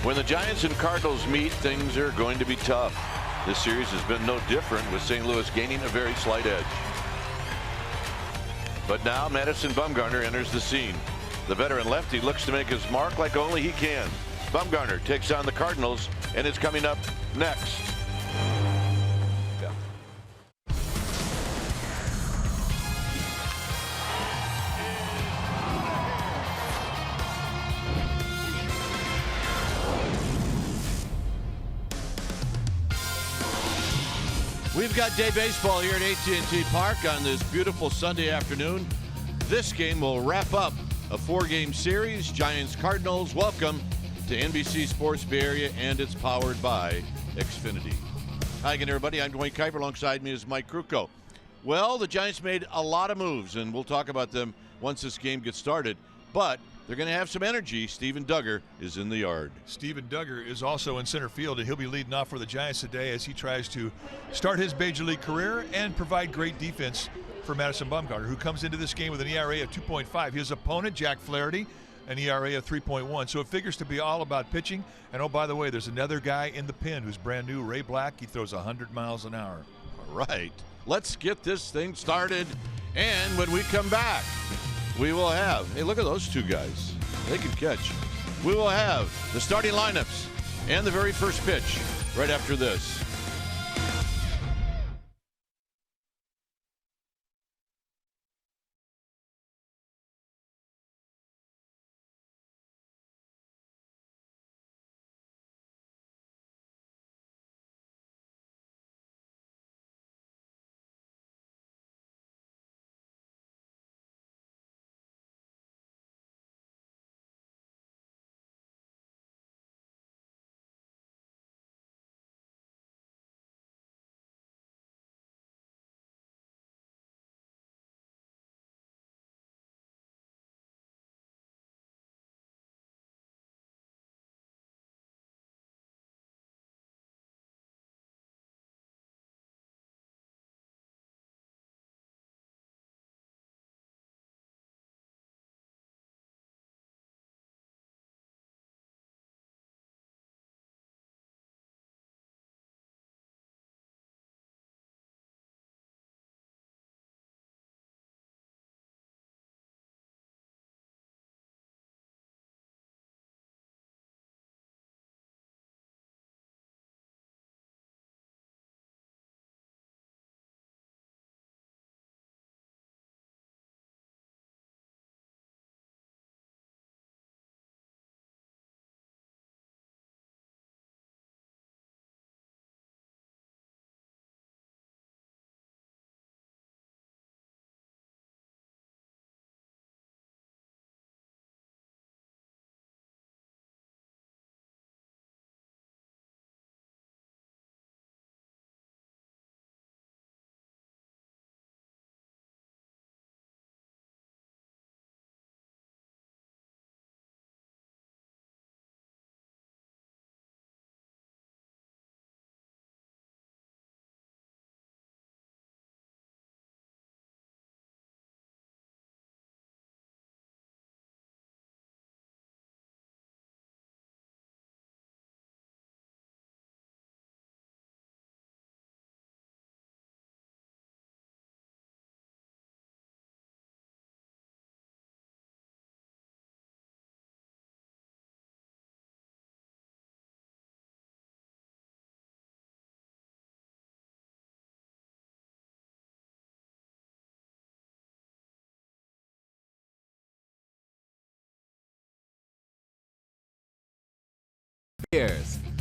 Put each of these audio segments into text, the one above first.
When the Giants and Cardinals meet, things are going to be tough. This series has been no different, with St. Louis gaining a very slight edge. But now Madison Bumgarner enters the scene. The veteran lefty looks to make his mark like only he can. Bumgarner takes on the Cardinals and is coming up next. We've got day baseball here at AT&T Park on this beautiful Sunday afternoon. This game will wrap up a 4-game series. Giants-Cardinals, welcome to NBC Sports Bay Area, and it's powered by Xfinity. Hi again, everybody. I'm Dwayne Kuiper. Alongside me is Mike Krukow. Well, the Giants made a lot of moves, and we'll talk about them once this game gets started. But they're going to have some energy. Steven Duggar is in the yard. Steven Duggar is also in center field, and he'll be leading off for the Giants today as he tries to start his Major League career and provide great defense for Madison Bumgarner, who comes into this game with an ERA of 2.5. His opponent, Jack Flaherty, an ERA of 3.1. So it figures to be all about pitching. And oh, by the way, there's another guy in the pen who's brand new, Ray Black. He throws 100 miles an hour. All right, let's get this thing started. And when we come back, we will have, hey, look at those two guys. They can catch. We will have the starting lineups and the very first pitch right after this.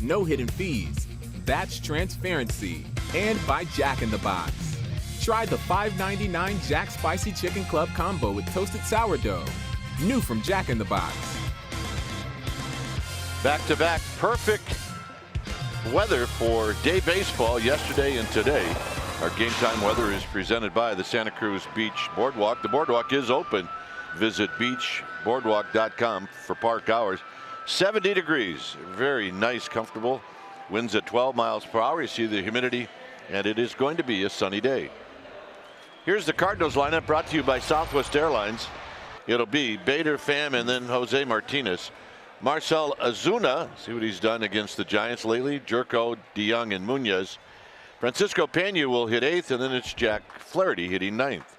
No hidden fees. That's transparency. And by Jack in the Box. Try the $5.99 Jack Spicy Chicken Club Combo with toasted sourdough. New from Jack in the Box. Back-to-back perfect weather for day baseball yesterday and today. Our game time weather is presented by the Santa Cruz Beach Boardwalk. The boardwalk is open. Visit beachboardwalk.com for park hours. 70 degrees, very nice, comfortable. Winds at 12 miles per hour. You see the humidity, and it is going to be a sunny day. Here's the Cardinals lineup brought to you by Southwest Airlines. It'll be Bader, Pham, and then Jose Martinez. Marcel Azuna, see what he's done against the Giants lately. Jerko, DeYoung, and Munoz. Francisco Pena will hit 8th, and then it's Jack Flaherty hitting 9th.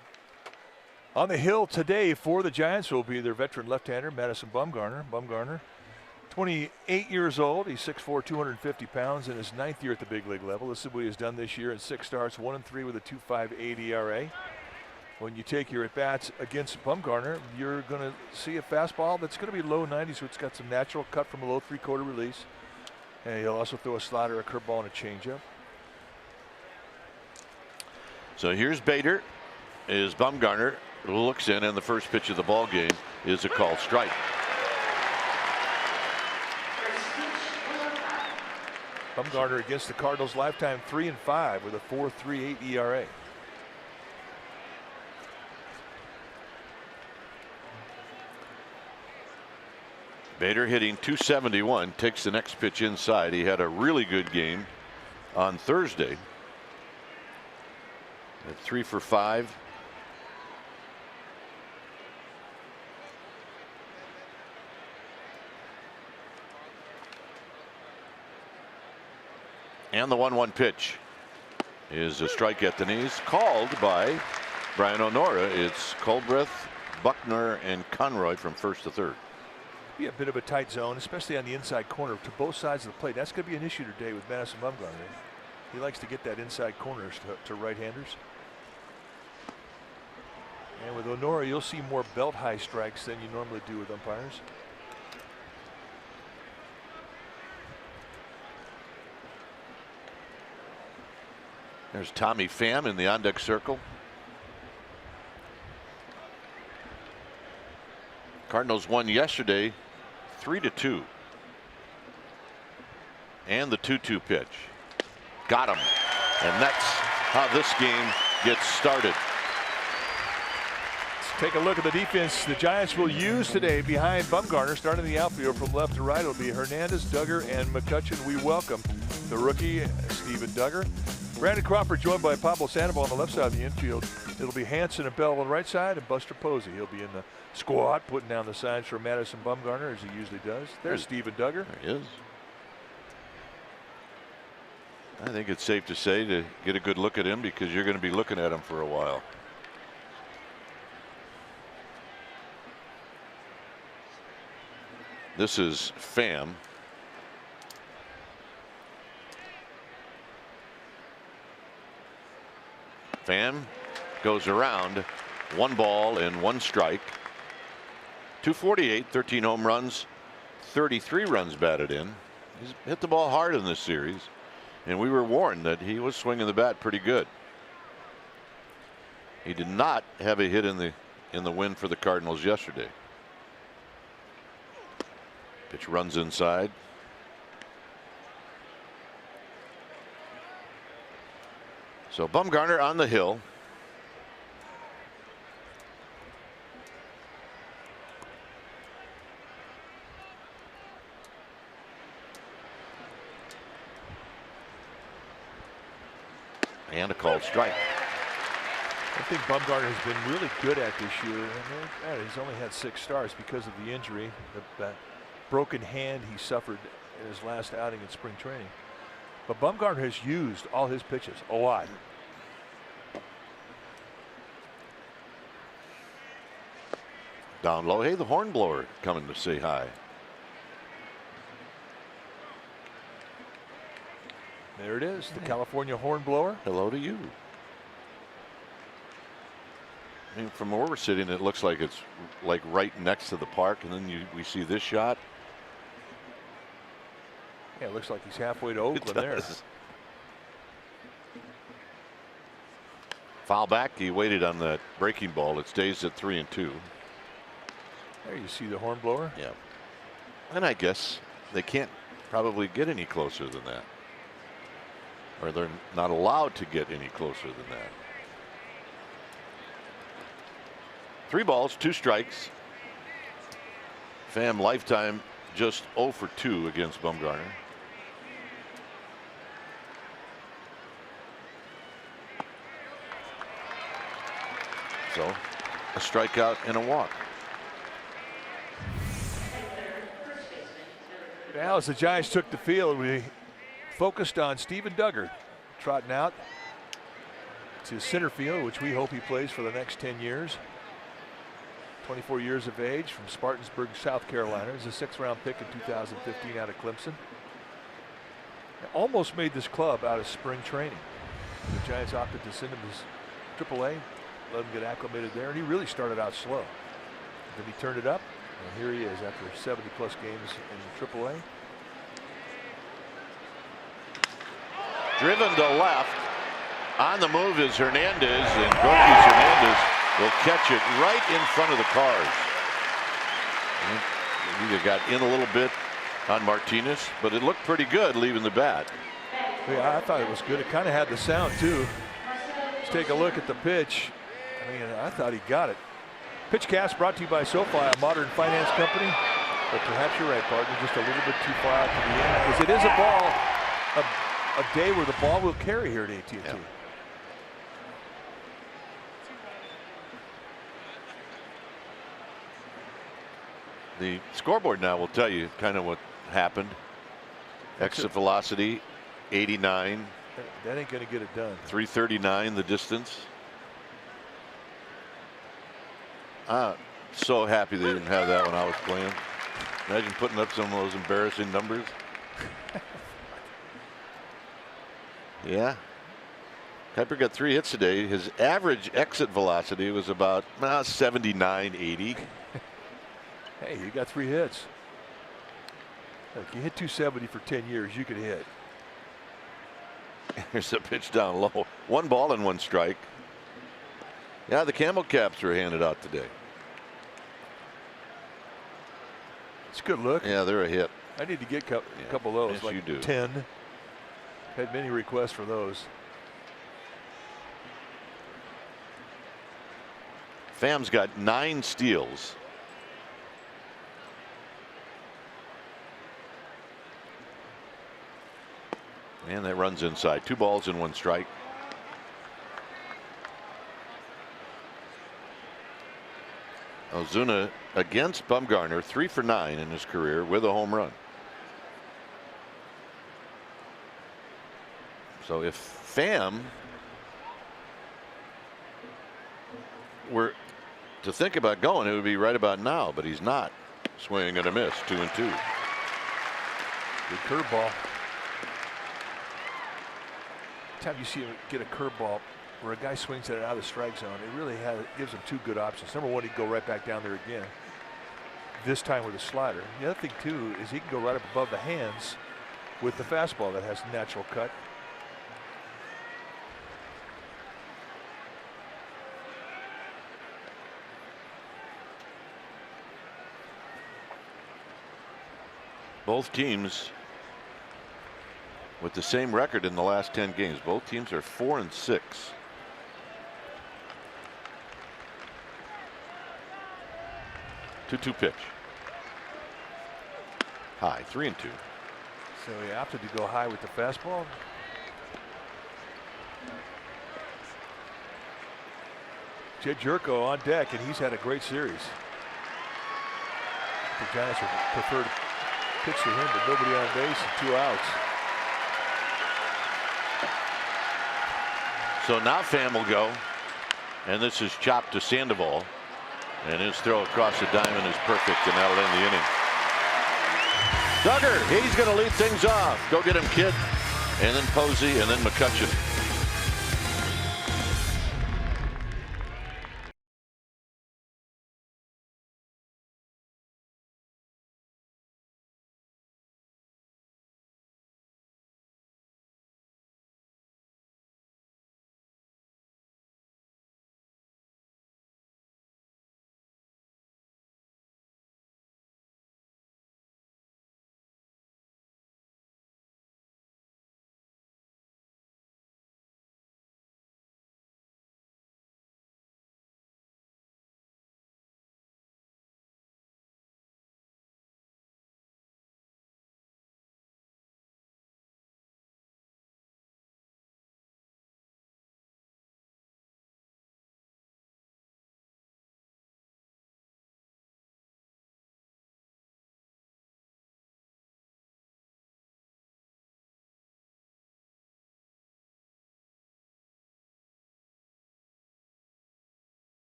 On the hill today for the Giants will be their veteran left-hander, Madison Bumgarner. Bumgarner, 28 years old. He's 6'4", 250 pounds in his 9th year at the big league level. This is what he has done this year in 6 starts, 1-3 with a 2.58 ERA. When you take your at-bats against Bumgarner, you're going to see a fastball that's going to be low 90s, so it's got some natural cut from a low 3/4 release. And he'll also throw a slider, a curveball, and a changeup. So here's Bader. Is Bumgarner looks in, and the first pitch of the ball game is a called strike. Bumgarner against the Cardinals lifetime 3-5 with a 4.38 ERA. Bader hitting .271, takes the next pitch inside. He had a really good game on Thursday. At 3 for 5. And the 1-1 pitch is a strike at the knees, called by Brian O'Nora. It's Colbreth, Buckner, and Conroy from first to third. Be a bit of a tight zone, especially on the inside corner to both sides of the plate. That's going to be an issue today with Madison Bumgarner. He likes to get that inside corners to right-handers. And with O'Nora, you'll see more belt-high strikes than you normally do with umpires. There's Tommy Pham in the on-deck circle. Cardinals won yesterday 3-2. And the 2-2 pitch. Got him. And that's how this game gets started. Let's take a look at the defense the Giants will use today behind Bumgarner. Starting the outfield from left to right, it'll be Hernandez, Duggar, and McCutchen. We welcome the rookie, Steven Duggar. Brandon Crawford joined by Pablo Sandoval on the left side of the infield. It'll be Hanson and Bell on the right side, and Buster Posey. He'll be in the squad, putting down the signs for Madison Bumgarner, as he usually does. There's Steven Duggar. There he is. I think it's safe to say to get a good look at him, because you're going to be looking at him for a while. This is Pham. Pham goes around, 1 ball and 1 strike. 248, 13 home runs, 33 runs batted in. He's hit the ball hard in this series, and we were warned that he was swinging the bat pretty good. He did not have a hit in the win for the Cardinals yesterday. Pitch runs inside. So Bumgarner on the hill. And a called strike. I think Bumgarner has been really good at this year. He's only had 6 starts because of the injury, that broken hand he suffered in his last outing in spring training. But Bumgarner has used all his pitches a lot. Down low. Hey, the hornblower coming to say hi. There it is, the California hornblower. Hello to you. I mean, from where we're sitting, it looks like it's like right next to the park, and then we see this shot. Yeah, it looks like he's halfway to Oakland there. Foul back. He waited on that breaking ball. It stays at 3-2. There you see the hornblower. Yeah. And I guess they can't probably get any closer than that. Or they're not allowed to get any closer than that. 3 balls, 2 strikes. Pham lifetime just 0 for 2 against Bumgarner. So a strikeout and a walk. Now as the Giants took the field, we focused on Steven Duggar trotting out to center field, which we hope he plays for the next 10 years. 24 years of age, from Spartansburg, South Carolina. He's a 6th-round pick in 2015 out of Clemson. Almost made this club out of spring training. The Giants opted to send him to AAA, let him get acclimated there, and he really started out slow. Then he turned it up, and here he is after 70-plus games in AAA. Driven to left. On the move is Hernandez, and Gorky Hernandez will catch it right in front of the cars. Either got in a little bit on Martinez, but it looked pretty good leaving the bat. Yeah, I thought it was good. It kind of had the sound too. Let's take a look at the pitch. I mean, I thought he got it. Pitchcast brought to you by SoFi, a modern finance company. But perhaps you're right, partner, just a little bit too far out to the end, because it is a ball, a day where the ball will carry here at AT&T. Yeah. The scoreboard now will tell you kind of what happened. Exit velocity 89. That ain't going to get it done. 339 the distance. So happy they didn't have that when I was playing. Imagine putting up some of those embarrassing numbers. Yeah. Kuiper got 3 hits today. His average exit velocity was about 79, 80. Hey, you got 3 hits. Look, you hit 270 for 10 years, you could hit. Here's a pitch down low. 1 ball and 1 strike. Yeah, the camel caps were handed out today. It's a good look. Yeah, they're a hit. I need to get a couple of those, yes, like you do. 10. Had many requests for those. Pham's got 9 steals. And that runs inside. 2 balls and 1 strike. Ozuna against Bumgarner, 3 for 9 in his career with a home run. So if Pham were to think about going, it would be right about now, but he's not. Swing and a miss, 2-2. Good curveball. Time you see him get a curveball where a guy swings at it out of the strike zone, it really gives him 2 good options. Number one, he'd go right back down there again, this time with a slider. The other thing too is he can go right up above the hands with the fastball that has natural cut. Both teams with the same record in the last 10 games. Both teams are 4-6. Two-two pitch. High, 3-2. So he opted to go high with the fastball. Jed Jerko on deck, and he's had a great series. The Giants would prefer to pitch to him, but nobody on base and 2 outs. So now Pham will go, and this is chopped to Sandoval, and his throw across the diamond is perfect, and that'll end the inning. Duggar, he's going to lead things off. Go get him, kid. And then Posey, and then McCutcheon.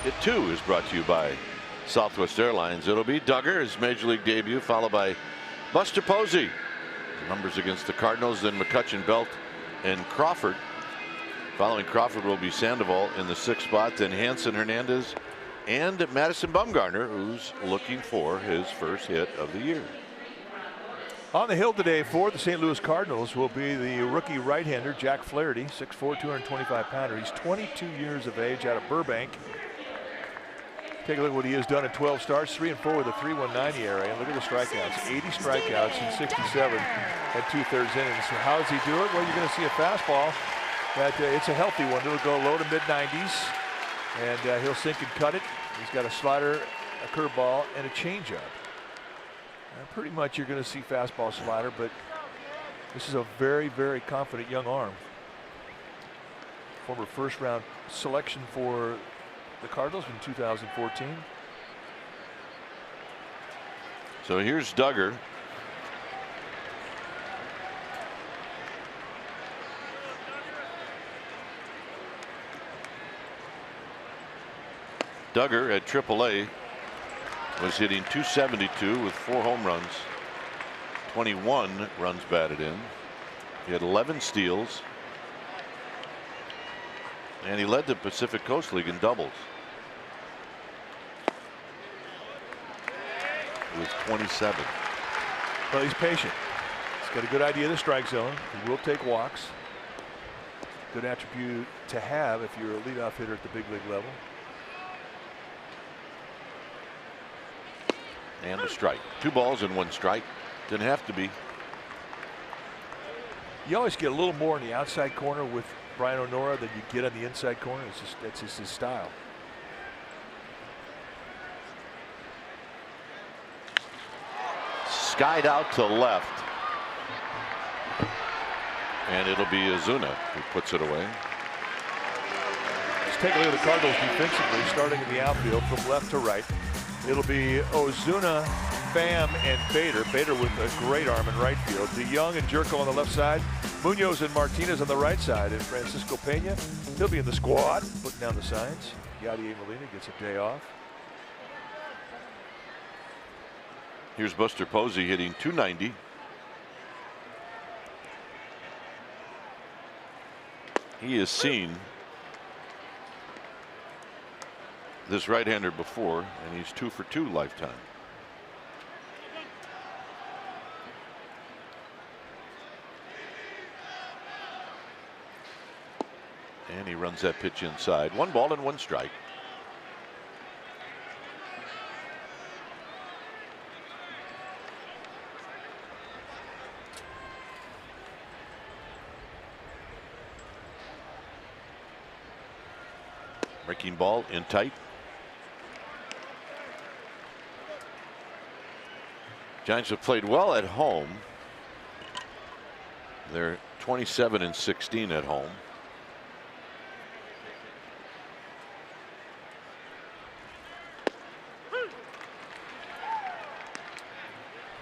It too is brought to you by Southwest Airlines. It'll be Duggar, his major league debut, followed by Buster Posey. Numbers against the Cardinals, then McCutchen, Belt, and Crawford. Following Crawford will be Sandoval in the 6th spot, then Hanson, Hernandez, and Madison Bumgarner, who's looking for his first hit of the year. On the hill today for the St. Louis Cardinals will be the rookie right-hander Jack Flaherty, 6'4", 225-pounder. He's 22 years of age, out of Burbank. Take a look at what he has done in 12 starts, 3-4 with a 3.190 ERA. And look at the strikeouts, 80 strikeouts in 67 and 2/3 innings. So how does he do it? Well, you're going to see a fastball that it's a healthy one. It'll go low to mid-90s, and he'll sink and cut it. He's got a slider, a curveball, and a changeup. Pretty much you're going to see fastball, slider, but this is a very, very confident young arm. Former first-round selection for the Cardinals in 2014. So here's Duggar. Duggar at AAA was hitting .272 with 4 home runs, 21 runs batted in. He had 11 steals, and he led the Pacific Coast League in doubles with 27. Well, he's patient. He's got a good idea of the strike zone. He will take walks. Good attribute to have if you're a leadoff hitter at the big league level. And a strike. 2 balls and 1 strike. Didn't have to be. You always get a little more in the outside corner with Brian O'Nora than you get on the inside corner. That's just his style. Skied out to left. And it'll be Ozuna who puts it away. Let's take a look at the Cardinals defensively, starting in the outfield from left to right. It'll be Ozuna, Pham, and Bader. Bader with a great arm in right field. DeYoung and Jerko on the left side. Munoz and Martinez on the right side. And Francisco Pena, he'll be in the squad, putting down the signs. Yadier Molina gets a day off. Here's Buster Posey hitting .290. He has seen this right-hander before, and he's 2 for 2 lifetime. And he runs that pitch inside. 1 ball and 1 strike. Breaking ball in tight. Giants have played well at home. They're 27-16 at home.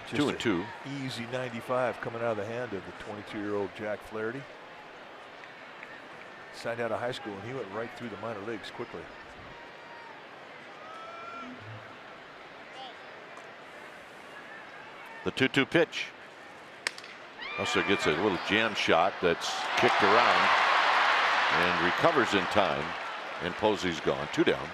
Just 2-2. Easy 95 coming out of the hand of the 22-year-old Jack Flaherty. Signed out of high school and he went right through the minor leagues quickly. The 2-2 pitch. Also gets a little jam shot that's kicked around and recovers in time, and Posey's gone. 2 down.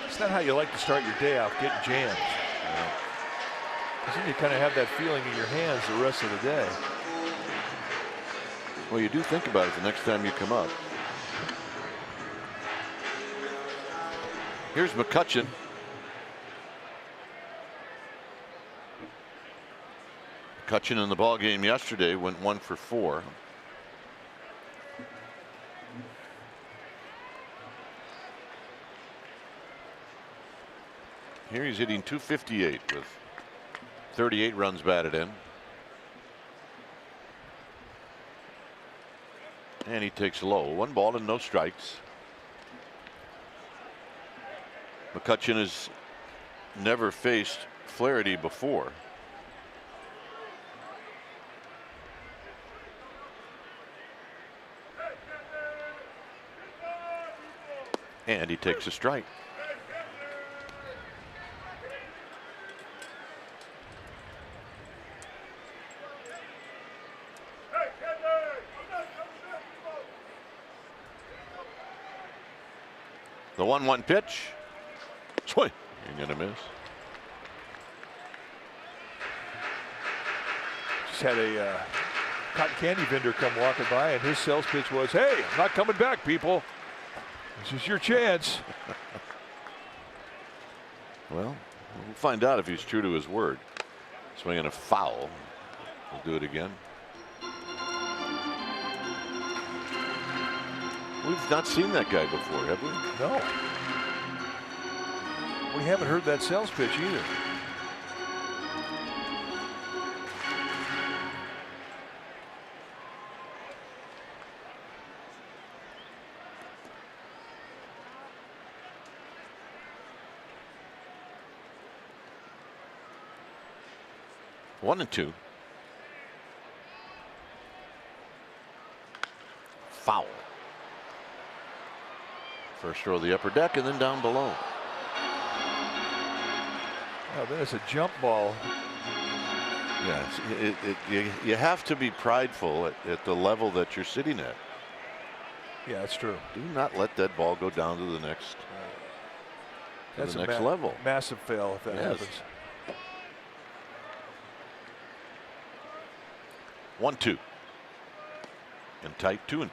It's not how you like to start your day off, getting jammed. Because then you kind of have that feeling in your hands the rest of the day. Well, you do think about it the next time you come up. Here's McCutchen. McCutchen in the ball game yesterday went 1 for 4. Here he's hitting .258 with 38 runs batted in. And he takes low. 1 ball and no strikes. McCutchen has never faced Flaherty before. And he takes a strike. The 1-1 pitch. Swing. You're going to miss. Just had a cotton candy vendor come walking by, and his sales pitch was, "Hey, I'm not coming back, people. This is your chance." Well, we'll find out if he's true to his word. Swinging a foul. We'll do it again. We've not seen that guy before, have we? No. We haven't heard that sales pitch either. One and two. Foul. First throw of the upper deck and then down below. Oh, then it's a jump ball. Yeah, you have to be prideful at the level that you're sitting at. Yeah, that's true. Do not let that ball go down to the next, That's next level. Massive fail if that happens. 1-2. And tight 2-2.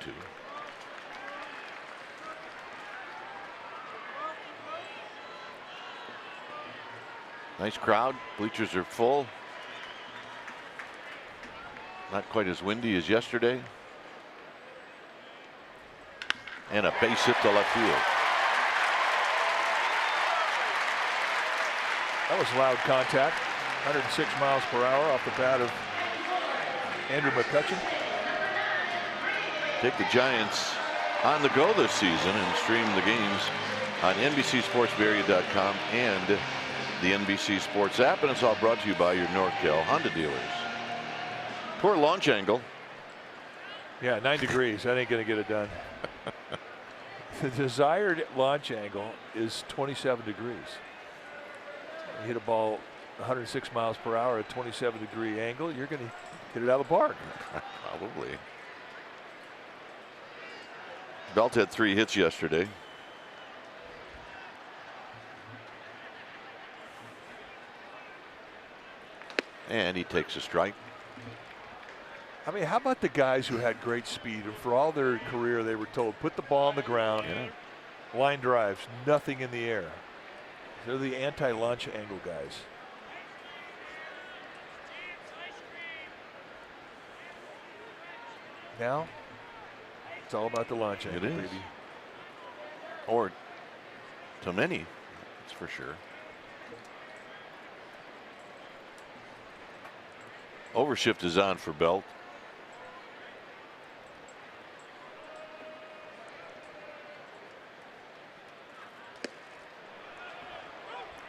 Nice crowd. Bleachers are full. Not quite as windy as yesterday. And a base hit to left field. That was loud contact. 106 miles per hour off the bat of Andrew McCutcheon. Take the Giants on the go this season and stream the games on NBCSportsBarrier.com and the NBC Sports app. And it's all brought to you by your NorCal Honda dealers. Poor launch angle. Yeah, 9 degrees. That ain't going to get it done. The desired launch angle is 27 degrees. You hit a ball 106 miles per hour at 27-degree angle, you're going to hit it out of the park. Probably. Belt had 3 hits yesterday. And he takes a strike. I mean, how about the guys who had great speed and for all their career they were told put the ball on the ground, line drives, nothing in the air. They're the anti-launch angle guys. Now it's all about the launch angle, baby. Or to many, that's for sure. Overshift is on for Belt.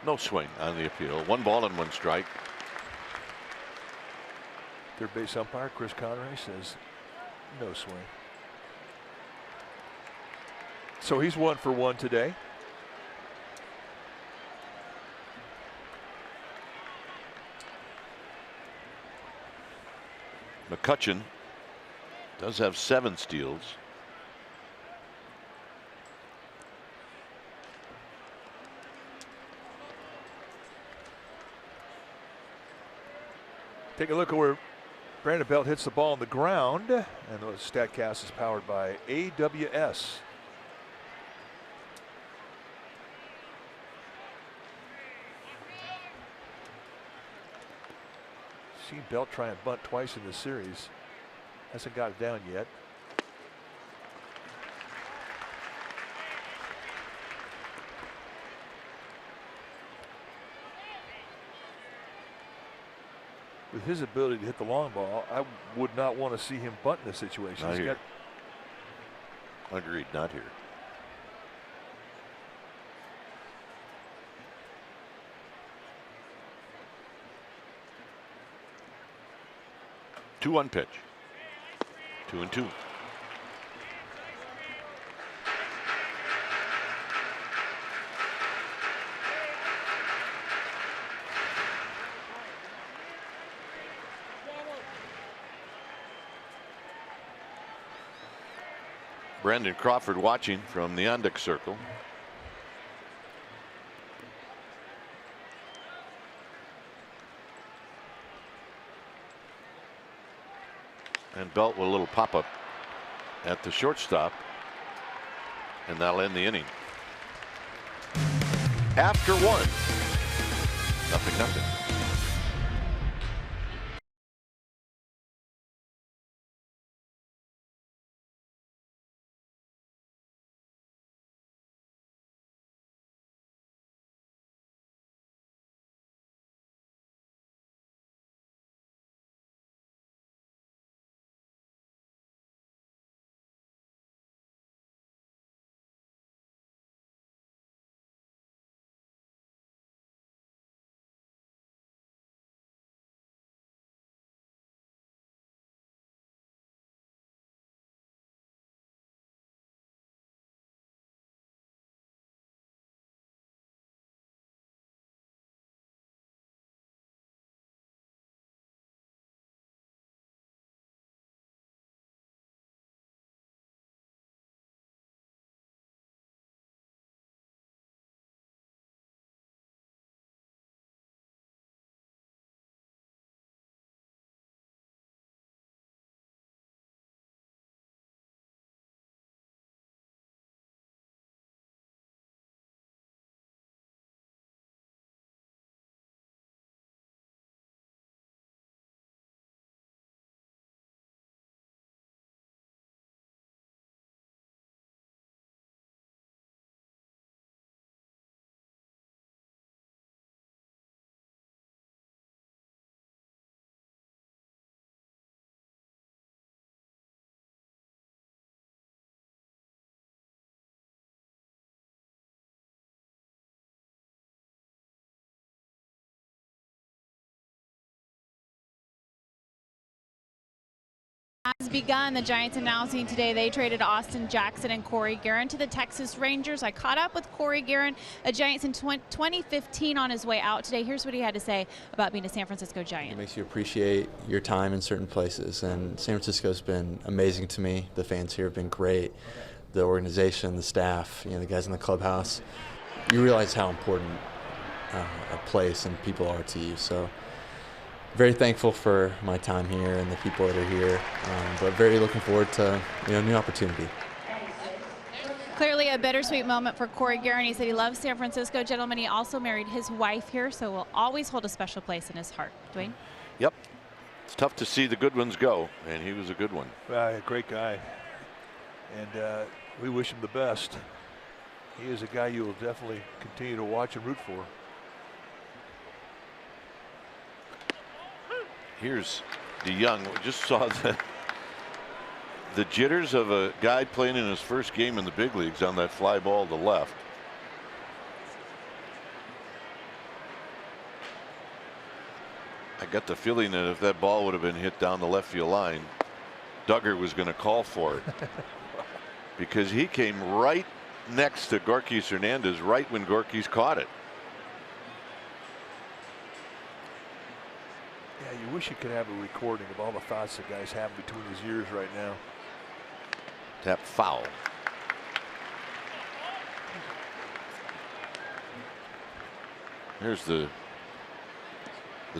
No swing on the appeal. 1 ball and 1 strike. Third base umpire Chris Connery says no swing. So he's 1 for 1 today. McCutcheon does have 7 steals. Take a look at where Brandon Belt hits the ball on the ground, and the StatCast is powered by AWS. Seen Belt try and bunt twice in this series. Hasn't got it down yet. With his ability to hit the long ball, I would not want to see him bunt in this situation. Not here. Agreed, not here. Two-one pitch. 2-2. Brandon Crawford watching from the on-deck circle. And Belt with a little pop-up at the shortstop, and that'll end the inning. After 1, 0-0. Has begun. The Giants announcing today they traded Austin Jackson and Corey Guerin to the Texas Rangers. I caught up with Corey Guerin, a Giants in 2015, on his way out today. Here's what he had to say about being a San Francisco Giant. It makes you appreciate your time in certain places, and San Francisco's been amazing to me. The fans here have been great. The organization, the staff, the guys in the clubhouse. You realize how important a place and people are to you. So very thankful for my time here and the people that are here, but very looking forward to new opportunity. Clearly a bittersweet moment for Corey Guerin. He said he loves San Francisco. Gentlemen, he also married his wife here, so will always hold a special place in his heart. Dwayne? Yep. It's tough to see the good ones go, and he was a good one. A great guy, and we wish him the best. He is a guy you will definitely continue to watch and root for. Here's DeYoung. We just saw the jitters of a guy playing in his first game in the big leagues on that fly ball to left. I got the feeling that if that ball would have been hit down the left field line, Duggar was going to call for it because he came right next to Gorkys Hernandez right when Gorkys caught it. Yeah, you wish you could have a recording of all the thoughts that guys have between his ears right now. Tap foul. Here's the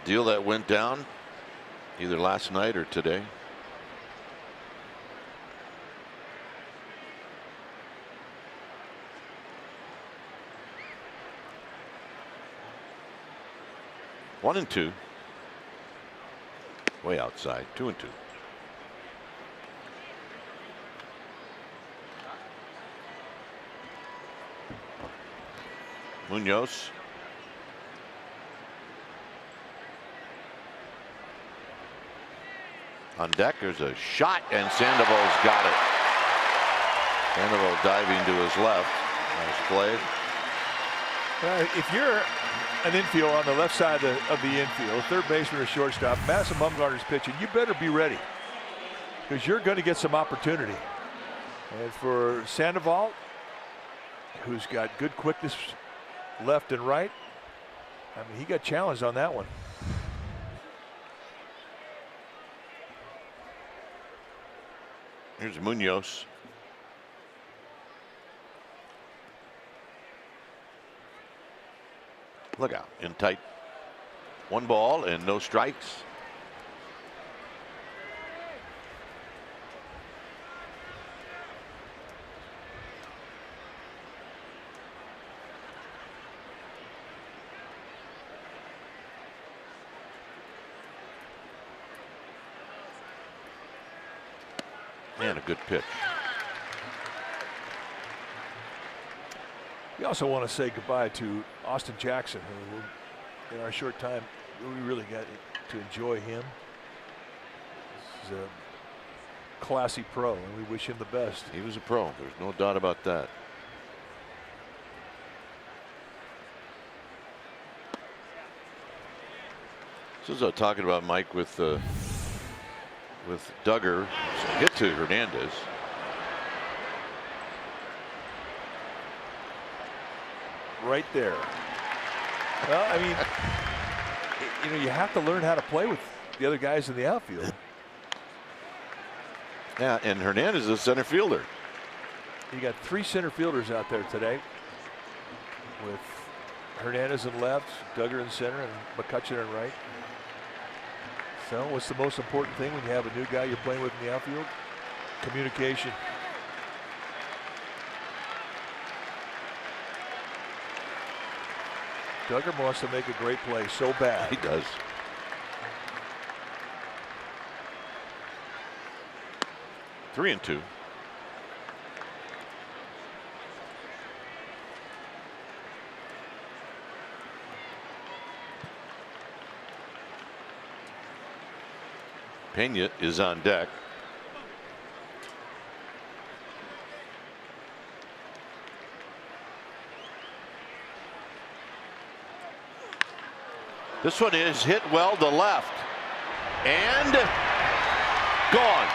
deal that went down either last night or today. One and two. Way outside. 2-2. Munoz. On deck, there's a shot, and Sandoval's got it. Sandoval diving to his left. Nice play. If you're an infield on the left side of the infield, third baseman or shortstop, Madison Bumgarner's pitching, you better be ready because you're going to get some opportunity. And for Sandoval, who's got good quickness left and right, I mean, he got challenged on that one. Here's Munoz. Look out, in tight. 1 ball and no strikes. And a good pitch. We also want to say goodbye to Austin Jackson, who in our short time we really got to enjoy him. He's a classy pro, and we wish him the best. He was a pro. There's no doubt about that. This is talking about Mike with Duggar. Hit to Hernandez. Right there. Well, I mean, you know, you have to learn how to play with the other guys in the outfield. Yeah, and Hernandez is a center fielder. You got 3 center fielders out there today, with Hernandez in left, Duggar in center, and McCutcheon in right. So what's the most important thing when you have a new guy you're playing with in the outfield? Communication. Duggar wants to make a great play so bad. He does. Three and two. Pena is on deck. This one is hit well to left and gone.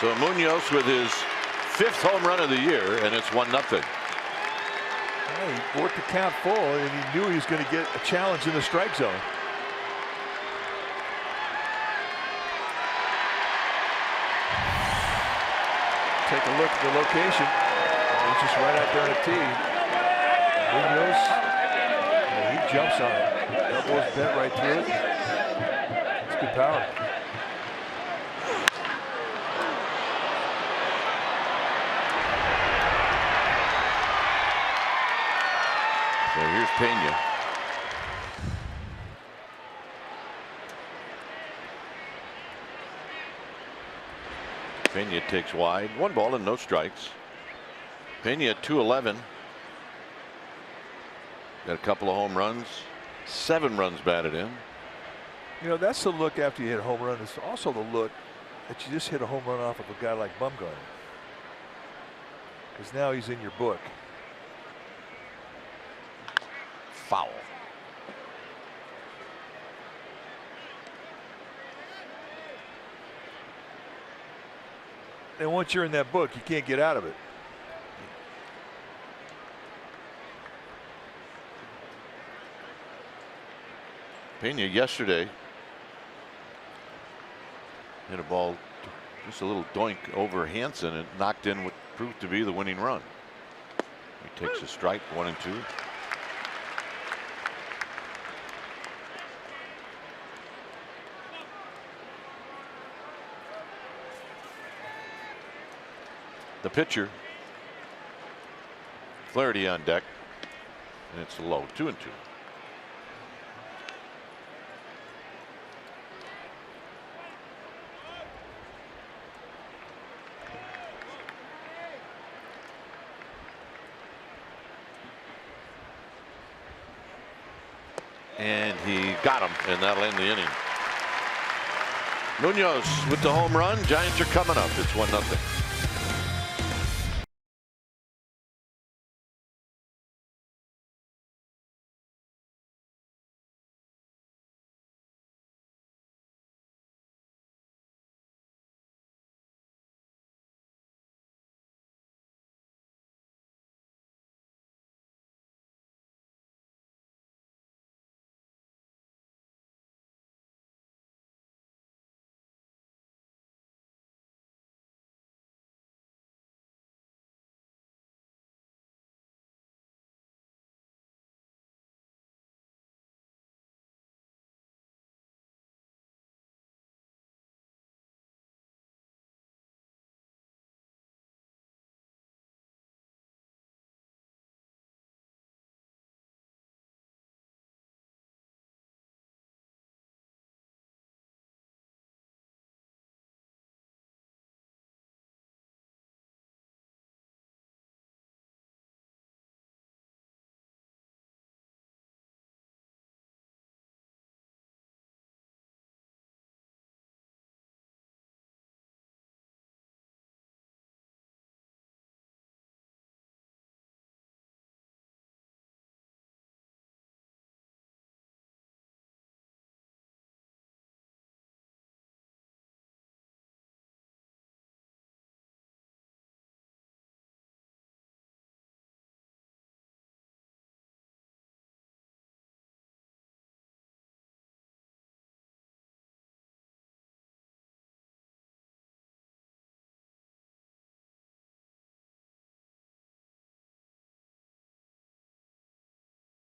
So Munoz with his 5th home run of the year, and it's 1-0. Well, he worked the count full, and he knew he was going to get a challenge in the strike zone. Take a look at the location. He's just right out there on a tee. Munoz, he jumps on it. Elbows bent right through it. It's good power. So here's Pena. Pena takes wide. 1 ball and no strikes. Pena at 211. Got a couple of home runs. 7 runs batted in. You know, that's the look after you hit a home run. It's also the look that you just hit a home run off of a guy like Bumgarner. Because now he's in your book. Foul. And once you're in that book, you can't get out of it. Pena yesterday hit a ball just a little doink over Hansen and knocked in what proved to be the winning run. He takes a strike, 1 and 2. The pitcher, Flaherty on deck, and it's low, 2 and 2. And he got him, and that'll end the inning. Munoz with the home run. Giants are coming up. It's 1-0.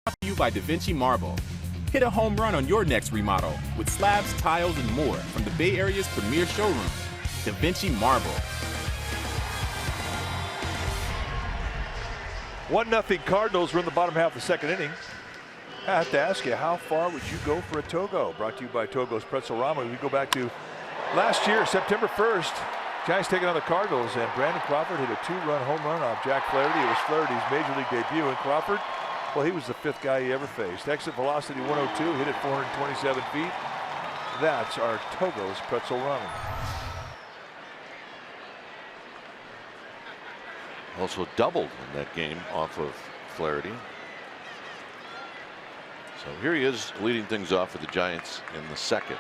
Brought to you by Da Vinci Marble. Hit a home run on your next remodel with slabs, tiles, and more from the Bay Area's premier showroom, Da Vinci Marble. 1-0 Cardinals. We're in the bottom half of the second inning. I have to ask you, how far would you go for a Togo? Brought to you by Togo's Pretzel Ramen. We go back to last year, September 1st. Giants taking on the Cardinals, and Brandon Crawford hit a 2-run home run off Jack Flaherty. It was Flaherty's major league debut, and Crawford, well, he was the 5th guy he ever faced. Exit velocity 102, hit it 427 feet. That's our Togo's Pretzel Ramen. Also doubled in that game off of Flaherty. So here he is leading things off for the Giants in the second.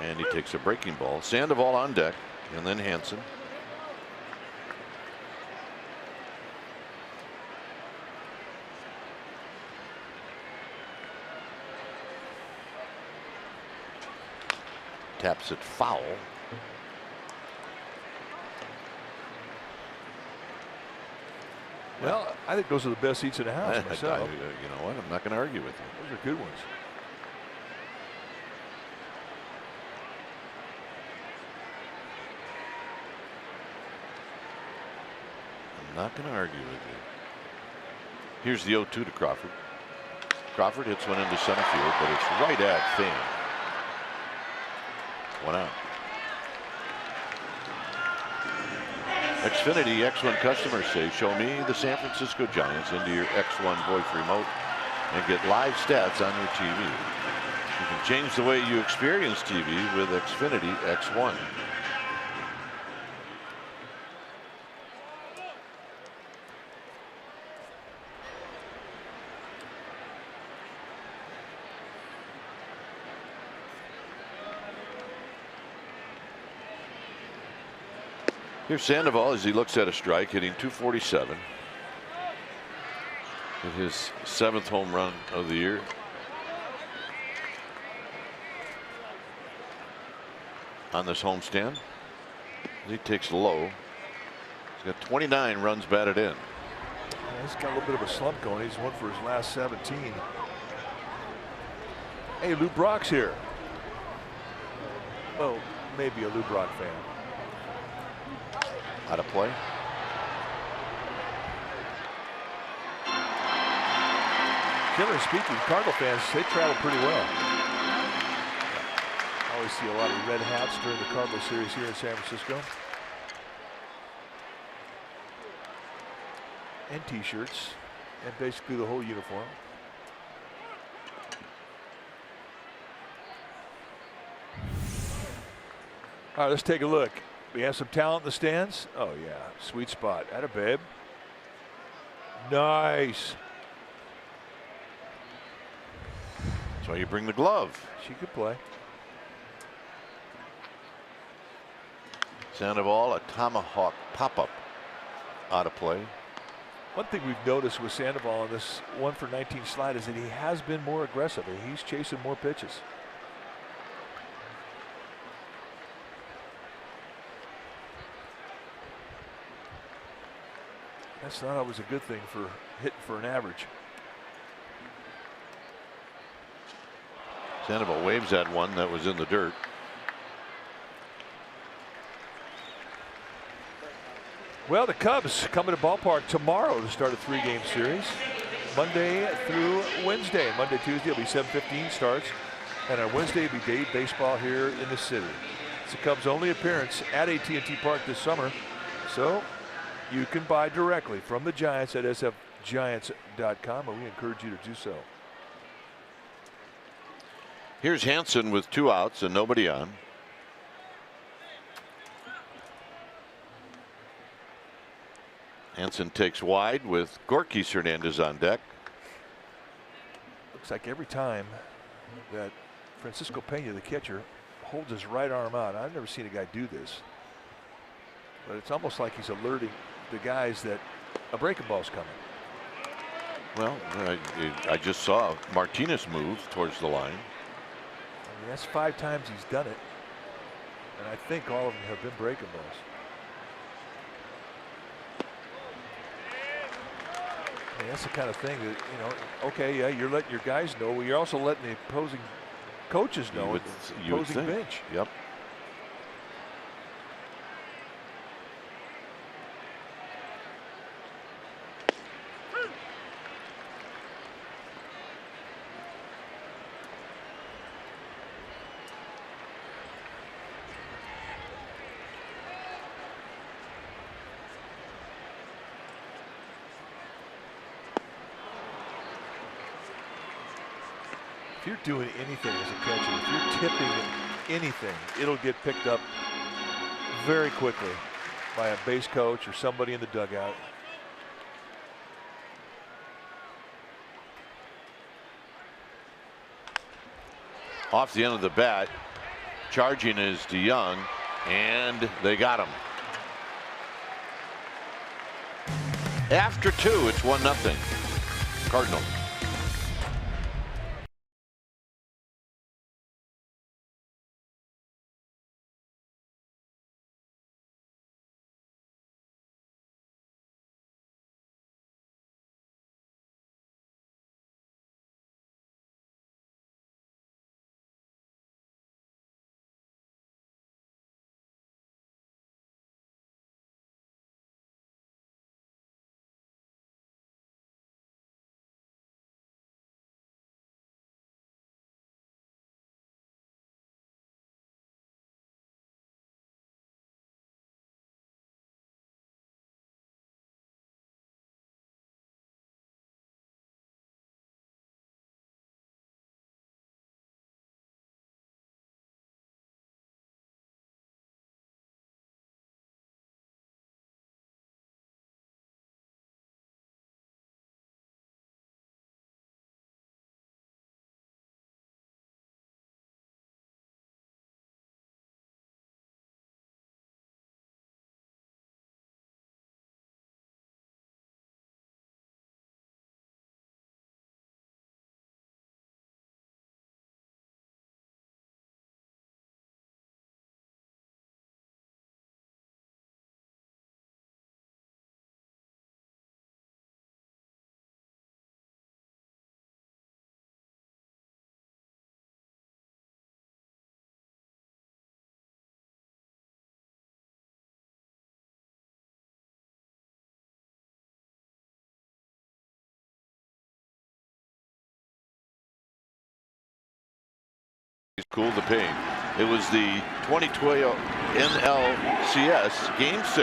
And he takes a breaking ball. Sandoval on deck, and then Hansen. Taps it foul. Well, I think those are the best seats in the house myself. You know what? I'm not going to argue with you. Those are good ones. I'm not going to argue with you. Here's the 0-2 to Crawford. Crawford hits one into center field, but it's right at Fan. 1 out. Xfinity X1 customers say, show me the San Francisco Giants into your X1 voice remote and get live stats on your TV. You can change the way you experience TV with Xfinity X1. Here's Sandoval as he looks at a strike, hitting 247. Hit his 7th home run of the year. On this homestand. He takes low. He's got 29 runs batted in. Yeah, he's got a little bit of a slump going. He's won for his last 17. Hey, Lou Brock's here. Oh, maybe a Lou Brock fan. Out of play. Generally speaking, Cardinal fans, they travel pretty well. I always see a lot of red hats during the Cardinal series here in San Francisco. And t-shirts, and basically the whole uniform. All right, let's take a look. We have some talent in the stands. Oh yeah, sweet spot. Atta babe. Nice. That's why you bring the glove. She could play. Sandoval, a tomahawk pop-up. Out of play. One thing we've noticed with Sandoval on this 1 for 19 slide is that he has been more aggressive. He's chasing more pitches. That's not always a good thing for hitting for an average. Sandoval waves at one that was in the dirt. Well, the Cubs come to the ballpark tomorrow to start a 3-game series. Monday through Wednesday. Monday, Tuesday will be 7:15 starts. And on Wednesday will be day baseball here in the city. It's the Cubs' only appearance at AT&T Park this summer. So you can buy directly from the Giants at sfgiants.com, and we encourage you to do so. Here's Hansen with 2 outs and nobody on. Hansen takes wide with Gorky Hernandez on deck. Looks like every time that Francisco Pena, the catcher, holds his right arm out. I've never seen a guy do this, but it's almost like he's alerting the guys that a breaking ball's coming. Well, I just saw Martinez move towards the line. I mean, that's 5 times he's done it, and I think all of them have been breaking balls. And that's the kind of thing that, you know, okay, yeah, you're letting your guys know. You're also letting the opposing coaches know. You would Opposing think. bench. Yep. If you're doing anything as a catcher, if you're tipping anything, it'll get picked up very quickly by a base coach or somebody in the dugout. Off the end of the bat, charging is DeYoung, and they got him. After 2, it's 1-0. Cardinals. Cooled the pain. It was the 2012 NLCS Game 6.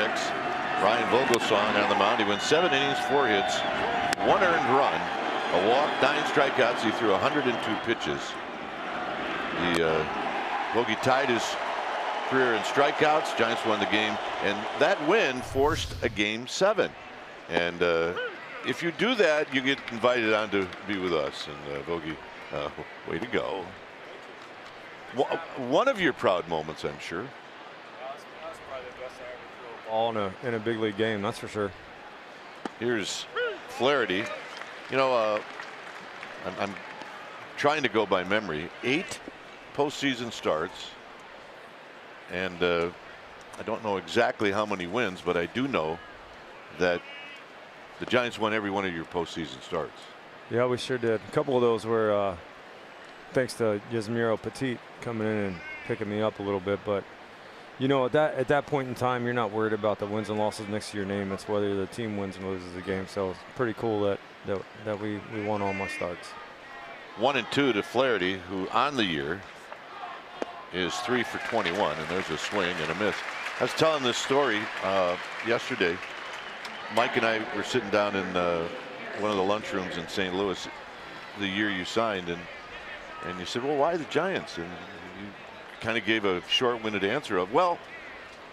Ryan Vogelsong on the mound. He went 7 innings, 4 hits, 1 earned run, a walk, 9 strikeouts. He threw 102 pitches. The Vogie tied his career in strikeouts. Giants won the game, and that win forced a Game 7. And if you do that, you get invited on to be with us. And Vogie, way to go. One of your proud moments, I'm sure. That's probably the best I ever threw a ball in a big league game, that's for sure. Here's Flaherty. You know, I'm trying to go by memory. 8 postseason starts, and I don't know exactly how many wins, but I do know that the Giants won every one of your postseason starts. Yeah, we sure did. A couple of those were thanks to Yasmiro Petit coming in and picking me up a little bit, but you know, at that point in time, you're not worried about the wins and losses next to your name. It's whether the team wins and loses the game. So it's pretty cool that we won all my starts. 1 and 2 to Flaherty, who on the year is 3 for 21, and there's a swing and a miss. I was telling this story yesterday. Mike and I were sitting down in one of the lunchrooms in St. Louis the year you signed, and you said, well, why the Giants? And you kind of gave a short-winded answer of, well,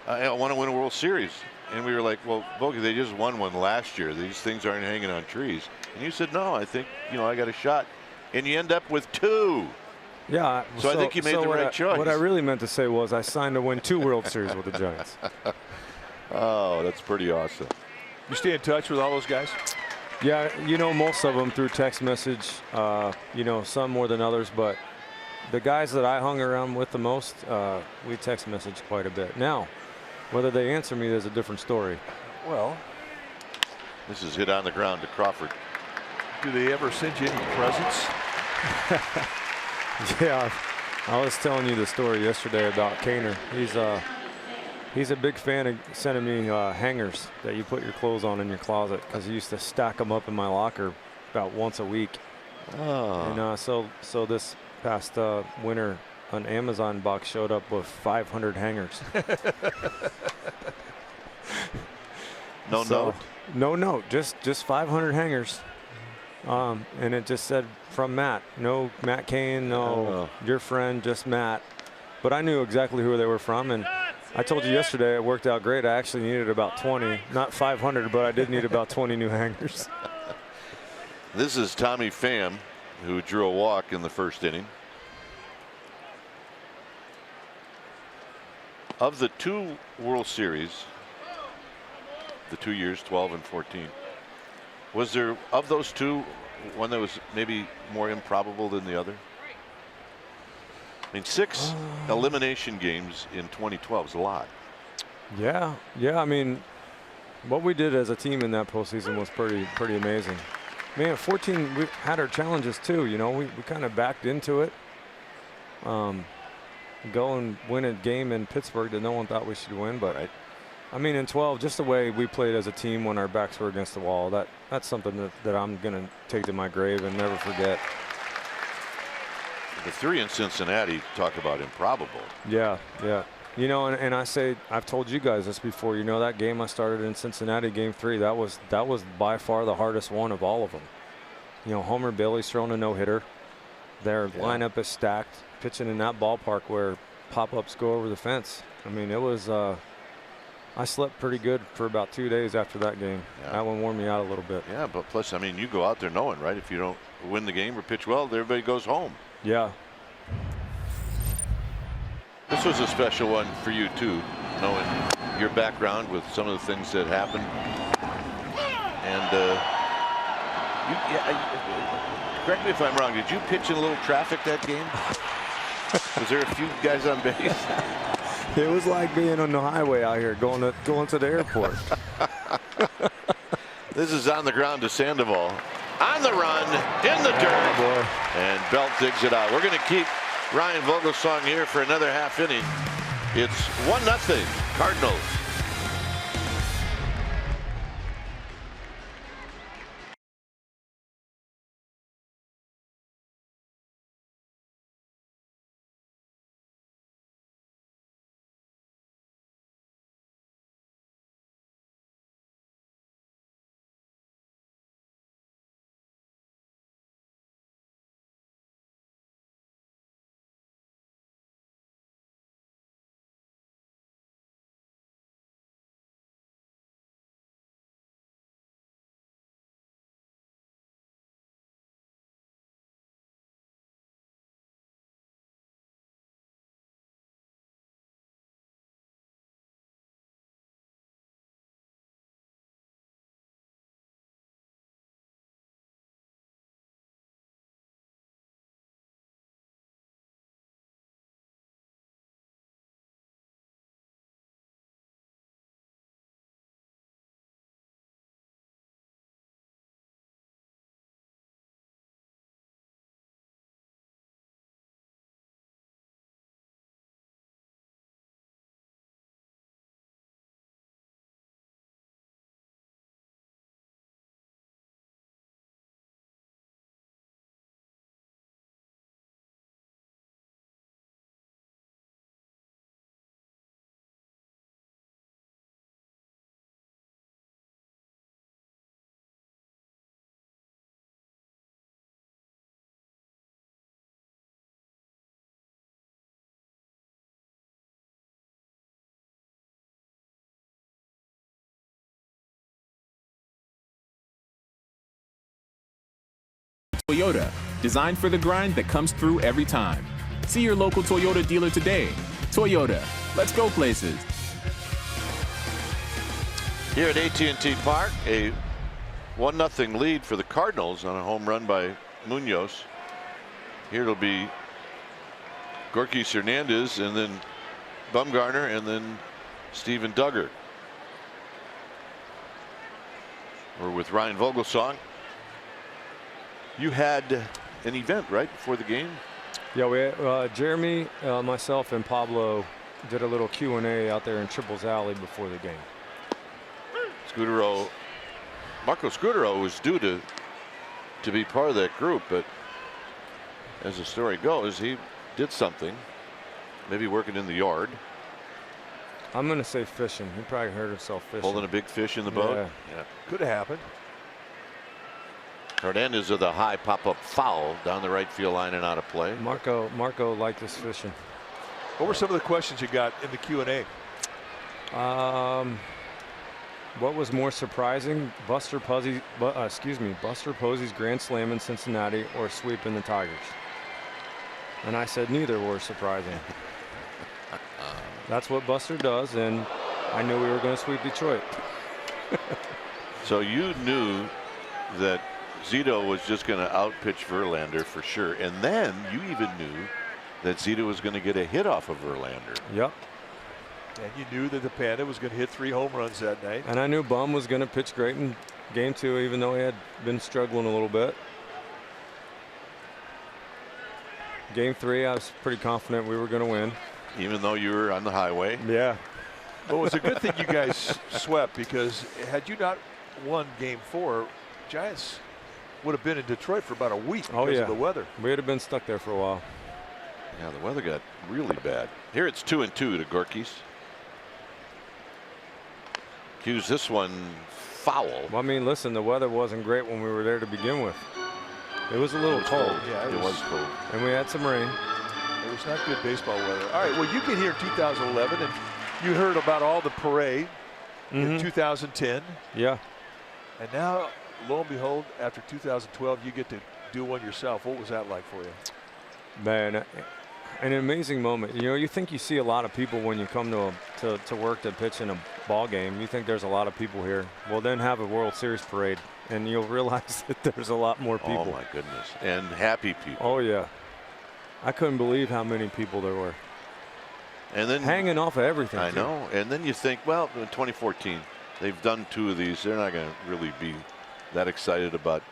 I want to win a World Series. And we were like, well, Vogie, they just won one last year. These things aren't hanging on trees. And you said, no, I think, you know, I got a shot. And you end up with 2. Yeah. So I think you made the right choice. What I really meant to say was I signed to win 2 World Series with the Giants. Oh, that's pretty awesome. You stay in touch with all those guys? Yeah, you know, most of them through text message, you know, some more than others, but the guys that I hung around with the most, we text message quite a bit. Now, whether they answer me is a different story. Well, this is hit on the ground to Crawford. Do they ever send you any presents? Yeah, I was telling you the story yesterday about Kaner. He's a big fan of sending me hangers that you put your clothes on in your closet, because he used to stack them up in my locker about once a week. Oh. And so this past winter, an Amazon box showed up with 500 hangers. No note? No note, just 500 hangers. And it just said from Matt. No Matt Kane, no your friend, just Matt. But I knew exactly who they were from, and I told you yesterday it worked out great. I actually needed about 20, not 500, but I did need about 20 new hangers. This is Tommy Pham, who drew a walk in the first inning. Of the 2 World Series, the 2 years, 12 and 14, was there, of those 2, one that was maybe more improbable than the other? I mean, 6 elimination games in 2012 is a lot. Yeah. I mean, what we did as a team in that postseason was pretty amazing. Man, 14, we had our challenges too. You know, we kind of backed into it. Go and win a game in Pittsburgh that no one thought we should win, but I mean, in 12, just the way we played as a team when our backs were against the wall, that's something that I'm going to take to my grave and never forget. The 3 in Cincinnati, talk about improbable. Yeah. You know, and I say, I've told you guys this before, you know, that game I started in Cincinnati, game 3, that was by far the hardest one of all of them. You know, Homer Bailey's thrown a no-hitter. Their lineup is stacked, pitching in that ballpark where pop-ups go over the fence. I mean, it was, I slept pretty good for about 2 days after that game. Yeah. That one wore me out a little bit. Yeah, but plus, I mean, you go out there knowing, right? If you don't win the game or pitch well, everybody goes home. Yeah. This was a special one for you too, knowing your background with some of the things that happened. And correct me if I'm wrong, did you pitch in a little traffic that game? Was there a few guys on base? It was like being on the highway out here going to the airport. This is on the ground to Sandoval. On the run, in the dirt. Oh, boy. And Belt digs it out. We're going to keep Ryan Vogelsong here for another half inning. It's 1-0 Cardinals. Toyota, designed for the grind that comes through every time. See your local Toyota dealer today. Toyota, let's go places. Here at AT&T Park, a 1-0 lead for the Cardinals on a home run by Munoz. Here it'll be Gorkys Hernandez and then Bumgarner and then Steven Duggar. We're with Ryan Vogelsong. You had an event right before the game. Yeah, we Jeremy, myself, and Pablo did a little Q&A out there in Triples Alley before the game. Marco Scudero was due to be part of that group, but as the story goes, he did something, maybe working in the yard. I'm going to say fishing. He probably hurt himself fishing. Holding a big fish in the boat? Yeah. Could have happened. Hernandez with a high pop-up foul down the right field line and out of play. Marco liked his fishing. What were some of the questions you got in the Q&A? What was more surprising, Buster Posey's grand slam in Cincinnati or sweeping the Tigers? And I said neither were surprising. That's what Buster does, and I knew we were going to sweep Detroit. So you knew that Zito was just going to outpitch Verlander for sure, and then you even knew that Zito was going to get a hit off of Verlander. Yep. And you knew that the Panda was going to hit 3 home runs that night. And I knew Bum was going to pitch great in game 2, even though he had been struggling a little bit. Game 3, I was pretty confident we were going to win. Even though you were on the highway? Yeah. Well, it was a good thing you guys swept, because had you not won game 4, Giants would have been in Detroit for about a week because of the weather. We would have been stuck there for a while. Yeah, the weather got really bad. Here it's 2-2 to Gorky's. Cues this one foul. Well, I mean, listen, the weather wasn't great when we were there to begin with. It was a little cold. Yeah, it was cold. And we had some rain. It was not good baseball weather. All right, well, you get here in 2011, and you heard about all the parade in 2010. Yeah. And now, lo and behold, after 2012, you get to do one yourself. What was that like for you? Man, an amazing moment. You know, you think you see a lot of people when you come to work to pitch in a ball game. You think there's a lot of people here. Well, then have a World Series parade, and you'll realize that there's a lot more people. Oh my goodness! And happy people. Oh yeah. I couldn't believe how many people there were. And then hanging off of everything. I know. And then you think, well, in 2014, they've done 2 of these. They're not going to really be that excited about.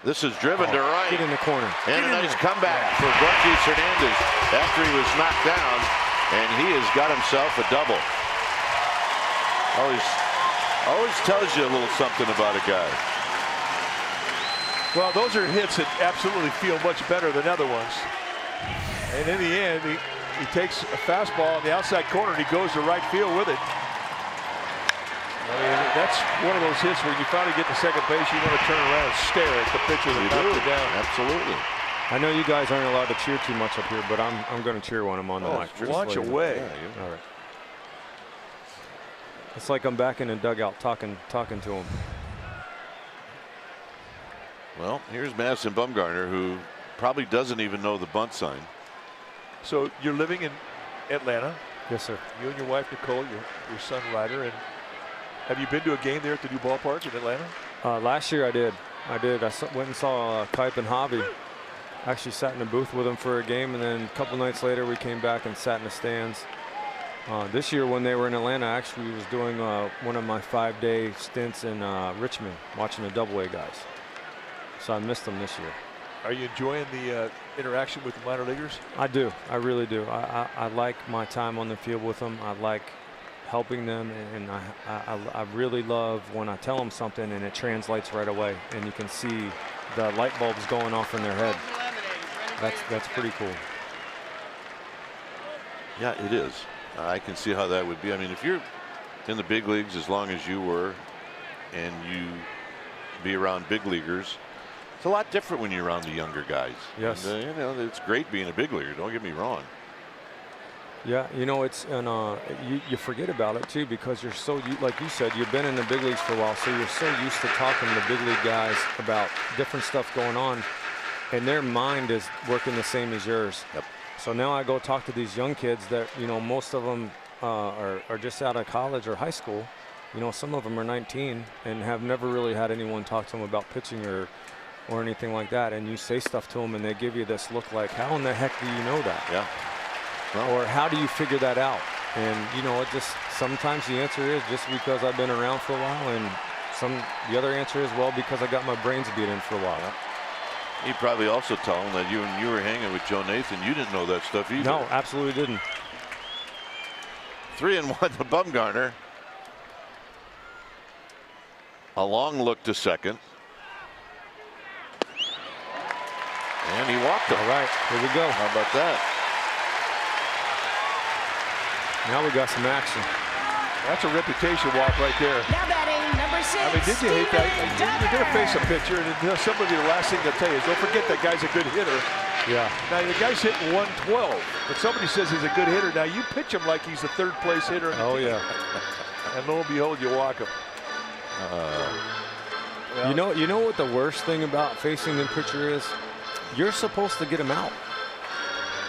This is driven to right. Get in the corner. And a nice comeback for Gorky Hernandez after he was knocked down, and he has got himself a double. Always tells you a little something about a guy. Well, those are hits that absolutely feel much better than other ones. And in the end, he takes a fastball on the outside corner and he goes to right field with it. I mean, that's one of those hits where you finally get to second base, you want to turn around and stare at the pitcher that knocked it down. Absolutely. I know you guys aren't allowed to cheer too much up here, but I'm going to cheer when I'm on the mic. Watch away. Yeah, all right. It's like I'm back in the dugout talking to him. Well, here's Madison Bumgarner, who probably doesn't even know the bunt sign. So you're living in Atlanta. Yes, sir. You and your wife, Nicole, your son, Ryder. And have you been to a game there at the new ballpark in Atlanta? Last year I did. I went and saw Kipe and Javi. Actually sat in a booth with them for a game, and then a couple nights later we came back and sat in the stands. This year when they were in Atlanta, I actually was doing one of my 5-day stints in Richmond, watching the Double-A guys. So I missed them this year. Are you enjoying the interaction with the minor leaguers? I do. I really do. I like my time on the field with them. I like helping them, and I really love when I tell them something and it translates right away, and you can see the light bulbs going off in their head. That's pretty cool. Yeah, it is. I can see how that would be. I mean, if you're in the big leagues as long as you were, and you be around big leaguers, it's a lot different when you're around the younger guys. Yes. And, you know, it's great being a big leaguer. Don't get me wrong. Yeah, you know, it's you forget about it too, because you're so, like you said, you've been in the big leagues for a while, so you're so used to talking to big league guys about different stuff going on, and their mind is working the same as yours. Yep. So now I go talk to these young kids that, you know, most of them are just out of college or high school. You know, some of them are 19 and have never really had anyone talk to them about pitching or anything like that. And you say stuff to them and they give you this look like, how in the heck do you know that? Yeah. Well, or how do you figure that out? And, you know, it just sometimes the answer is just because I've been around for a while, and the other answer is, well, because I got my brains beat in for a while. Yeah. He probably also told him that you were hanging with Joe Nathan. You didn't know that stuff either. No, absolutely didn't. 3-1 to Bumgarner. A long look to second. And he walked him. All right, here we go. How about that? Now we got some action. That's a reputation walk right there. Now batting number 6. I mean, did you hate that? You're going to face a pitcher, and somebody, the last thing they'll tell you is don't forget that guy's a good hitter. Yeah. Now, the guy's hitting 112, but somebody says he's a good hitter. Now, you pitch him like he's the third place hitter. Oh, yeah. And lo and behold, you walk him. Well, you know what the worst thing about facing the pitcher is? You're supposed to get him out.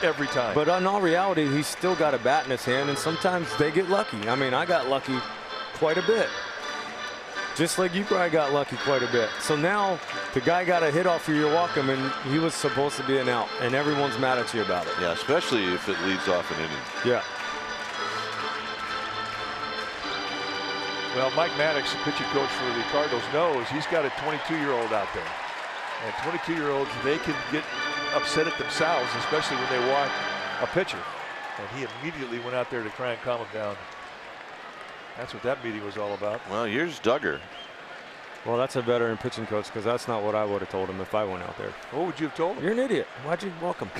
Every time. But in all reality, he's still got a bat in his hand, and sometimes they get lucky. I mean, I got lucky quite a bit. Just like you probably got lucky quite a bit. So now the guy got a hit off for your walk him, and he was supposed to be an out, and everyone's mad at you about it. Yeah, especially if it leads off an inning. Yeah. Well, Mike Maddox, the pitching coach for the Cardinals, knows he's got a 22-year-old out there. And 22-year-olds, they can get upset at themselves, especially when they walk a pitcher. And he immediately went out there to try and calm him down. That's what that meeting was all about. Well, here's Duggar. Well, that's a veteran pitching coach, because that's not what I would have told him if I went out there. What would you have told him? You're an idiot. Why'd you walk him?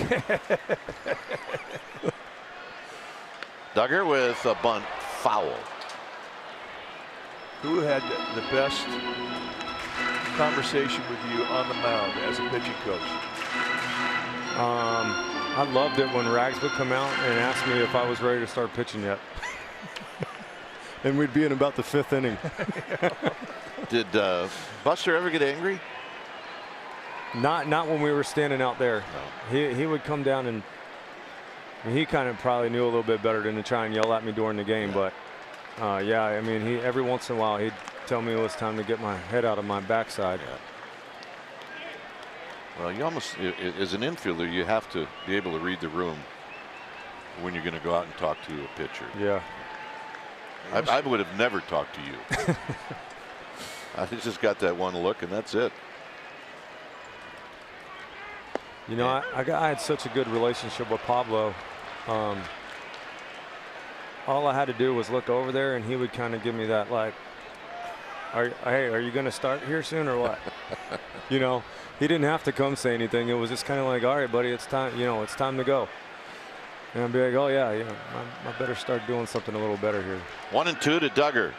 Duggar with a bunt foul. Who had the best conversation with you on the mound as a pitching coach? I loved it when Rags would come out and ask me if I was ready to start pitching yet. And we'd be in about the 5th inning. Did Buster ever get angry? Not when we were standing out there. No. He would come down, and he kind of probably knew a little bit better than to try and yell at me during the game. Yeah. But yeah, I mean, every once in a while he'd tell me it was time to get my head out of my backside. Yeah. Well, you almost, as an infielder, you have to be able to read the room when you're going to go out and talk to a pitcher. Yeah. I would have never talked to you. I just got that one look, and that's it. You know, I had such a good relationship with Pablo. All I had to do was look over there, and he would kind of give me that, like, hey, are you going to start here soon or what? You know, he didn't have to come say anything. It was just kind of like, all right, buddy, it's time. You know, it's time to go. And I'd be like, oh yeah, I better start doing something a little better here. 1-2 to Duggar.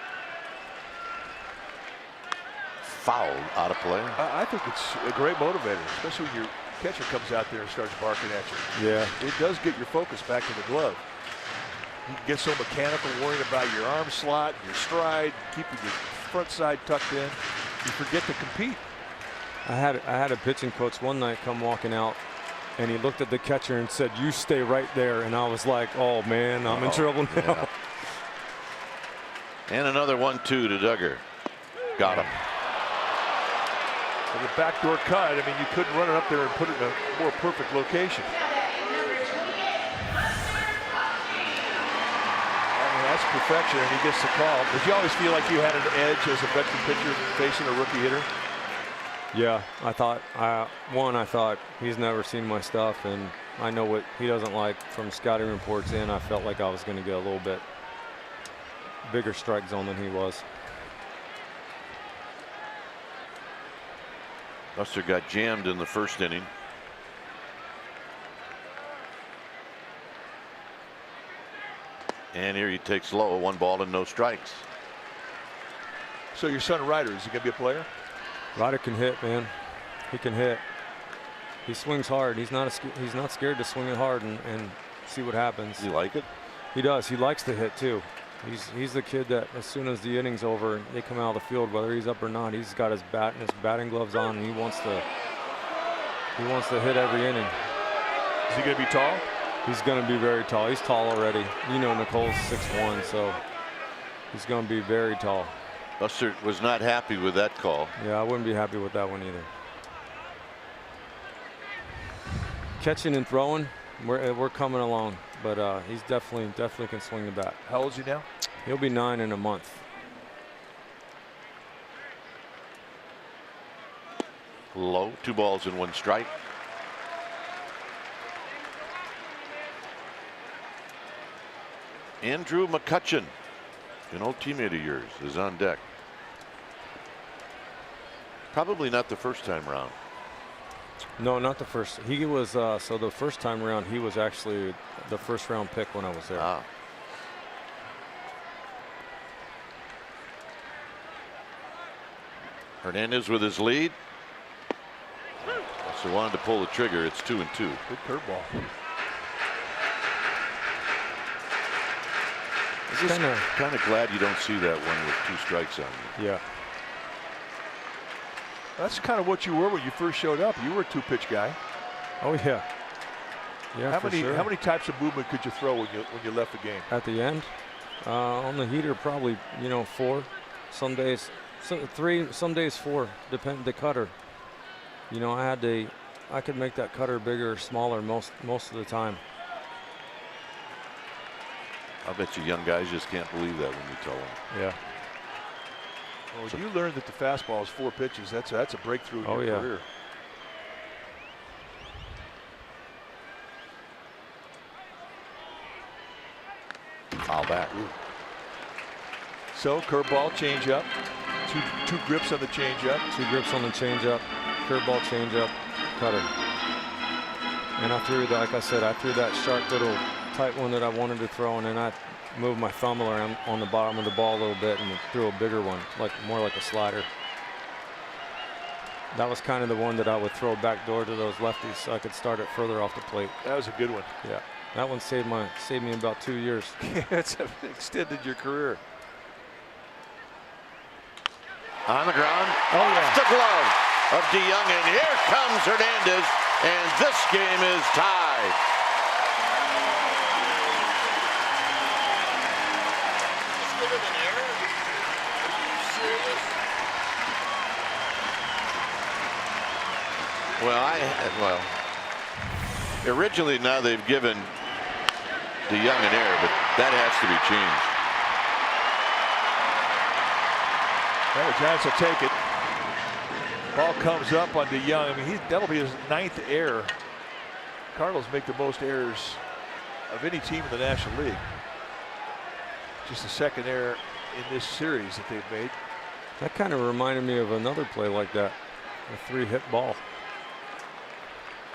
Foul out of play. I think it's a great motivator, especially when your catcher comes out there and starts barking at you. Yeah. It does get your focus back to the glove. You can get so mechanical, worrying about your arm slot, your stride, keeping your front side tucked in. You forget to compete. I had a pitching coach one night come walking out, and he looked at the catcher and said, "You stay right there." And I was like, "Oh man, I'm in trouble now." Yeah. And another 1-2 to Duggar. Got him. And the backdoor cut, I mean, you couldn't run it up there and put it in a more perfect location. That's perfection, and he gets the call. Did you always feel like you had an edge as a veteran pitcher facing a rookie hitter? Yeah, I thought he's never seen my stuff, and I know what he doesn't like from scouting reports in. I felt like I was going to get a little bit bigger strike zone than he was. Buster got jammed in the first inning. And here he takes low, 1 ball and no strikes. So your son Ryder, is he going to be a player? Ryder can hit, man. He can hit. He swings hard. He's not scared to swing it hard and see what happens. You like it? He does. He likes to hit too. He's the kid that as soon as the inning's over, they come out of the field, whether he's up or not, he's got his bat and his batting gloves on, and he wants to hit every inning. Is he going to be tall? He's going to be very tall. He's tall already. You know, Nicole's 6'1", so he's going to be very tall. Buster was not happy with that call. Yeah, I wouldn't be happy with that one either. Catching and throwing, we're coming along, but he's definitely can swing the bat. How old is he now? He'll be 9 in a month. Low, 2 balls and 1 strike. Andrew McCutcheon, an old teammate of yours, is on deck. Probably not the first time around. No, not the first. He was so the first time around he was actually the first round pick when I was there. Ah. Hernandez with his lead. So wanted to pull the trigger. It's 2-2. Good curveball. I'm just kind of glad you don't see that one with 2 strikes on you. Yeah. That's kind of what you were when you first showed up. You were a 2-pitch guy. Oh yeah. Yeah. How many types of movement could you throw when you left the game? At the end, on the heater, probably 4. Some days, 3. Some days 4. Depend the cutter. I could make that cutter bigger or smaller most of the time. I bet you young guys just can't believe that when you tell them. Yeah. Well, you learned that the fastball is 4 pitches. That's a breakthrough in your career. Foul back. Ooh. So curveball, changeup, two grips on the changeup. 2 grips on the changeup, curveball, changeup, cutter. And I threw, like I said, I threw that sharp little tight one that I wanted to throw, and then I moved my thumb around on the bottom of the ball a little bit and threw a bigger one, more like a slider. That was kind of the one that I would throw back door to those lefties so I could start it further off the plate. That was a good one. Yeah, that one saved me about 2 years. It's extended your career. On the ground, off the glove of DeYoung, and here comes Hernandez, and this game is tied. Well, originally now they've given DeYoung an error, but that has to be changed. Well, the Giants will take it. Ball comes up on DeYoung. I mean, that'll be his 9th error. Cardinals make the most errors of any team in the National League. Just the 2nd error in this series that they've made. That kind of reminded me of another play like that, a 3-hit ball.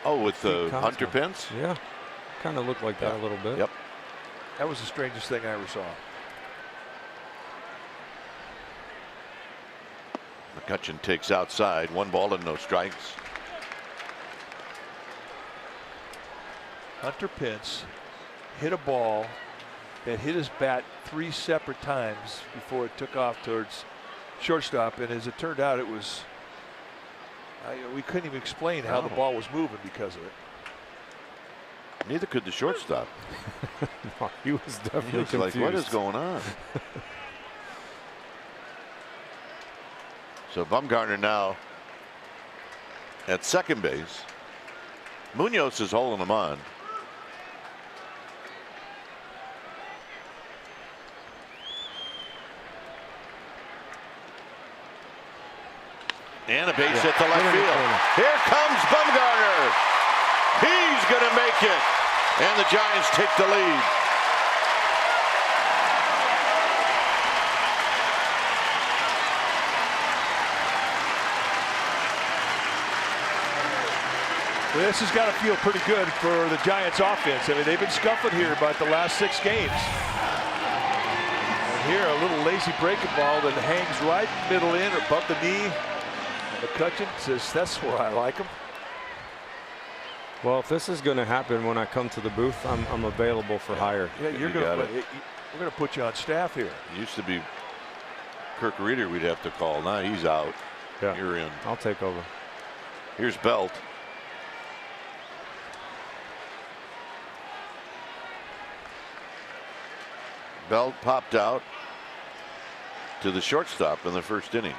Oh, with the Hunter Pence? Yeah, kind of looked like that a little bit. Yep. That was the strangest thing I ever saw. McCutcheon takes outside, 1 ball and no strikes. Hunter Pence hit a ball that hit his bat 3 separate times before it took off towards shortstop, and as it turned out, it was we couldn't even explain how the ball was moving because of it. Neither could the shortstop. No, he was definitely confused. Like, what is going on? So Bumgarner now at second base. Munoz is holding him on. And a base hit to left field. Here comes Bumgarner. He's going to make it. And the Giants take the lead. Well, this has got to feel pretty good for the Giants offense. I mean, they've been scuffling here about the last 6 games. And here, a little lazy breaking ball that hangs right middle in or above the knee. McCutcheon says, that's where I like him. Well, if this is going to happen when I come to the booth, I'm available for hire. Yeah, we're going to put you on staff here. It used to be Kirk Reeder we'd have to call. Now he's out. Yeah, you're in. I'll take over. Here's Belt. Belt popped out to the shortstop in the first inning.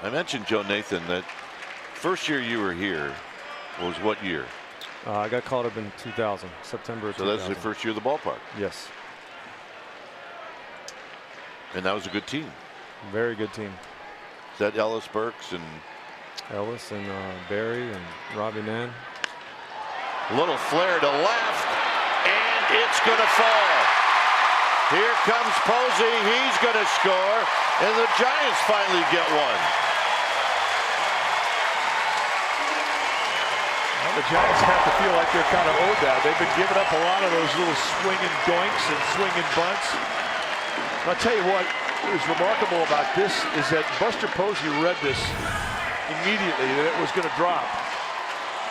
I mentioned, Joe Nathan, that first year you were here was what year? I got called up in 2000, September of 2000. So that's the first year of the ballpark. Yes. And that was a good team. Very good team. Is that Ellis Burks and Barry and Robbie Nan? Little flare to left, and it's going to fall. Here comes Posey. He's going to score, and the Giants finally get one. Well, the Giants have to feel like they're kind of owed that. They've been giving up a lot of those little swinging doinks and swinging bunts. I'll tell you what is remarkable about this is that Buster Posey read this immediately that it was going to drop,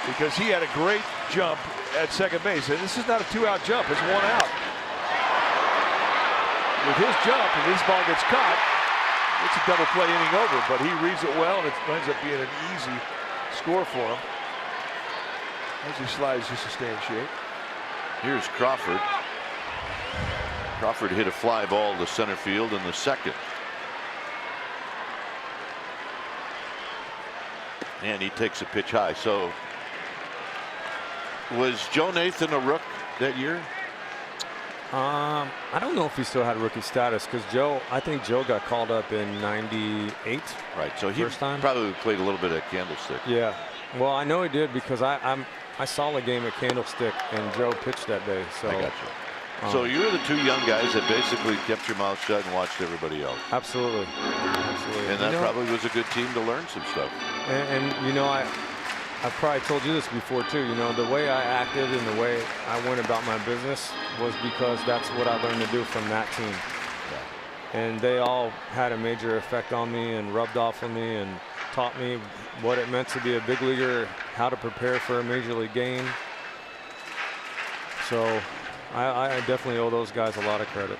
because he had a great jump at second base. And this is not a 2-out jump, it's 1 out. With his jump, if this ball gets caught, it's a double play inning over, but he reads it well, and it ends up being an easy score for him as he slides just to stay in shape. Here's Crawford. Crawford hit a fly ball to center field in the second. And he takes a pitch high. So was Joe Nathan a rook that year? I don't know if he still had rookie status, because I think Joe got called up in '98. Right. So he first time. Probably played a little bit at Candlestick. Yeah. Well, I know he did, because I saw the game at Candlestick and Joe pitched that day. So I got you. So you were the two young guys that basically kept your mouth shut and watched everybody else. Absolutely. Absolutely. And that probably was a good team to learn some stuff. And you know, I've probably told you this before too. You know, the way I acted and the way I went about my business was because that's what I learned to do from that team. Yeah. And they all had a major effect on me and rubbed off on me and taught me what it meant to be a big leaguer, how to prepare for a major league game. So I definitely owe those guys a lot of credit.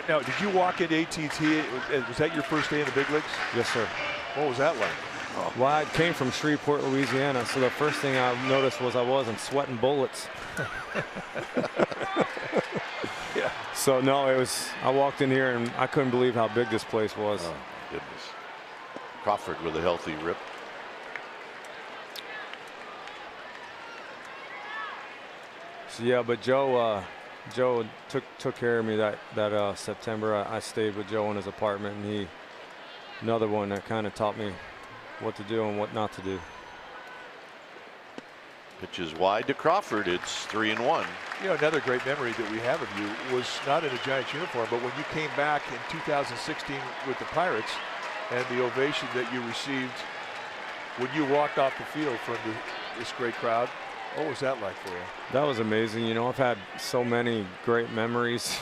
Now, did you walk into AT&T? Was that your first day in the big leagues? Yes, sir. What was that like? Oh. Well, I came from Shreveport, Louisiana, so the first thing I noticed was I wasn't sweating bullets. Yeah. So no, I walked in here and I couldn't believe how big this place was. Oh, goodness. Crawford with a healthy rip. So yeah, but Joe took care of me that September. I stayed with Joe in his apartment, and another one that kind of taught me what to do and what not to do. Pitches wide to Crawford. It's 3-1. You know, another great memory that we have of you was not in a Giants uniform, but when you came back in 2016 with the Pirates and the ovation that you received when you walked off the field from this great crowd. What was that like for you? That was amazing. You know, I've had so many great memories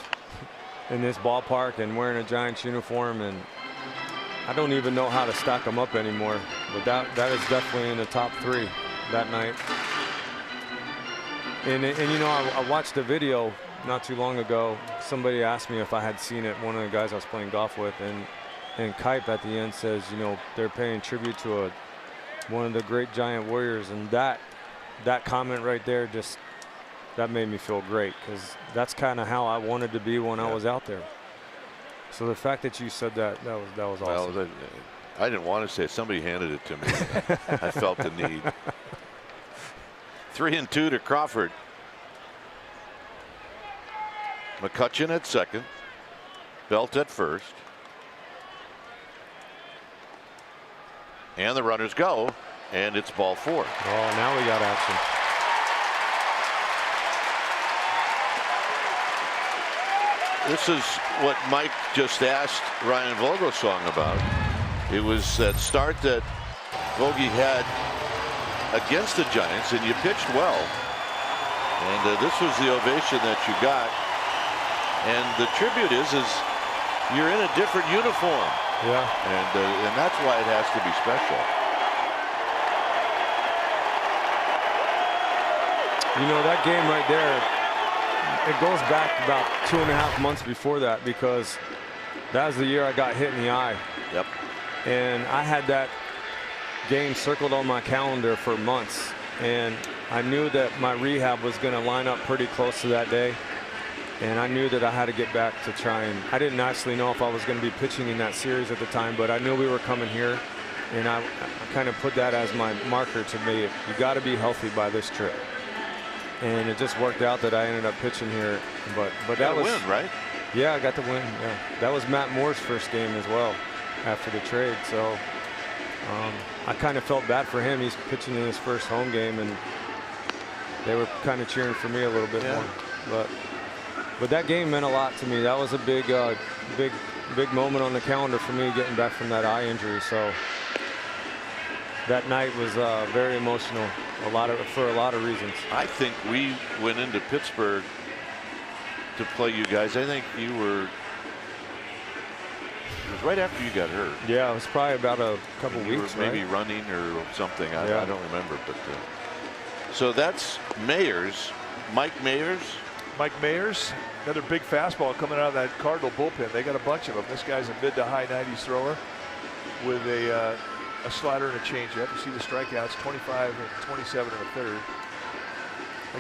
in this ballpark and wearing a Giants uniform, and I don't even know how to stack them up anymore. But that is definitely in the top 3 that night. And you know, I watched the video not too long ago. Somebody asked me if I had seen it. One of the guys I was playing golf with, and Kipe at the end says, you know, they're paying tribute to one of the great Giant warriors, and that comment right there that made me feel great, because that's kind of how I wanted to be when I was out there. So the fact that you said that was awesome. Well, I didn't want to say it. Somebody handed it to me. I felt the need. 3-2 to Crawford. McCutcheon at second. Belt at first. And the runners go, and it's ball 4. Oh, now we got action. This is what Mike just asked Ryan Vogelsong about. It was that start that Vogie had against the Giants, and you pitched well. And this was the ovation that you got. And the tribute is you're in a different uniform. Yeah. And that's why it has to be special. You know, that game right there, it goes back about 2.5 months before that, because that was the year I got hit in the eye. Yep. And I had that game circled on my calendar for months, and I knew that my rehab was going to line up pretty close to that day, and I knew that I had to get back to try. And I didn't actually know if I was going to be pitching in that series at the time, but I knew we were coming here, and I kind of put that as my marker to me. You got to be healthy by this trip. And it just worked out that I ended up pitching here, but that was a win, right? Yeah, I got the win. Yeah, that was Matt Moore's first game as well. after the trade. So I kind of felt bad for him. He's pitching in his first home game, and they were kind of cheering for me a little bit more. But that game meant a lot to me. That was a big moment on the calendar for me, getting back from that eye injury. So that night was very emotional, for a lot of reasons. I think we went into Pittsburgh to play you guys. I think you were. It was right after you got hurt. Yeah, it was probably about a couple weeks, maybe right? running or something. I don't remember, but so that's Mayers, Mike Mayers. Mike Mayers, another big fastball coming out of that Cardinal bullpen. They got a bunch of them. This guy's a mid to high 90s thrower with a slider and a changeup. You see the strikeouts, 25 and 27 in the third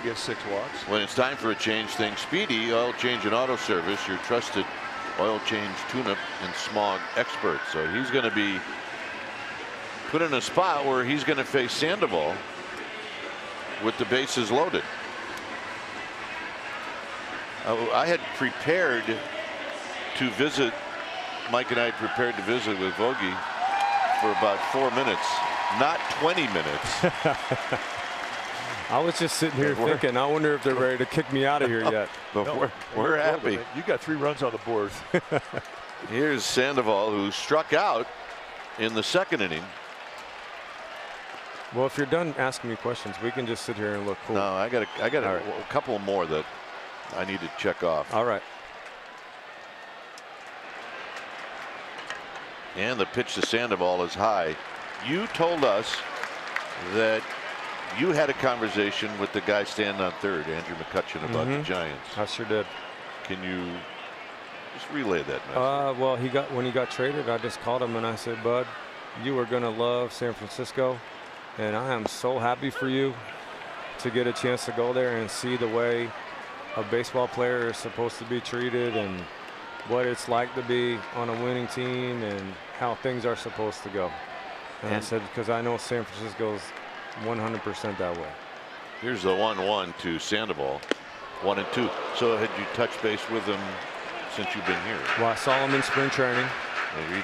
against 6 walks. When it's time for a change, thing Speedy Oil Change and Auto Service, your trusted oil change, tune-up, and smog expert. So he's going to be put in a spot where he's going to face Sandoval with the bases loaded. I had prepared to visit. Mike and I had prepared to visit with Vogie for about 4 minutes, not 20 minutes. I was just sitting here thinking, I wonder if they're ready to kick me out of here yet. But no, we're happy. You got 3 runs on the board. Here's Sandoval, who struck out in the 2nd inning. Well, if you're done asking me questions, we can just sit here and look cool. No, I got a couple more that I need to check off. All right. And the pitch to Sandoval is high. You told us that you had a conversation with the guy standing on third, Andrew McCutcheon, about the Giants. I sure did. Can you just relay that message? Well, when he got traded, I just called him and I said, Bud, you are going to love San Francisco, and I am so happy for you to get a chance to go there and see the way a baseball player is supposed to be treated and what it's like to be on a winning team and how things are supposed to go. And I said, because I know San Francisco's 100% that way. Here's the 1-1 to Sandoval, 1-2. So had you touched base with him since you've been here? Well, I saw him in spring training,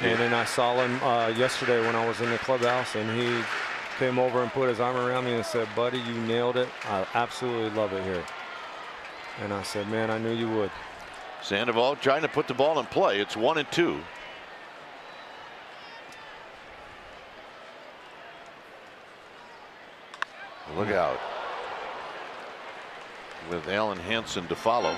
and then I saw him yesterday when I was in the clubhouse, and he came over and put his arm around me and said, buddy, you nailed it. I absolutely love it here. And I said, man, I knew you would. Sandoval trying to put the ball in play. It's 1-2. Look out. With Alan Hansen to follow.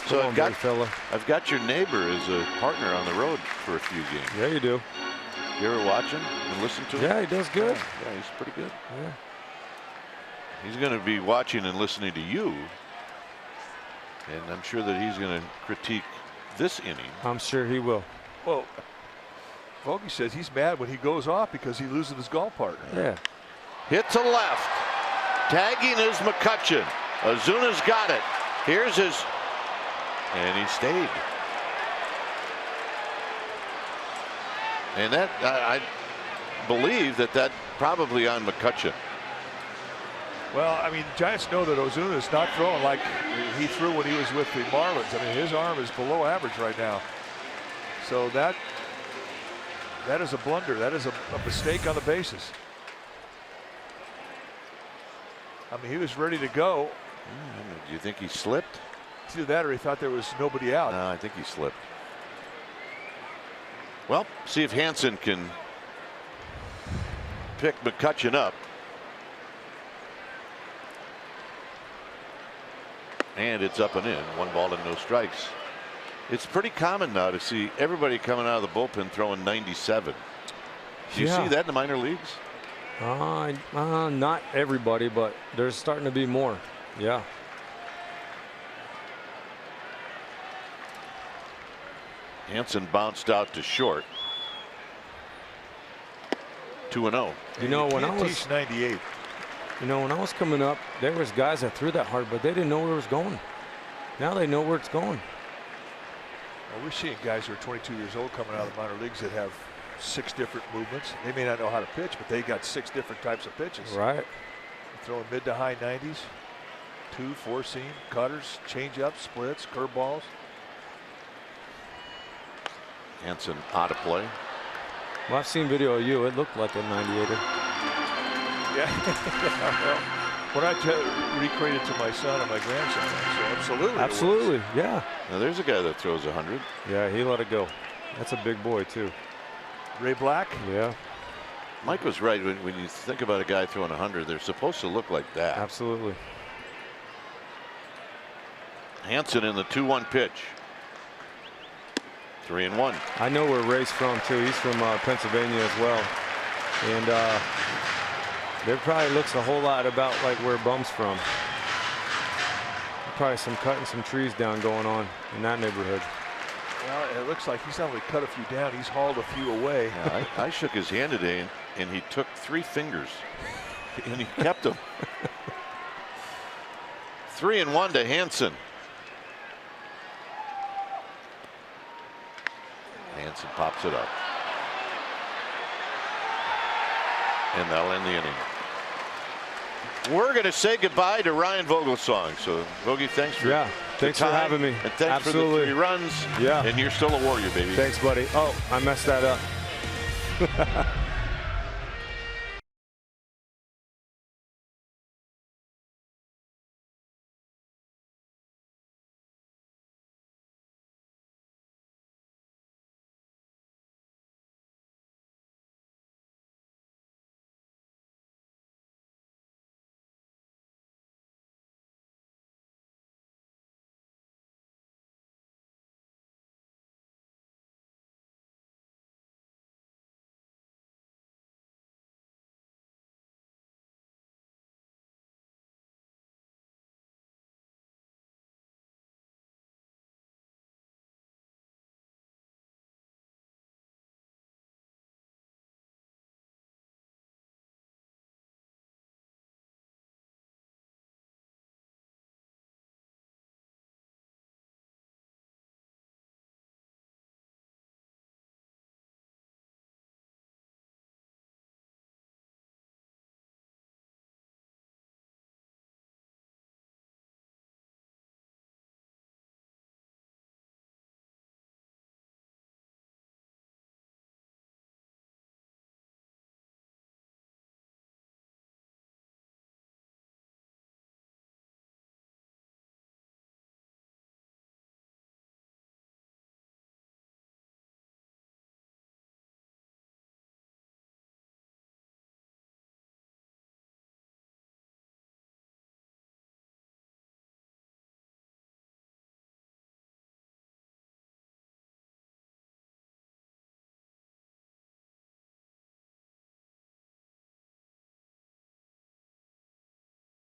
So I've got your neighbor as a partner on the road for a few games. Yeah, you do. You ever watch him and listen to him? Yeah, he does good. Yeah, he's pretty good. Yeah. He's going to be watching and listening to you. And I'm sure that he's going to critique this inning. I'm sure he will. Well, Vogie says he's mad when he goes off because he loses his golf partner. Yeah. Hit to left. Tagging is McCutcheon. Ozuna's got it. Here's his. And he stayed. And that, I believe that probably on McCutcheon. Well, I mean, Giants know that Ozuna is not throwing like he threw when he was with the Marlins. I mean, his arm is below average right now. So that is a blunder. That is a mistake on the bases. I mean, he was ready to go. Do you think he slipped? Either that or he thought there was nobody out. No, I think he slipped. Well, see if Hansen can pick McCutcheon up. And it's up and in. 1 ball and no strikes. It's pretty common now to see everybody coming out of the bullpen throwing 97. Do you see that in the minor leagues? Not everybody, but there's starting to be more. Yeah. Hansen bounced out to short. 2-0. You know, when I was teach 98. You know, when I was coming up, there was guys that threw that hard, but they didn't know where it was going. Now they know where it's going. Well, we're seeing guys who are 22 years old coming out of the minor leagues that have 6 different movements. They may not know how to pitch, but they got 6 different types of pitches. Right. Throwing mid to high 90s, 2 4-seam, cutters, changeups, splits, curveballs. Hansen out of play. Well, I've seen video of you. It looked like a 98er. Yeah. When I recreate it to my son and my grandson, absolutely. Absolutely, yeah. Now there's a guy that throws 100. Yeah, he let it go. That's a big boy, too. Ray Black? Yeah. Mike was right. When you think about a guy throwing 100, they're supposed to look like that. Absolutely. Hansen in the 2-1 pitch. 3-1. I know where Ray's from, too. He's from Pennsylvania as well. And there probably looks a whole lot about like where Bum's from. Probably some cutting some trees down going on in that neighborhood. Well, it looks like he's not only cut a few down, he's hauled a few away. Yeah, I shook his hand today, and he took 3 fingers, and he kept them. 3-1 to Hansen. Hansen pops it up. And that'll end the inning. We're going to say goodbye to Ryan Vogelsong. So, Vogie, thanks for thanks for having me. And thanks Absolutely. for the 3 runs. Yeah. And you're still a Warrior, baby. Thanks, buddy. Oh, I messed that up.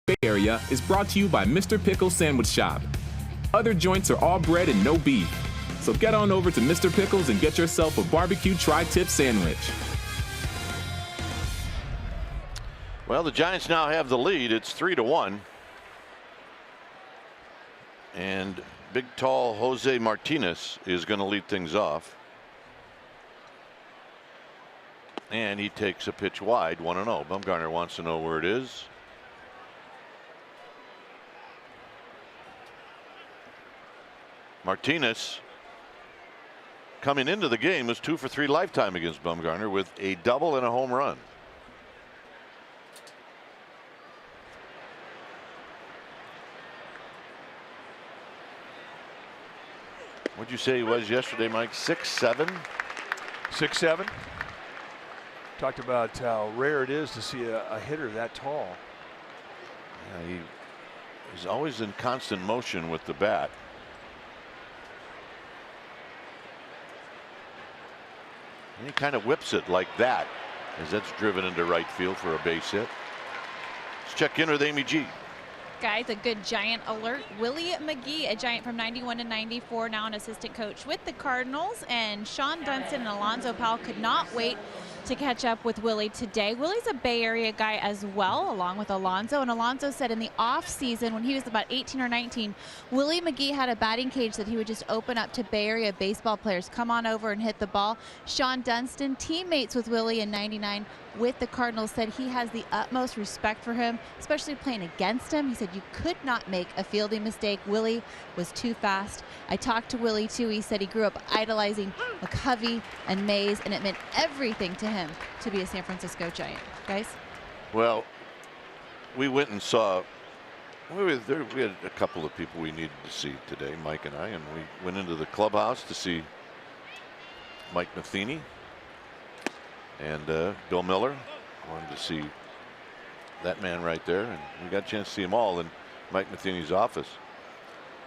Bay Area is brought to you by Mr. Pickle's Sandwich Shop. Other joints are all bread and no beef. So get on over to Mr. Pickle's and get yourself a barbecue tri-tip sandwich. Well, the Giants now have the lead. It's 3-1. And big, tall Jose Martinez is going to lead things off. And he takes a pitch wide, 1-0. Bumgarner wants to know where it is. Martinez, coming into the game, was 2 for 3 lifetime against Bumgarner with a double and a home run. What'd you say he was yesterday, Mike? 6'7"? 6'7". Talked about how rare it is to see a hitter that tall. Yeah, he's always in constant motion with the bat. And he kind of whips it like that as that's driven into right field for a base hit. Let's check in with Amy G. Guys, a good Giant alert. Willie McGee, a Giant from 91 to 94, now an assistant coach with the Cardinals. And Sean Dunston and Alonzo Powell could not wait to catch up with Willie today. Willie's a Bay Area guy as well, along with Alonso. And Alonso said in the off season, when he was about 18 or 19, Willie McGee had a batting cage that he would just open up to Bay Area baseball players. Come on over and hit the ball. Sean Dunston, teammates with Willie in '99 with the Cardinals, said he has the utmost respect for him, especially playing against him. He said you could not make a fielding mistake. Willie was too fast. I talked to Willie too. He said he grew up idolizing McCovey and Mays, and it meant everything to him to be a San Francisco Giant. Guys? Well, we went and saw, we had a couple of people we needed to see today, Mike and I, and we went into the clubhouse to see Mike Matheny and Bill Miller. Wanted to see that man right there, and we got a chance to see them all in Mike Matheny's office.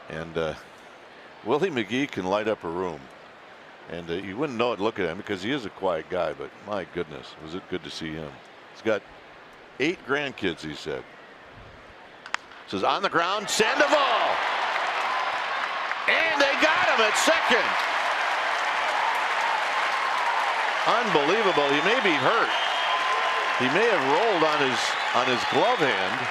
And Willie McGee can light up a room, and you wouldn't know it looking at him because he is a quiet guy, but my goodness, was it good to see him. He's got 8 grandkids, he said. Says on the ground, Sandoval, and they got him at second. Unbelievable. He may be hurt. He may have rolled on his glove hand.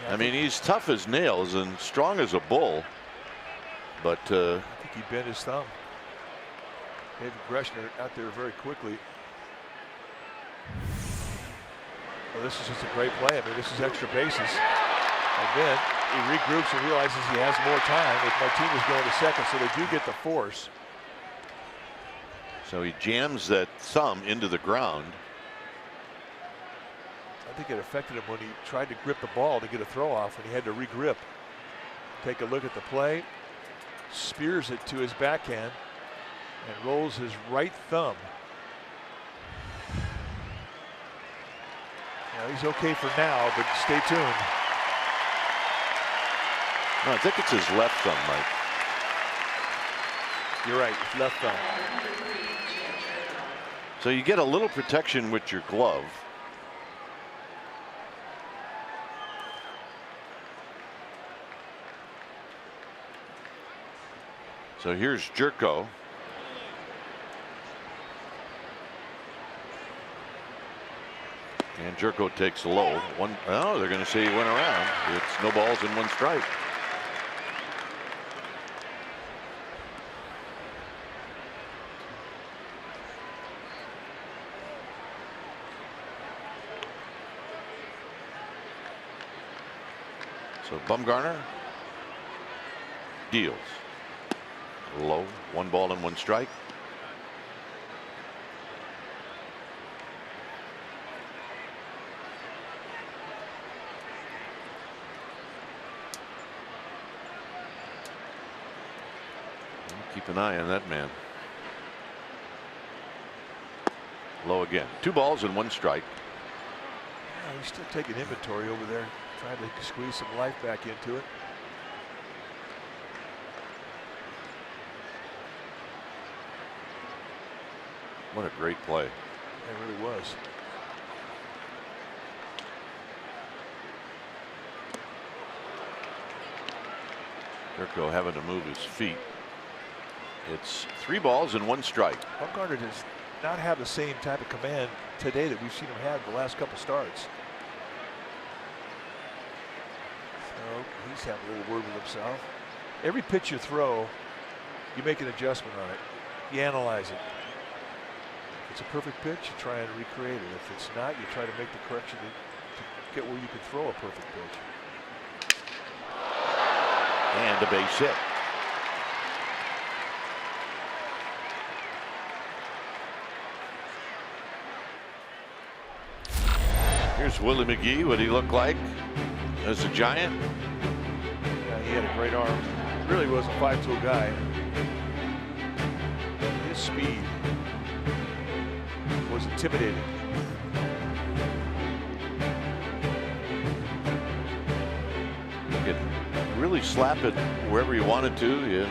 I mean, he's tough as nails and strong as a bull, but I think he bent his thumb. David Greshner out there very quickly. Well, this is just a great play. I mean, this is extra bases. And then he regroups and realizes he has more time with Martinez going to second, so they do get the force. so he jams that thumb into the ground. I think it affected him when he tried to grip the ball to get a throw off and he had to regrip. Take a look at the play. Spears it to his backhand and rolls his right thumb. Now he's okay for now, but stay tuned. No, I think it's his left thumb, Mike. You're right, it's left thumb. So you get a little protection with your glove. So here's Jerko. And Jerko takes low. Oh, they're going to say he went around. It's no balls and 1 strike. So Bumgarner deals. Low, 1 ball and 1 strike. Keep an eye on that man. Low again. 2 balls and 1 strike. He's still taking inventory over there, trying to squeeze some life back into it. What a great play. It really was. Jerko having to move his feet. It's 3 balls and 1 strike. Bumgarner does not have the same type of command today that we've seen him have the last couple starts. So he's having a little word with himself. Every pitch you throw, you make an adjustment on it. You analyze it. If it's a perfect pitch, you try and recreate it. If it's not, you try to make the correction to get where you can throw a perfect pitch. And a base hit. Here's Willie McGee. What he looked like as a Giant. Yeah, he had a great arm. Really was a 5-tool guy. His speed was intimidating. You could really slap it wherever you wanted to. You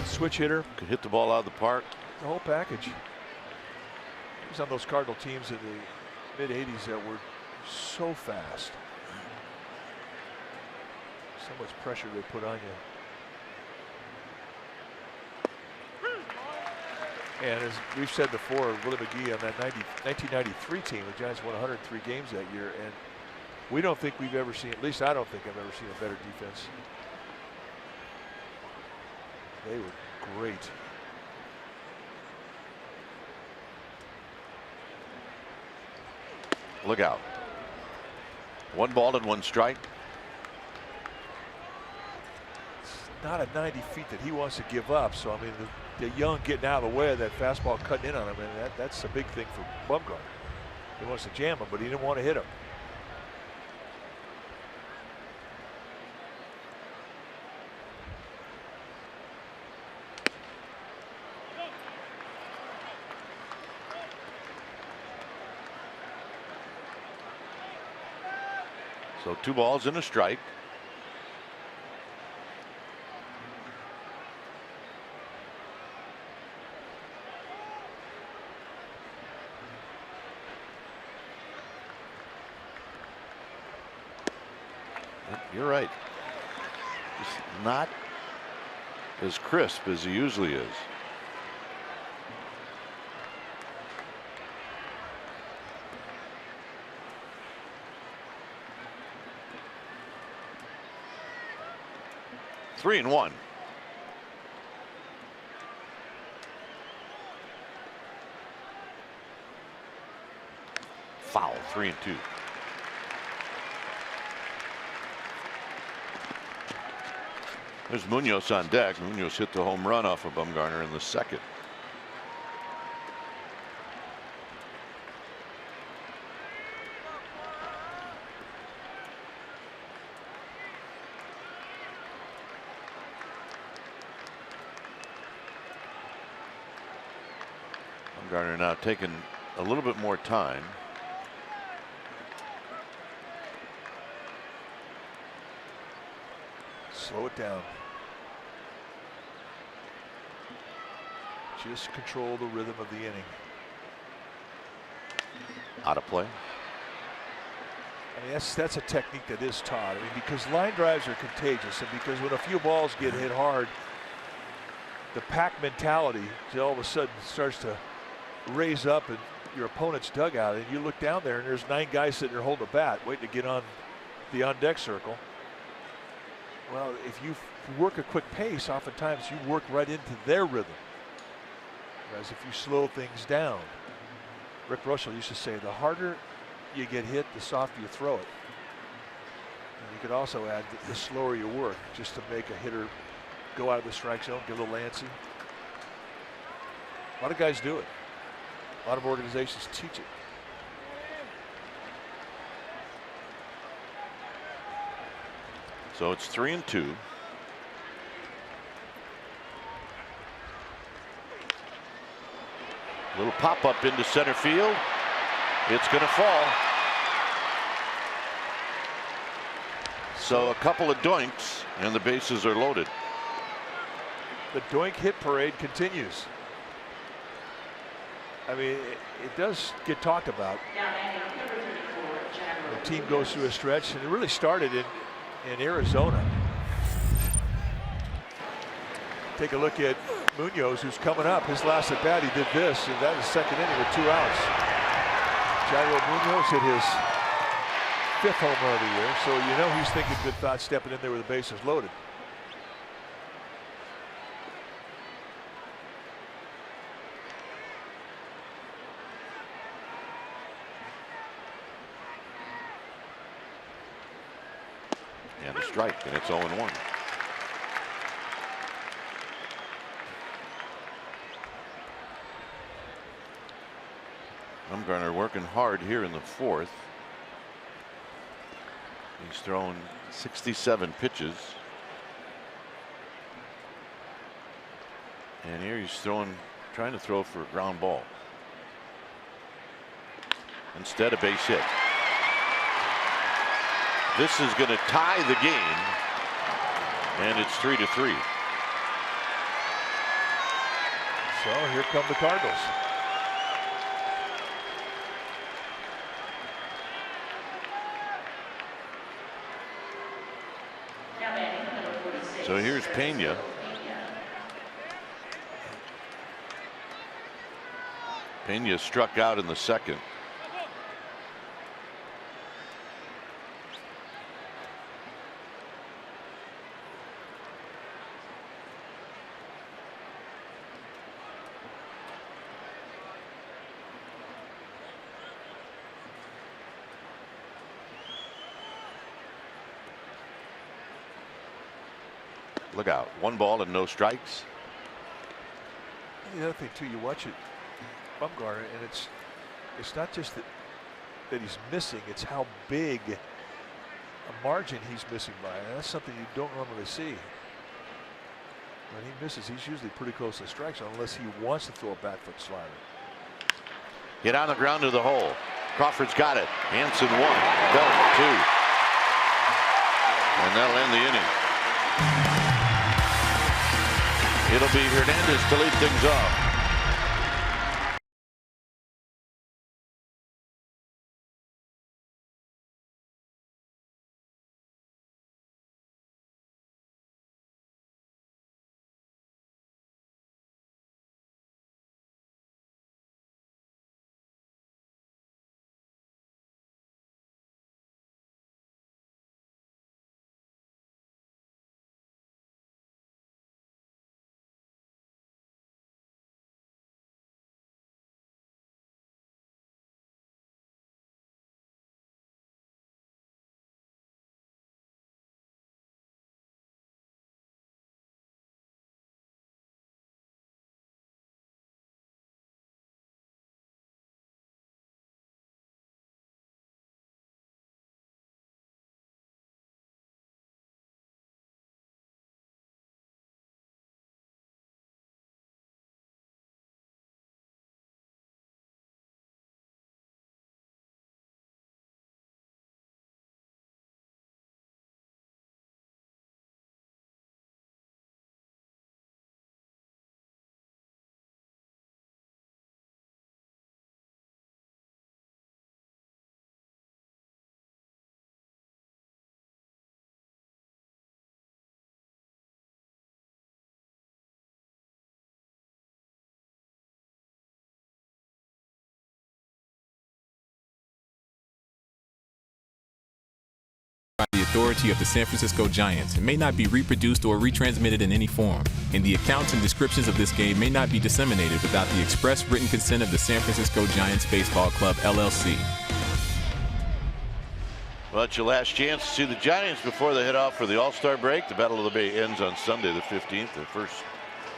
Switch hitter. could hit the ball out of the park. The whole package. He was on those Cardinal teams in the mid-'80s that were so fast. So much pressure they put on you. And as we've said before, Willie McGee on that 1993 team, the Giants won 103 games that year, and we don't think we've ever seen, at least I don't think I've ever seen a better defense. They were great. Look out. 1 ball and 1 strike. It's not a 90 feet that he wants to give up. So, I mean, the Young getting out of the way of that fastball cutting in on him, and that's a big thing for Bumgarner. He wants to jam him, but he didn't want to hit him. So 2 balls and a strike. You're right. Just not as crisp as he usually is. Three and 1. Foul. 3 and 2. There's Munoz on deck. Munoz hit the home run off of Bumgarner in the second. Bumgarner now taking a little bit more time. Slow it down. Just control the rhythm of the inning. Out of play. I mean, that's a technique that is taught. I mean, because line drives are contagious, and because when a few balls get hit hard, the pack mentality all of a sudden starts to raise up in your opponent's dugout, and you look down there and there's 9 guys sitting there holding a bat waiting to get on the on-deck circle. Well, if you work a quick pace, oftentimes you work right into their rhythm. Whereas if you slow things down, Rick Russell used to say, the harder you get hit, the softer you throw it. And you could also add the slower you work, just to make a hitter go out of the strike zone, get a little antsy. A lot of guys do it. A lot of organizations teach it. So it's 3 and 2. Little pop up into center field. It's going to fall. So a couple of doinks and the bases are loaded. The doink hit parade continues. I mean, it does get talked about. The team goes through a stretch, and it really started in Arizona. Take a look at Munoz, who's coming up. His last at bat, he did this, and that is second inning with 2 outs. Jairo Munoz hit his 5th home run of the year, so you know he's thinking good thoughts stepping in there with the bases loaded. And a strike, and it's 0-1. Bumgarner working hard here in the 4th. He's thrown 67 pitches. And here he's trying to throw for a ground ball. Instead, a base hit. This is going to tie the game, and it's 3-3. So here come the Cardinals. So here's Pena. Pena struck out in the second. Look out. 1 ball and no strikes. The other thing too, you watch it, Bumgarner, and it's not just that he's missing, it's how big a margin he's missing by. And that's something you don't normally see. When he misses, he's usually pretty close to strikes unless he wants to throw a back foot slider. Hit on the ground to the hole. Crawford's got it. Hansen 1, Belt 2. And that'll end the inning. It'll be Hernandez to lead things off. By the authority of the San Francisco Giants and may not be reproduced or retransmitted in any form, and the accounts and descriptions of this game may not be disseminated without the express written consent of the San Francisco Giants Baseball Club, LLC. Well, it's your last chance to see the Giants before they head off for the All-Star break. The Battle of the Bay ends on Sunday the 15th. The first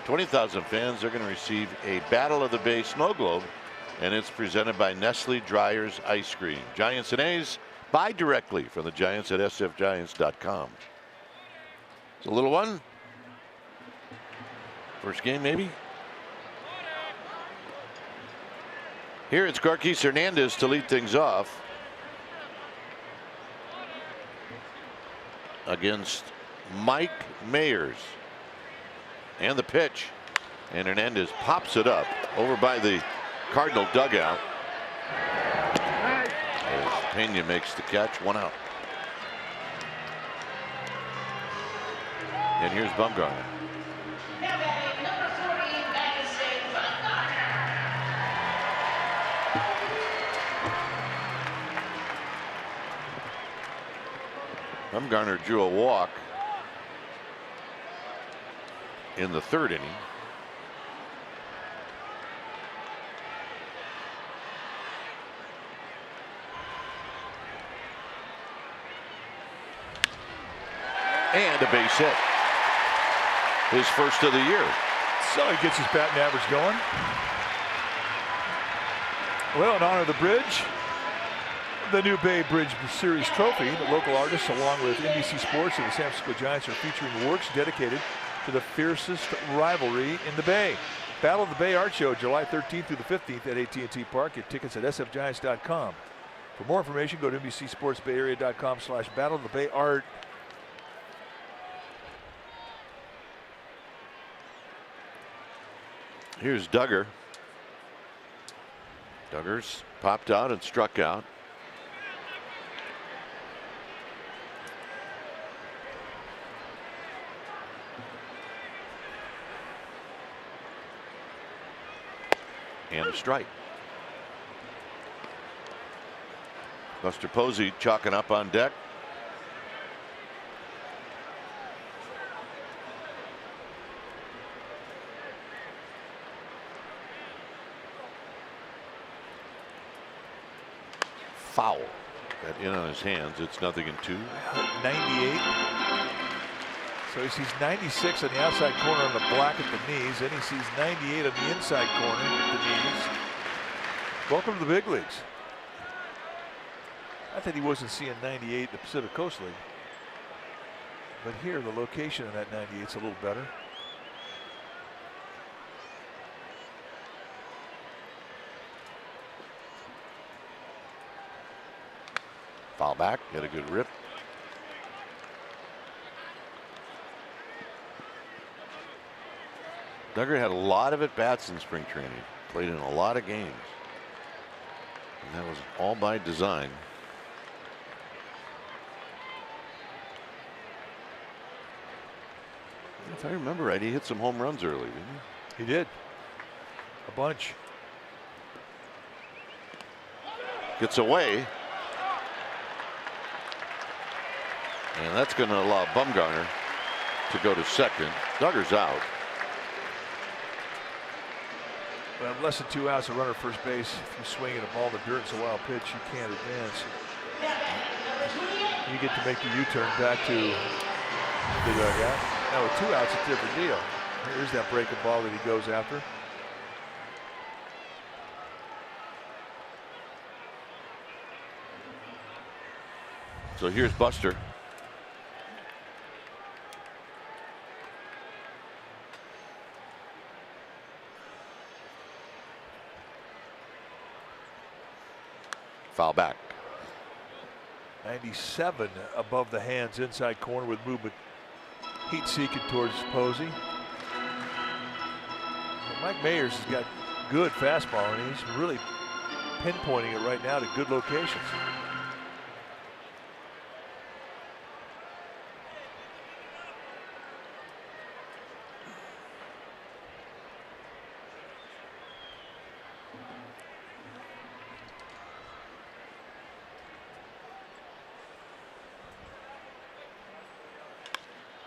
20,000 fans are going to receive a Battle of the Bay snow globe, and it's presented by Nestle Dryers Ice Cream. Giants and A's. Buy directly from the Giants at sfgiants.com. It's a little one. First game, maybe. Here it's Garquis Hernandez to lead things off against Mike Mayers. And the pitch. And Hernandez pops it up over by the Cardinal dugout. Pena makes the catch, 1 out. And here's Bumgarner. Bumgarner drew a walk in the 3rd inning. And a base hit. His first of the year. So he gets his batting average going. Well, in honor of the bridge, the new Bay Bridge Series trophy, the local artists along with NBC Sports and the San Francisco Giants are featuring works dedicated to the fiercest rivalry in the Bay. Battle of the Bay Art Show, July 13th through the 15th at AT&T Park. Get tickets at sfgiants.com. For more information, go to NBCSportsBayArea.com/Battle of the Bay Art. Here's Duggar. Duggar's popped out and struck out. and a strike. Buster Posey chalking up on deck. Foul. Got in on his hands. It's 0-2. 98. So he sees 96 on the outside corner on the black at the knees. Then he sees 98 on the inside corner at the knees. Welcome to the big leagues. Not that he wasn't seeing 98 in the Pacific Coast League, but here the location of that 98 is a little better. Foul back. Get a good rip. Duggar had a lot of at-bats in spring training. Played in a lot of games. And that was all by design. If I remember right, he hit some home runs early, didn't he? He did. A bunch. Gets away. And that's going to allow Bumgarner to go to second. Duggar's out. Well, less than 2 outs, a runner first base. If you swing at a ball in the dirt, it's a wild pitch, you can't advance. You get to make the U-turn back to the dugout. Now with 2 outs, it's a different deal. Here's that breaking ball that he goes after. So here's Buster. Foul back. 97 above the hands, inside corner with movement. Heat seeking towards Posey. Well, Mike Mayers has got good fastball, and he's really pinpointing it right now to good locations.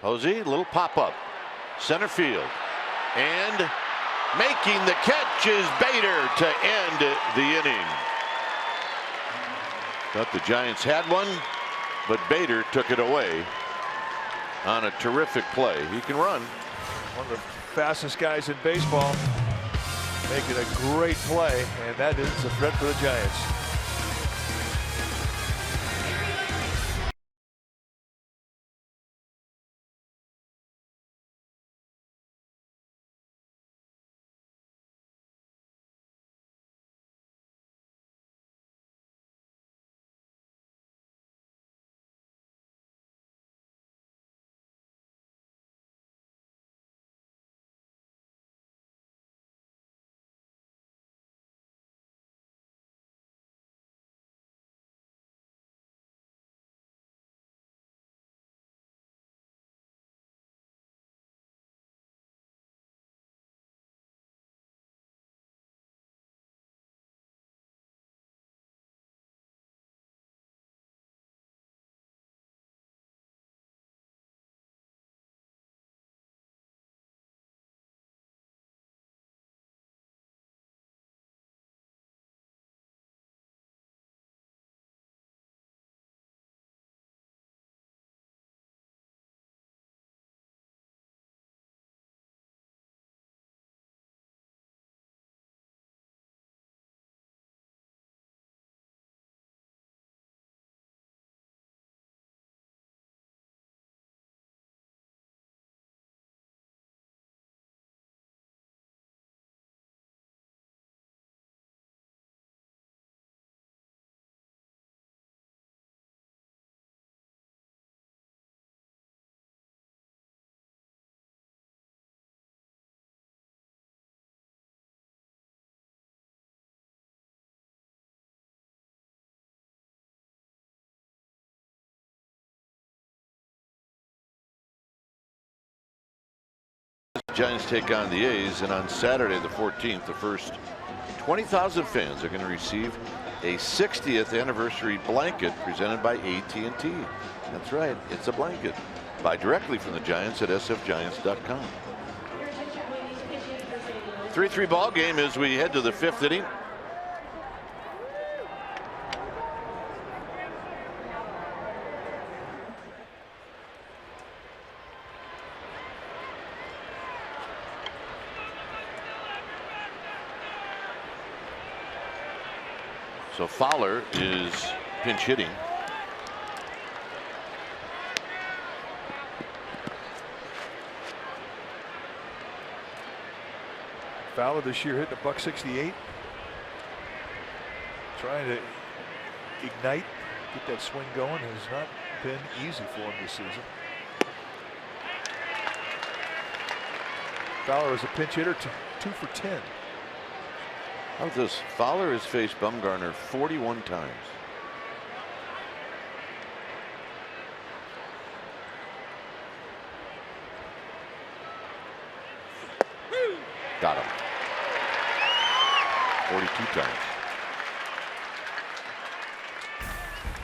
Posey, little pop-up, center field, and making the catch is Bader to end the inning. Thought the Giants had one, but Bader took it away on a terrific play. He can run. One of the fastest guys in baseball, making a great play, and that is a threat for the Giants. Giants take on the A's, and on Saturday the 14th, the first 20,000 fans are going to receive a 60th anniversary blanket presented by AT&T. That's right, it's a blanket. Buy directly from the Giants at sfgiants.com. 3-3 ball game as we head to the 5th inning. So Fowler is pinch hitting. Fowler this year hitting $168. Trying to ignite, get that swing going, has not been easy for him this season. Fowler is a pinch hitter, 2 for 10. How about this? Fowler has faced Bumgarner 41 times. Got him. 42 times.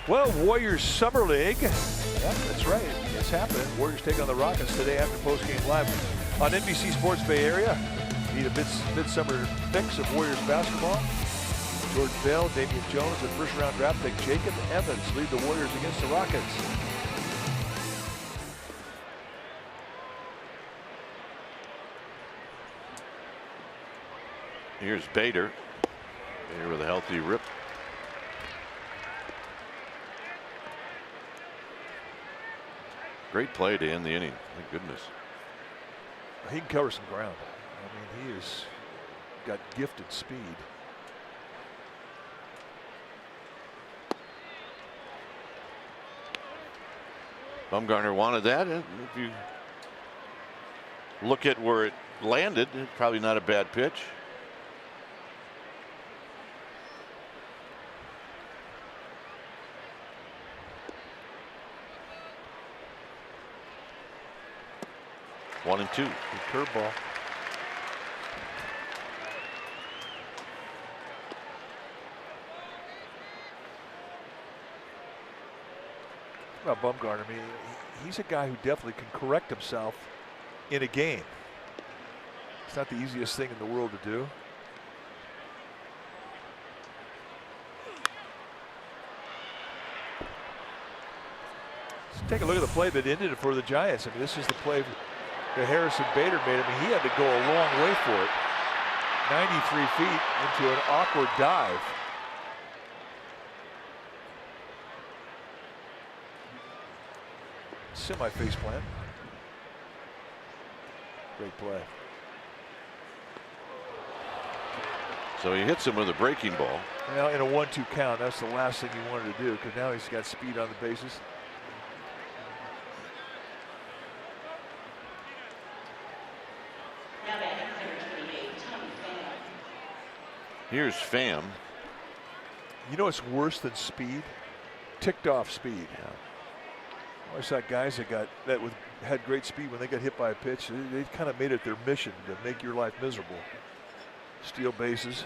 Well, Warriors Summer League. Yep, that's right. It's happening. Warriors take on the Rockets today after postgame live on NBC Sports Bay Area. Need a midsummer fix of Warriors basketball. George Bell, Damian Jones, and first-round draft pick Jacob Evans lead the Warriors against the Rockets. Here's Bader. Bader with a healthy rip. Great play to end the inning. Thank goodness. He can cover some ground. I mean, he has got gifted speed. Bumgarner wanted that. And if you look at where it landed, it's probably not a bad pitch. One and two. Good curveball. About Bumgarner, I mean, he's a guy who definitely can correct himself in a game. It's not the easiest thing in the world to do. Let's take a look at the play that ended it for the Giants. I mean, this is the play that Harrison Bader made. I mean, he had to go a long way for it. 93 feet into an awkward dive. Semi-face plant. Great play. So he hits him with a breaking ball. Now in a 1-2 count, that's the last thing you wanted to do, because now he's got speed on the bases. Here's Pham. You know what's worse than speed? Ticked off speed. Yeah. I always thought guys that had great speed when they got hit by a pitch, they kind of made it their mission to make your life miserable. Steal bases.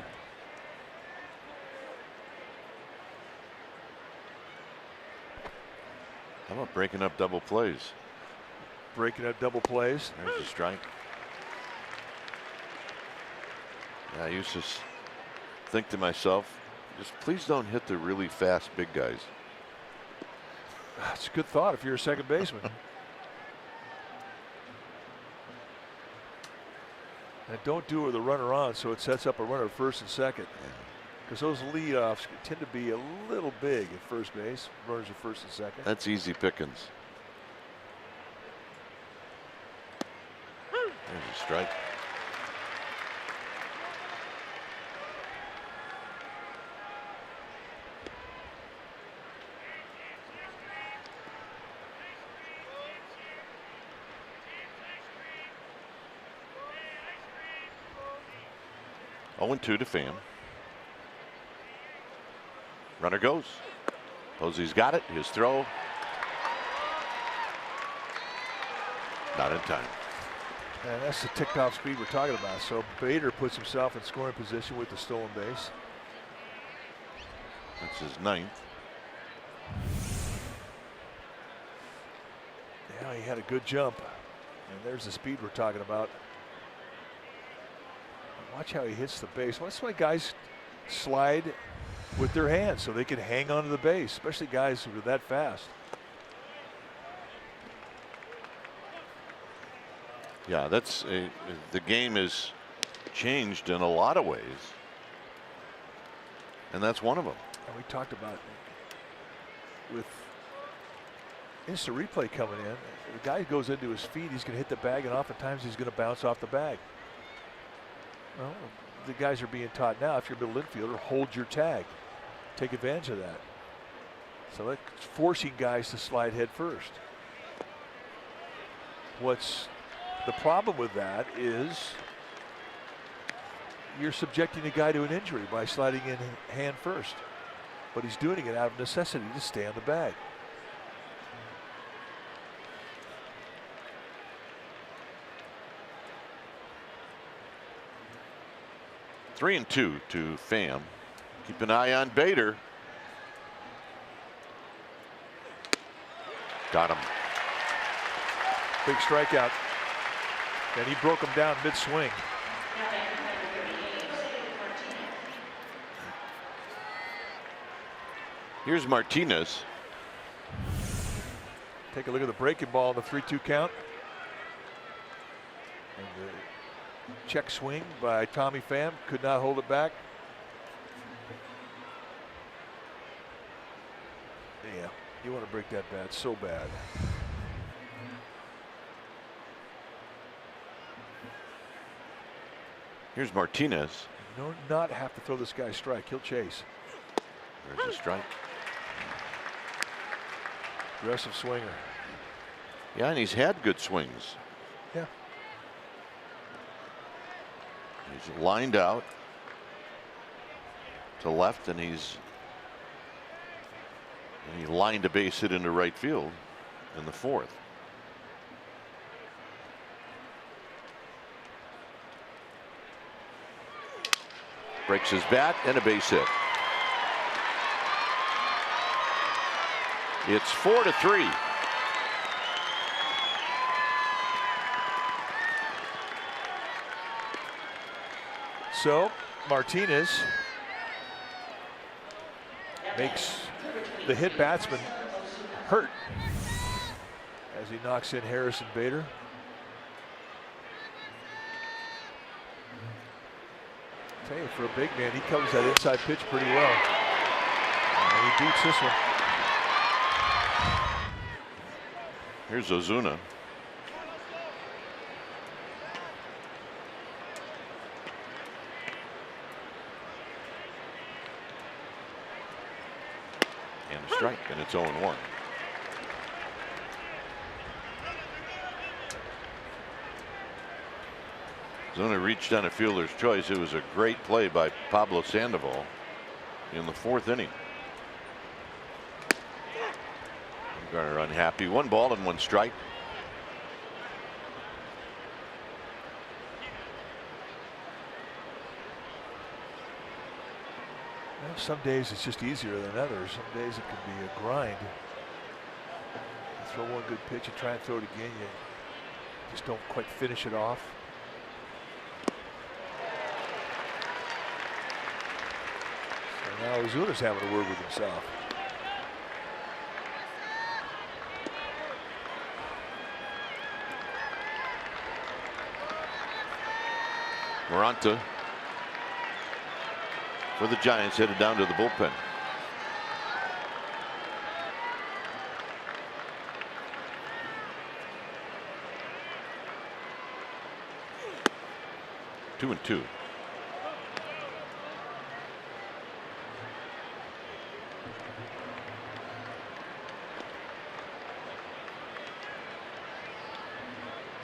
How about breaking up double plays? Breaking up double plays. There's a strike. Yeah, I used to think to myself, just please don't hit the really fast big guys. That's a good thought if you're a second baseman. And don't do it with a runner on, so it sets up a runner at first and second. Because those leadoffs tend to be a little big at first base. Runners at first and second. That's easy pickings. There's a strike. Oh, 2 to Pham. Runner goes. Posey's got it. His throw. Not in time. And that's the ticked off speed we're talking about. So Bader puts himself in scoring position with the stolen base. That's his 9th. Yeah, he had a good jump. And there's the speed we're talking about. Watch how he hits the base. That's why guys slide with their hands so they can hang onto the base, especially guys who are that fast. Yeah, that's the game has changed in a lot of ways, and that's one of them. And we talked about with instant replay coming in, the guy goes into his feet, he's going to hit the bag, and oftentimes he's going to bounce off the bag. Well, the guys are being taught now, if you're a middle infielder, hold your tag. Take advantage of that. So that's forcing guys to slide head first. What's the problem with that is you're subjecting the guy to an injury by sliding in hand first. But he's doing it out of necessity to stay on the bag. Three and 2 to Pham. Keep an eye on Bader. Got him. Big strikeout. And he broke him down mid-swing. Here's Martinez. Take a look at the breaking ball in the 3-2 count. And the check swing by Tommy Pham, could not hold it back. Yeah, you want to break that bat so bad. Here's Martinez. You do not have to throw this guy a strike. He'll chase. There's a strike. Aggressive swinger. Yeah, and he's had good swings. Yeah. He's lined out to left, and he lined a base hit into right field in the 4th. Breaks his bat and a base hit. It's 4-3. So Martinez makes the hit batsman hurt as he knocks in Harrison Bader. Tell you, for a big man, he covers that inside pitch pretty well. And he beats this one. Here's Ozuna. And a strike, and it's 0-1. Ozuna reached on a fielder's choice. It was a great play by Pablo Sandoval in the 4th inning. Garner unhappy. 1 ball and 1 strike. Well, some days it's just easier than others. Some days it can be a grind. You throw one good pitch and try and throw it again. You just don't quite finish it off. So now Ozuna's having a word with himself. Moranta for the Giants headed down to the bullpen. Two and 2.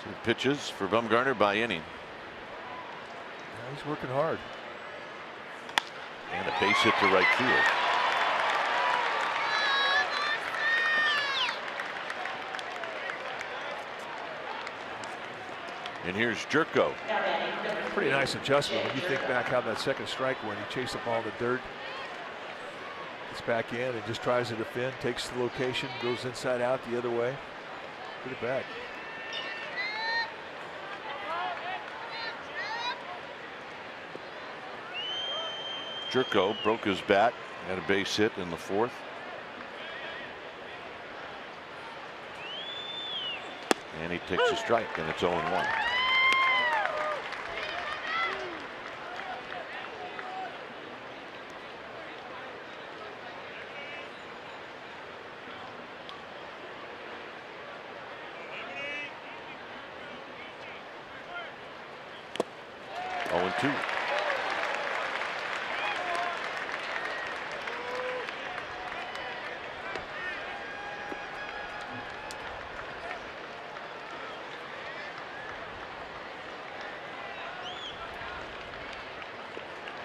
Two pitches for Bumgarner by inning. He's working hard. And a base hit to right field. And here's Jerko. Pretty nice adjustment when you think back how that second strike went. He chased the ball in the dirt. Gets back in and just tries to defend, takes the location, goes inside out the other way. Put it back. Jerko broke his bat, had a base hit in the 4th. And he takes a strike, and it's 0-1.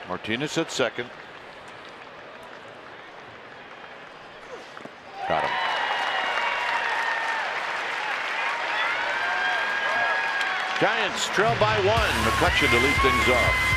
Martinez at second. Got him. Giants trail by 1. McCutcheon to lead things off.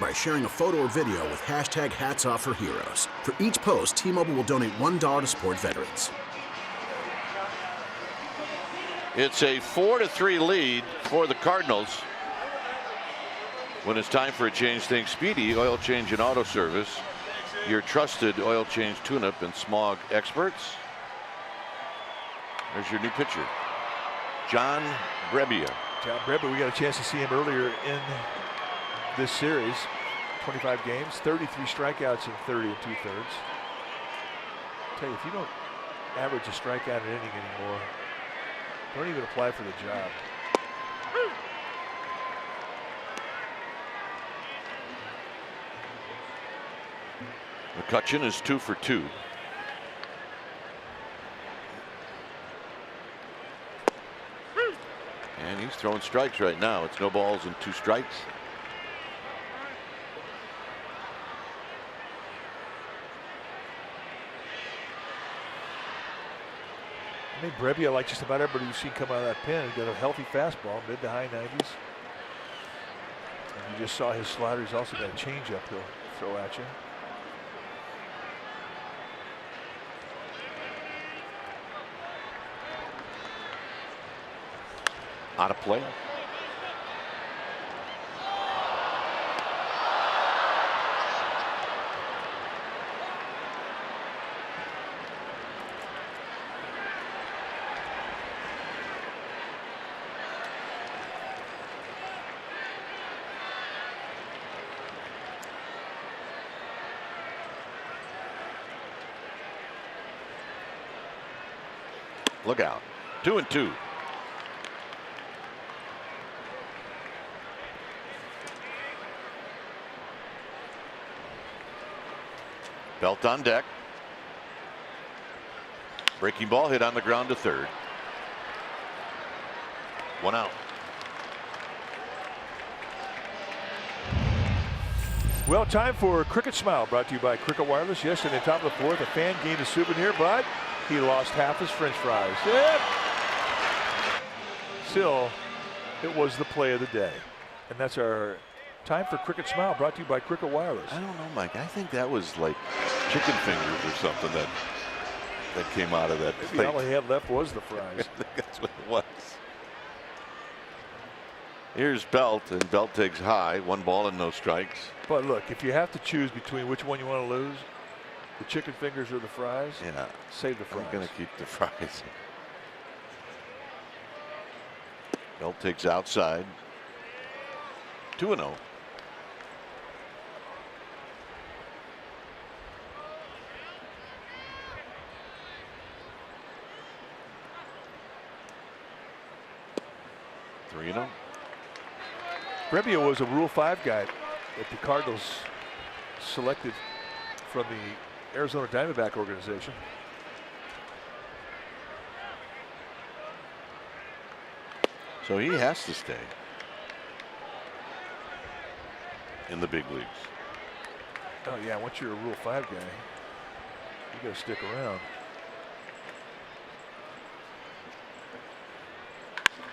By sharing a photo or video with hashtag Hats Off for Heroes. For each post, T-Mobile will donate $1 to support veterans. It's a 4-3 lead for the Cardinals. When it's time for a change, think Speedy Oil Change and Auto Service, your trusted oil change tune-up and smog experts. There's your new pitcher, John Brebbia. John Brebbia, we got a chance to see him earlier in this series. 25 games, 33 strikeouts in 30 and 2/3. Tell you, if you don't average a strikeout an inning anymore, don't even apply for the job. McCutcheon is 2 for 2. And he's throwing strikes right now. It's no balls and 2 strikes. I mean, Brebbia, like just about everybody you've seen come out of that pen, he's got a healthy fastball, mid to high 90s. And you just saw his slider. He's also got a changeup he'll throw at you. Out of play. Look out. 2-2. Belt on deck. Breaking ball hit on the ground to third. 1 out. Well, time for Cricket Smile, brought to you by Cricket Wireless. Yes, in the top of the fourth, a fan gained a souvenir, but he lost half his French fries. Yep. Still, it was the play of the day. And that's our time for Cricket Smile, brought to you by Cricket Wireless. I don't know, Mike. I think that was like chicken fingers or something that came out of that Maybe plate. all he had left was the fries. I think that's what it was. Here's Belt, and Belt takes high. 1 ball and no strikes. But look, if you have to choose between which one you want to lose, the chicken fingers or the fries, Yeah, save the fries. I'm going to keep the fries. Belt takes outside. 2-0. Brebbia was a Rule 5 guy that the Cardinals selected from the Arizona Diamondback organization. So he has to stay in the big leagues. Oh yeah, once you're a Rule 5 guy, you got to stick around.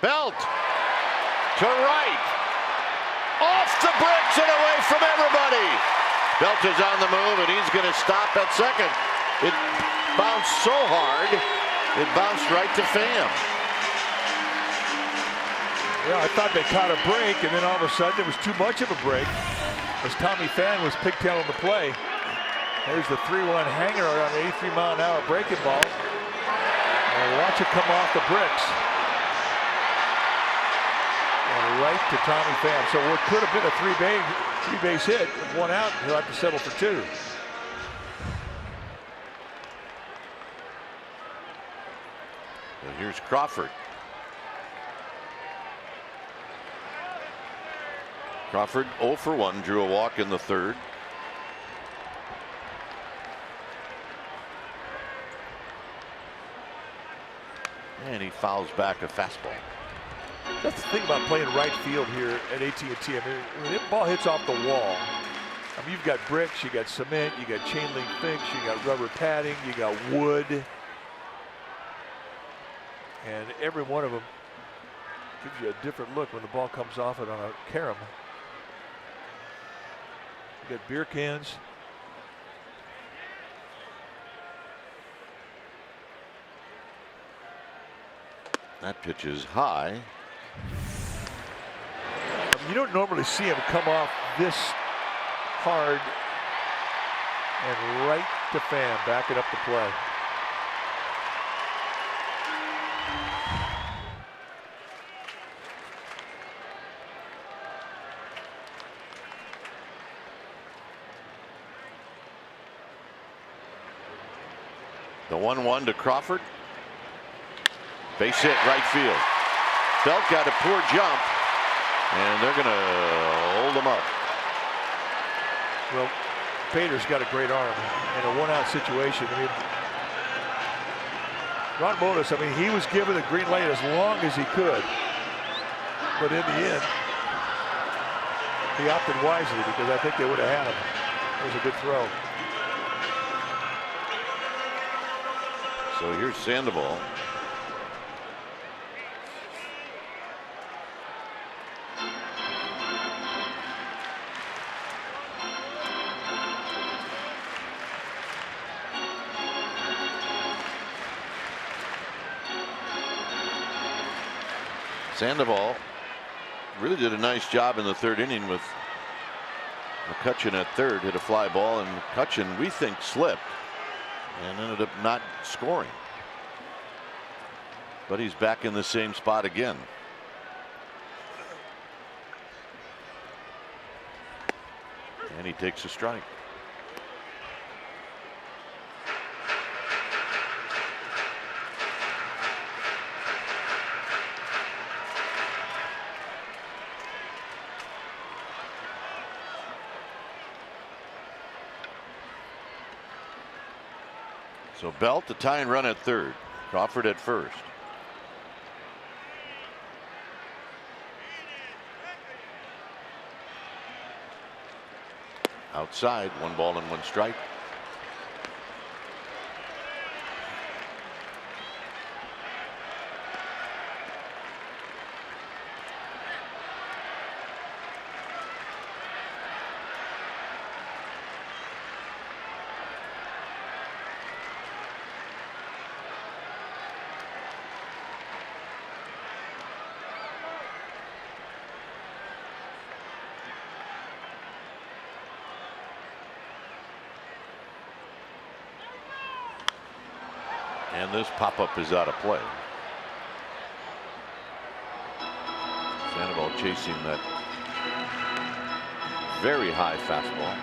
Belt to right, off the bricks and away from everybody. Belt is on the move, and he's going to stop at second. It bounced so hard, it bounced right to Pham. Yeah, I thought they caught a break, and then all of a sudden it was too much of a break as Tommy Pham was pigtailing the play. There's the 3-1 hanger on an 83-mile-an-hour breaking ball. And watch it come off the bricks. And right to Tommy Pham. So what could have been a three-base hit, with 1 out, he'll have to settle for 2. So here's Crawford. Crawford 0 for 1, drew a walk in the third. And he fouls back a fastball. That's the thing about playing right field here at AT&T. I mean, when that ball hits off the wall, I mean, you've got bricks, you got cement, you got chain link fence, you got rubber padding, you got wood. And every one of them gives you a different look when the ball comes off it on a carom. You got beer cans. That pitch is high. I mean, you don't normally see him come off this hard and right to Pham, backing up the play. The 1-1 to Crawford. Base hit right field. Belt got a poor jump, and they're going to hold him up. Well, Bader's got a great arm in a 1-out situation. I mean, Ron Modus, I mean, he was given the green light as long as he could. But in the end, he opted wisely because I think they would have had him. It was a good throw. So here's Sandoval. Sandoval really did a nice job in the third inning with McCutcheon at third, hit a fly ball, and McCutcheon, we think, slipped and ended up not scoring. But he's back in the same spot again. And he takes a strike. So Belt the tying run at third. Crawford at first. Outside, 1 ball and 1 strike. And this pop-up is out of play. Sandoval chasing that very high fastball.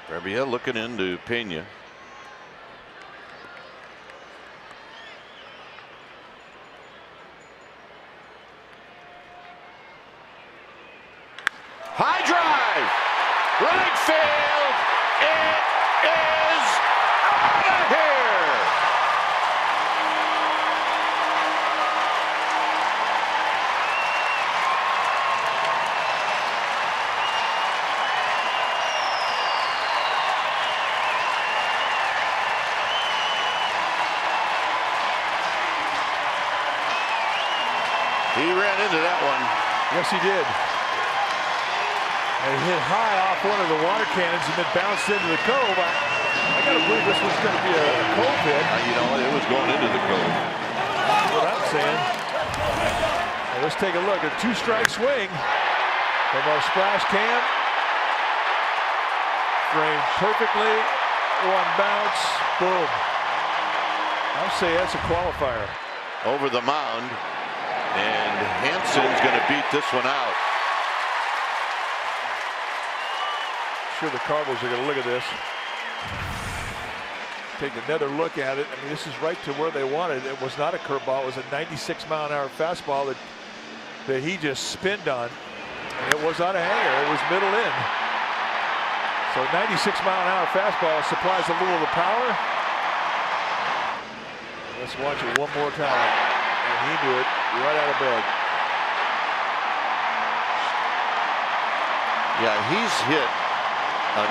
Rabia looking into Pena. High drive, right field. It is out of here. He ran into that one. Yes, he did. And he hit high off one of the water cannons and then bounced into the cove. I got to believe this was going to be a cove hit. You know, it was going into the cove. That's what I'm saying. Now let's take a look. A 2-strike swing from our splash cam. Framed perfectly. 1 bounce. Boom. I'll say that's a qualifier. Over the mound. And Hansen's going to beat this one out. Sure, the Cardinals are going to look at this. Take another look at it. I mean, this is right to where they wanted. It was not a curveball. It was a 96-mile-an-hour fastball that he just spinned on. And it was on a hanger. It was middle in. So 96-mile-an-hour fastball supplies a little of the power. Let's watch it one more time. And he knew it right out of bed. Yeah, he's hit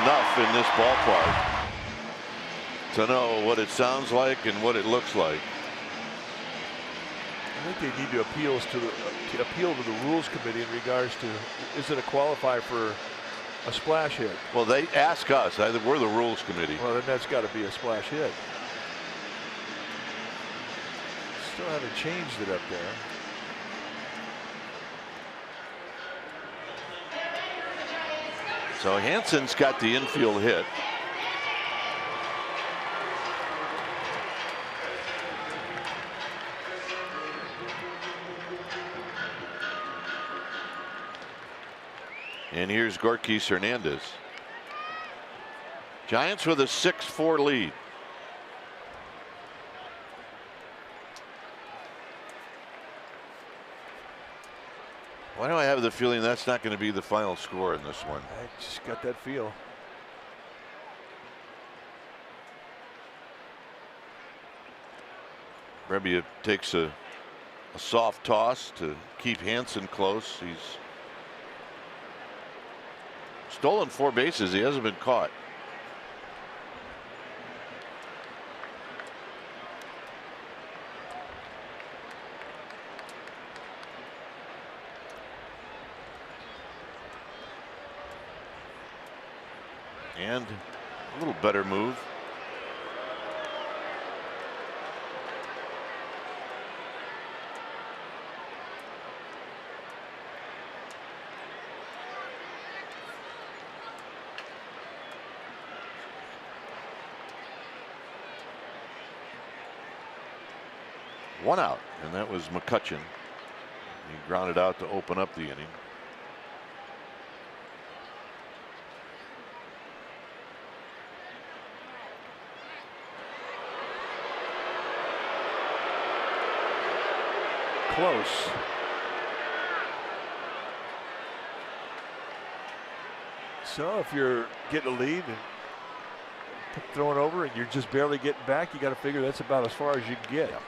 enough in this ballpark to know what it sounds like and what it looks like. I think they need to appeal to the rules committee in regards to, is it a qualifier for a splash hit? Well, they ask us. We're the rules committee. Well, then that's got to be a splash hit. Still haven't changed it up there. So Hansen's got the infield hit. And here's Gorkis Hernandez. Giants with a 6-4 lead. Why do I have the feeling that's not going to be the final score in this one? I just got that feel. Rebbia takes a soft toss to keep Hansen close. He's stolen 4 bases. He hasn't been caught. And a little better move. One out, and that was McCutcheon. He grounded out to open up the inning. close. So if you're getting a lead and throwing over and you're just barely getting back, you got to figure that's about as far as you can get. Yeah.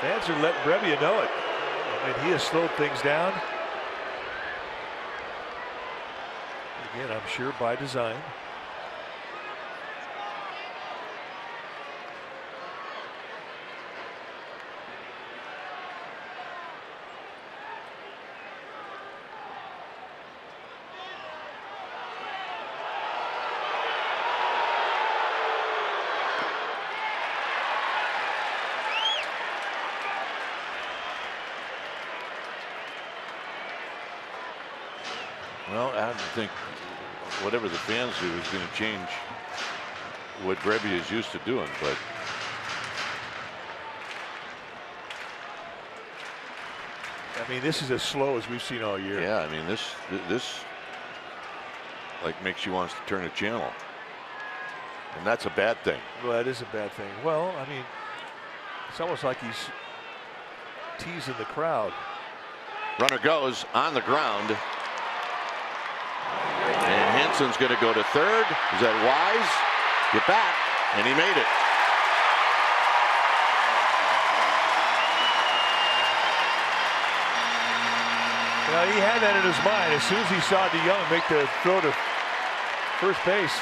Fans are letting Brebbia know it. I mean, he has slowed things down. Again, I'm sure by design. Well, I don't think whatever the fans do is going to change what Brebbia is used to doing, but I mean, this is as slow as we've seen all year. yeah, I mean, this like makes you want to turn a channel, and that's a bad thing. Well, that is a bad thing. Well, I mean, it's almost like he's teasing the crowd. Runner goes on the ground. And Hansen's going to go to third. Is that wise? Get back. And he made it. Well, he had that in his mind as soon as he saw DeYoung make the throw to first base.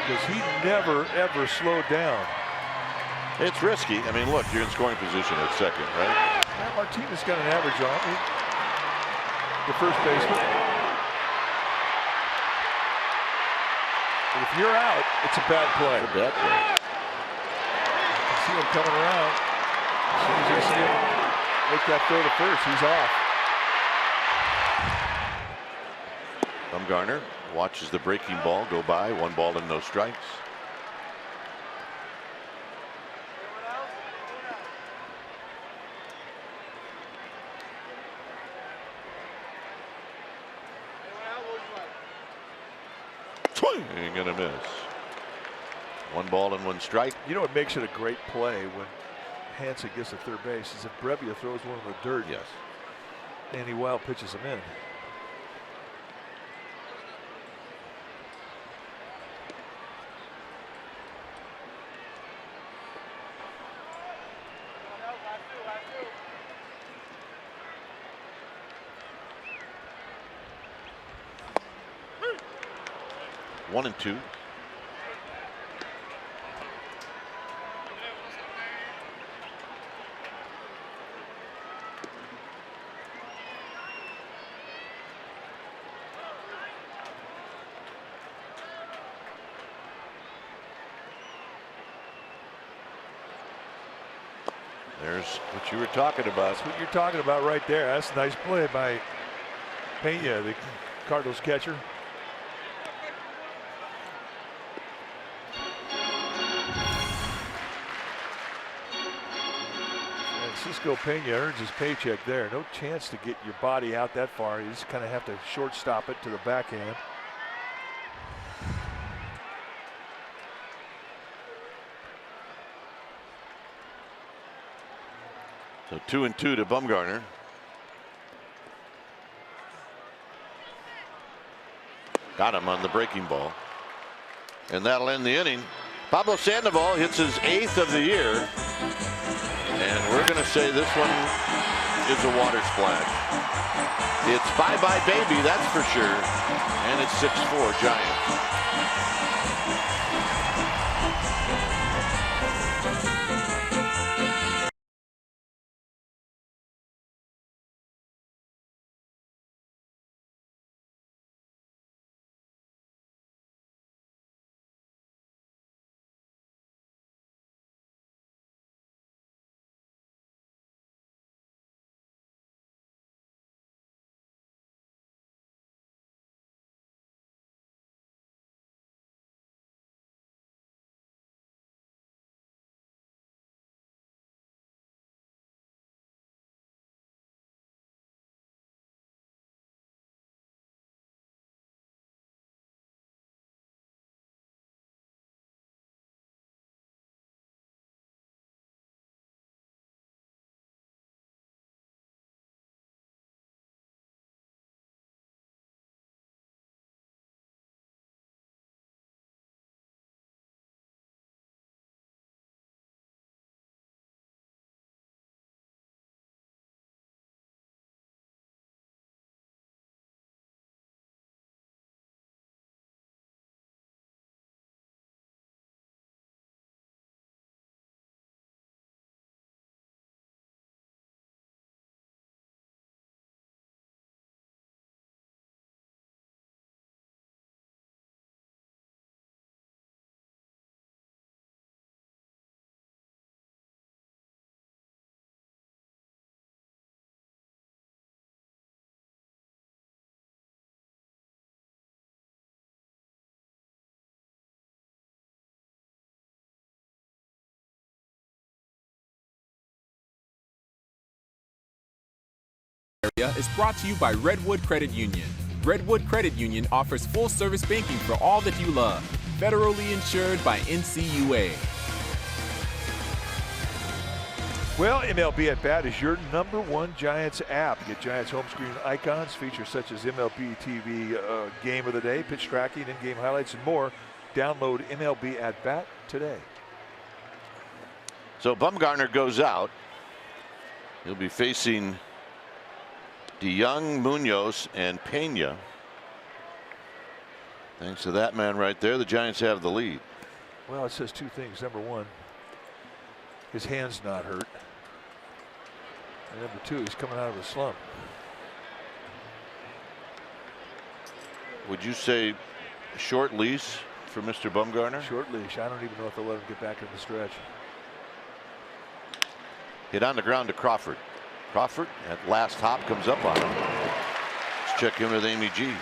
Because he never, ever slowed down. It's risky. I mean, look, you're in scoring position at second, right? Martinez got an average on him. The first baseman. But if you're out, it's a bad play. It's a bad play. You can see him coming around. As soon as you see him make that throw to first, he's off. Bumgarner watches the breaking ball go by. 1 ball and no strikes. Ain't gonna miss. 1 ball and 1 strike. You know what makes it a great play when Hansen gets to third base is if Brebbia throws one in the dirt. Yes. Danny Wild pitches him in. One and two. There's what you were talking about. That's what you're talking about right there. That's a nice play by Pena, the Cardinals catcher. Francisco Pena earns his paycheck there. No chance to get your body out that far. You just kind of have to shortstop it to the backhand. So 2 and 2 to Bumgarner. Got him on the breaking ball. And that'll end the inning. Pablo Sandoval hits his 8th of the year. And we're going to say this one is a water splash. It's bye-bye baby, that's for sure. And it's 6-4 Giants. area is brought to you by Redwood Credit Union. Redwood Credit Union offers full-service banking for all that you love. Federally insured by NCUA. Well, MLB at Bat is your #1 Giants app. Get Giants home screen icons, features such as MLB TV Game of the Day, pitch tracking, in-game highlights, and more. Download MLB at Bat today. So Bumgarner goes out. He'll be facing DeYoung, Munoz, and Pena. Thanks to that man right there, the Giants have the lead. Well, it says two things. Number one, his hand's not hurt. And number two, he's coming out of a slump. Would you say short leash for Mr. Bumgarner? Short leash. I don't even know if they'll let him get back in the stretch. Hit on the ground to Crawford. Crawford at last hop comes up on him. Let's check in with Amy G.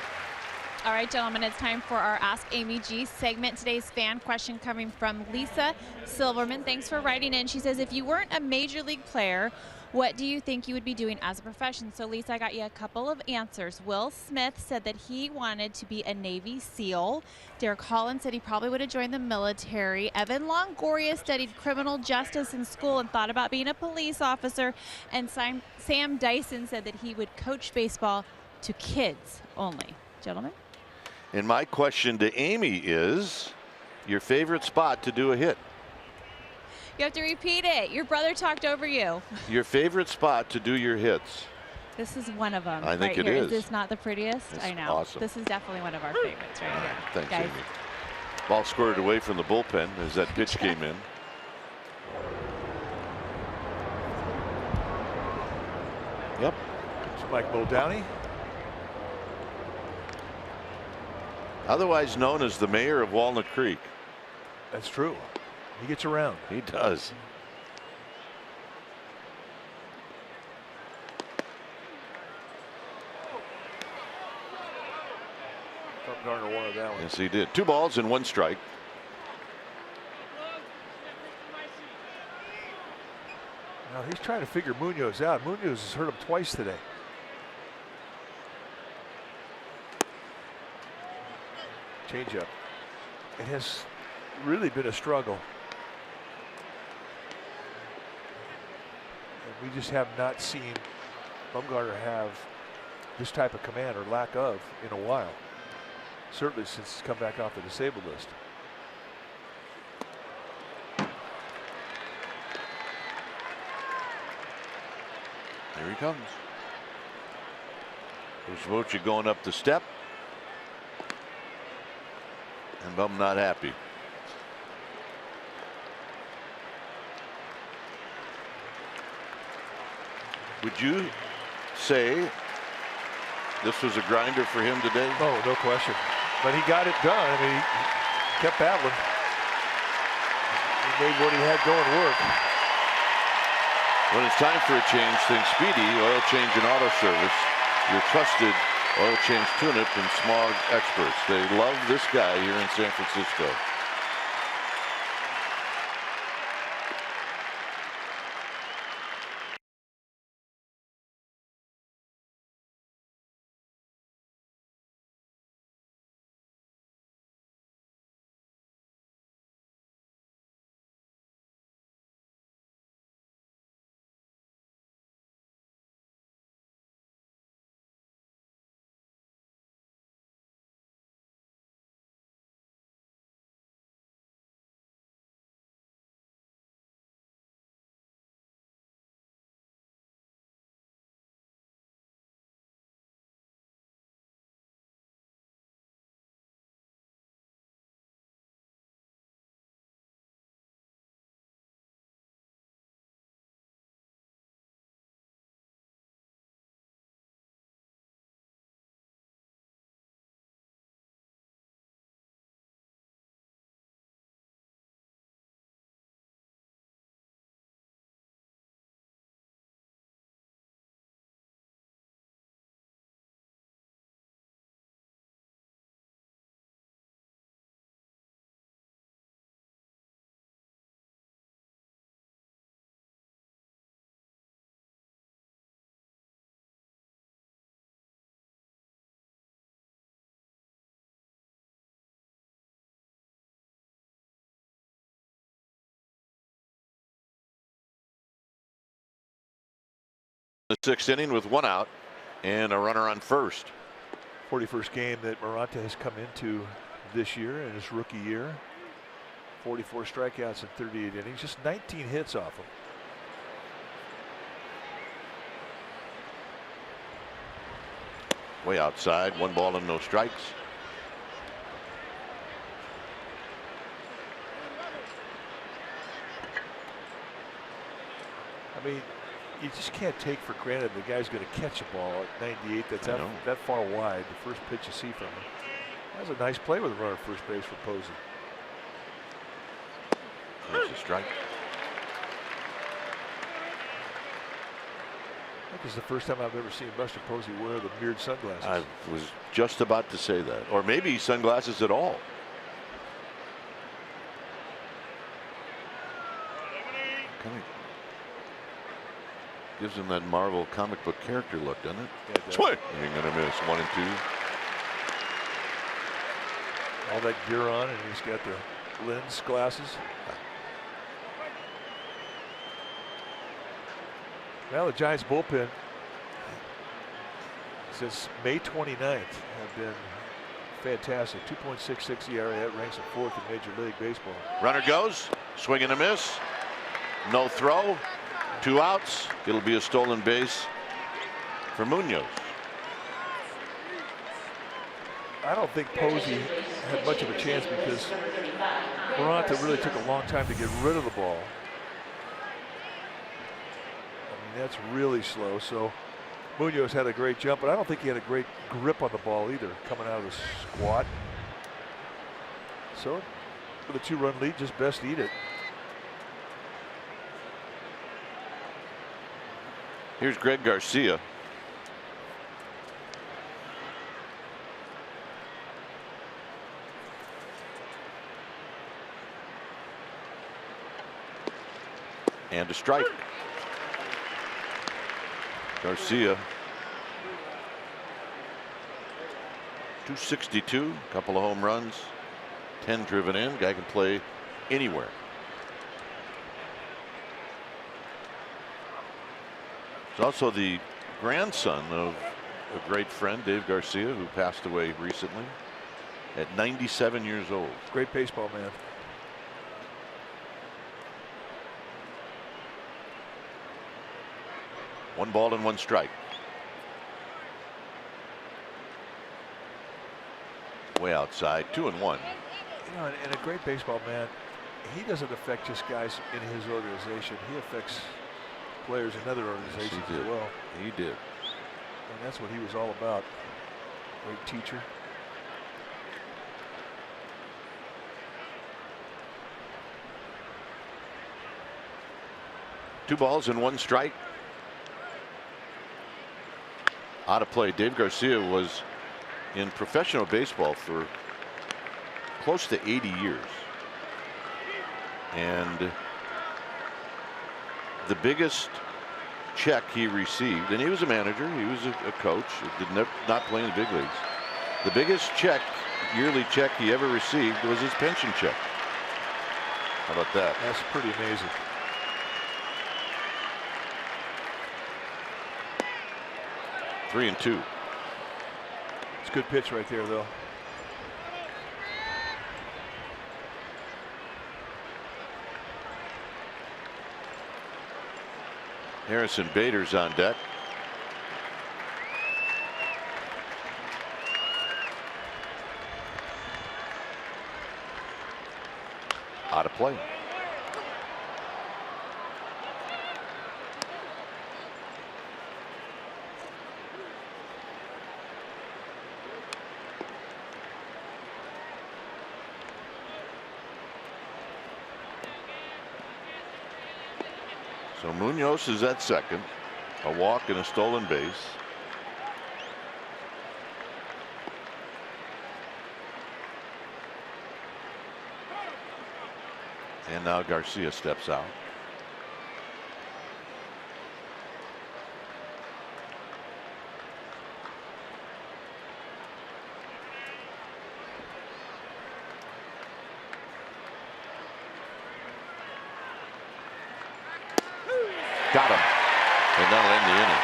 All right, gentlemen, it's time for our Ask Amy G segment. Today's fan question coming from Lisa Silverman. Thanks for writing in. She says, if you weren't a major league player, what do you think you would be doing as a profession? So, Lisa, I got you a couple of answers. Will Smith said that he wanted to be a Navy SEAL. Derek Holland said he probably would have joined the military. Evan Longoria studied criminal justice in school and thought about being a police officer. And Sam Dyson said that he would coach baseball to kids only. Gentlemen? And my question to Amy is your favorite spot to do a hit. You have to repeat it. Your brother talked over you. Your favorite spot to do your hits. This is one of them. I think right it here. is. Is this not the prettiest? It's I know. awesome. This is definitely one of our favorites right here. Thanks, guys. Amy. Ball squirted away from the bullpen as that pitch came in. Yep. It's Mike Muldowney. Otherwise known as the mayor of Walnut Creek. That's true. He gets around. He does. Bumgarner wanted that one. Yes, he did. 2 balls and 1 strike. Now he's trying to figure Munoz out. Munoz has hurt him twice today. Changeup. It has really been a struggle. And we just have not seen Bumgarner have this type of command or lack of in a while. Certainly since he's come back off the disabled list. Here he comes. Bushmochi going up the step. And Bum not happy. Would you say this was a grinder for him today? Oh, no question. But he got it done. I mean, he kept battling. He made what he had going work. When it's time for a change, think Speedy Oil Change and Auto Service. Your trusted oil change tune-up and smog experts. They love this guy here in San Francisco. Sixth inning with 1 out and a runner on first. 41st game that Morante has come into this year in his rookie year. 44 strikeouts in 38 innings, just 19 hits off him. Way outside, 1 ball and no strikes. I mean, you just can't take for granted the guy's going to catch a ball at 98 that's that far wide. The first pitch you see from him. That was a nice play with a runner at first base for Posey. There's a strike. I think it's the first time I've ever seen Buster Posey wear the mirrored sunglasses. I was just about to say that. Or maybe sunglasses at all. Kind of gives him that Marvel comic book character look, doesn't it? Yeah, it Swing! You're going to miss 1 and 2. All that gear on, and he's got the lens glasses. Well, the Giants bullpen since May 29th have been fantastic. 2.66 ERA. That ranks at 4th in Major League Baseball. Runner goes, swing and a miss. No throw, 2 outs. It'll be a stolen base for Munoz. I don't think Posey had much of a chance because Morante really took a long time to get rid of the ball. I mean, that's really slow. So Munoz had a great jump, but I don't think he had a great grip on the ball either coming out of the squat. So with a 2-run lead, just best eat it. Here's Greg Garcia. And a strike. Garcia, 262, couple of home runs, 10 driven in. Guy can play anywhere. He's also the grandson of a great friend, Dave Garcia, who passed away recently at 97 years old. Great baseball man. One ball and 1 strike. Way outside, 2 and 1. You know, and a great baseball man, he doesn't affect just guys in his organization. He affects players in other organizations as well. He did. And that's what he was all about. Great teacher. Two balls and 1 strike. Out of play. Dave Garcia was in professional baseball for close to 80 years. And the biggest check he received, and he was a manager, he was a coach, did not play in the big leagues. The biggest check, yearly check he ever received was his pension check. How about that? That's pretty amazing. Three and 2. It's a good pitch right there, though. Harrison Bader's on deck. Out of play. So Munoz is at second, a walk and a stolen base. And now Garcia steps out. Got him. And that'll end the inning.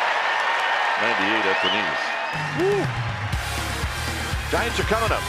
98 at the knees. Woo. Giants are coming up.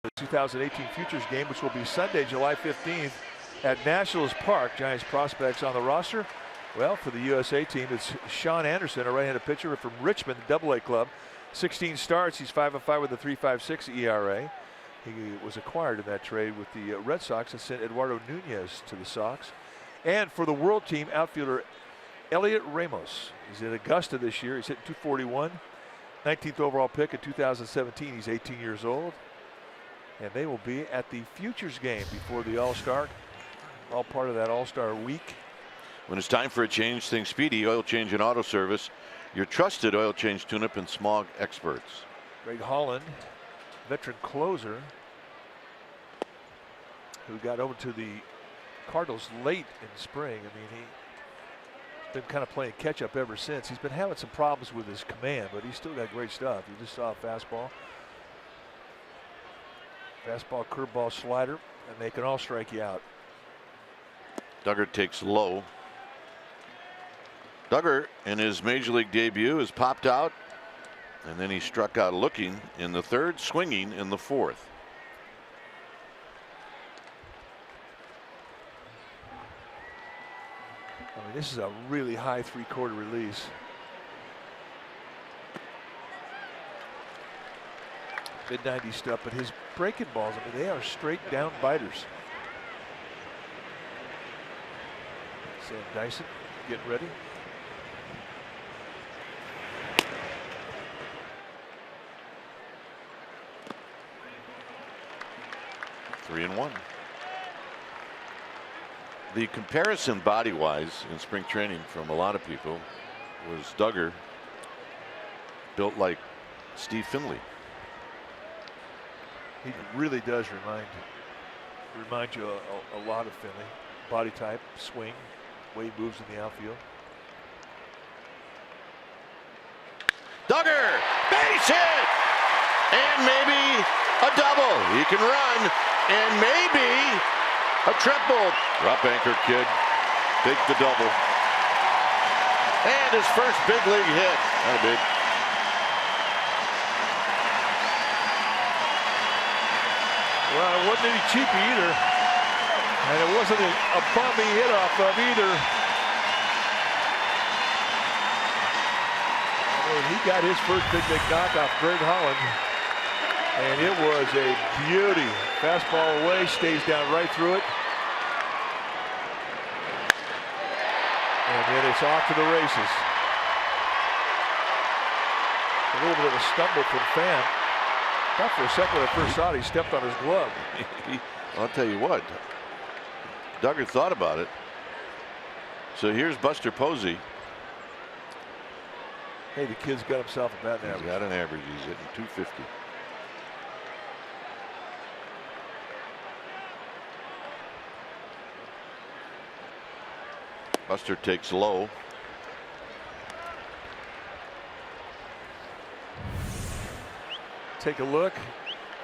The 2018 Futures game, which will be Sunday, July 15th at Nationals Park. Giants prospects on the roster. Well, for the USA team, it's Sean Anderson, a right-handed pitcher from Richmond, the Double-A club. 16 starts. He's 5-5 with a 3.56 ERA. He was acquired in that trade with the Red Sox and sent Eduardo Nunez to the Sox. And for the World team, outfielder Elliot Ramos. He's in Augusta this year. He's hitting .241. 19th overall pick in 2017. He's 18 years old. And they will be at the Futures game before the All-Star. All part of that All-Star week. When it's time for a change, think Speedy Oil Change and Auto Service. Your trusted oil change, tune-up, and smog experts. Greg Holland, veteran closer, who got over to the Cardinals late in spring. I mean, he's been kind of playing catch-up ever since. He's been having some problems with his command, but he's still got great stuff. You just saw a fastball. Fastball, curveball, slider, and they can all strike you out. Duggar takes low. Duggar, in his major league debut, has popped out, and then he struck out looking in the third, swinging in the fourth. I mean, this is a really high three-quarter release. Mid-90s stuff, but his breaking balls, I mean, they are straight down biters. Sam Dyson getting ready. Three and one. The comparison body-wise in spring training from a lot of people was Duggar built like Steve Finley. He really does remind you a lot of Finley. Body type, swing, way he moves in the outfield. Duggar, base hit, and maybe a double. He can run, and maybe a triple. Drop anchor kid, take the double, and his first big league hit. Not big. Well, it wasn't any cheapie either. And it wasn't a bum he hit off of either. And he got his first big knock off Greg Holland. And it was a beauty. Fastball away, stays down right through it. And then it's off to the races. A little bit of a stumble from Pham. Thought for a second when I first saw it, he stepped on his glove. I'll tell you what, Duggar thought about it. So here's Buster Posey. Hey, the kid's got himself a batting average. He's got an average. He's hitting 250. Buster takes low. Take a look.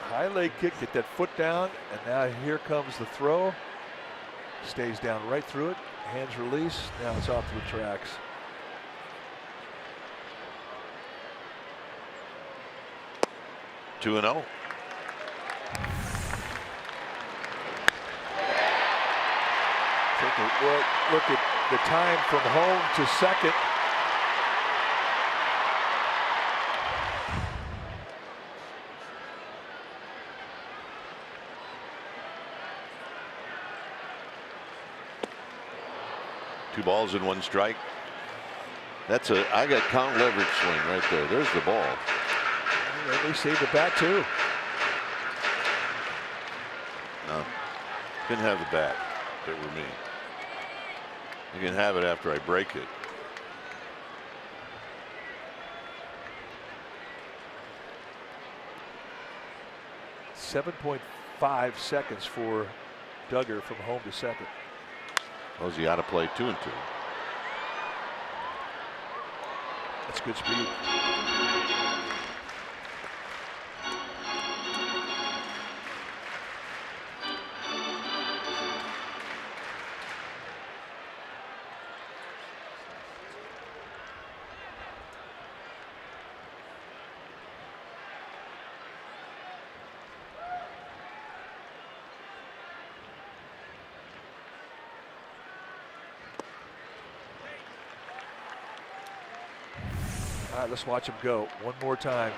High leg kick, get that foot down, and now here comes the throw. Stays down right through it. Hands release. Now it's off to the tracks. Two and 0. Take a look at the time from home to second. Two balls and one strike. That's a, I got count leverage swing right there. There's the ball. And they saved the bat too. No, couldn't have the bat if it were me. You can have it after I break it. .5 seconds for Duggar from home to second. Posey out of play 2 and 2. That's good speed. All right, let's watch him go one more time.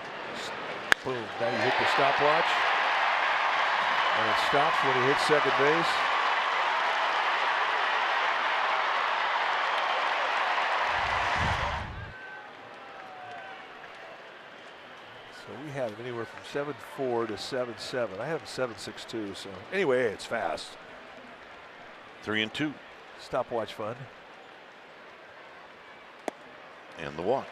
Boom, now you hit the stopwatch. And it stops when he hits second base. So we have him anywhere from 7.4 to 7.7. I have him 7.62, so anyway, it's fast. 3 and 2. Stopwatch fun. And the walk.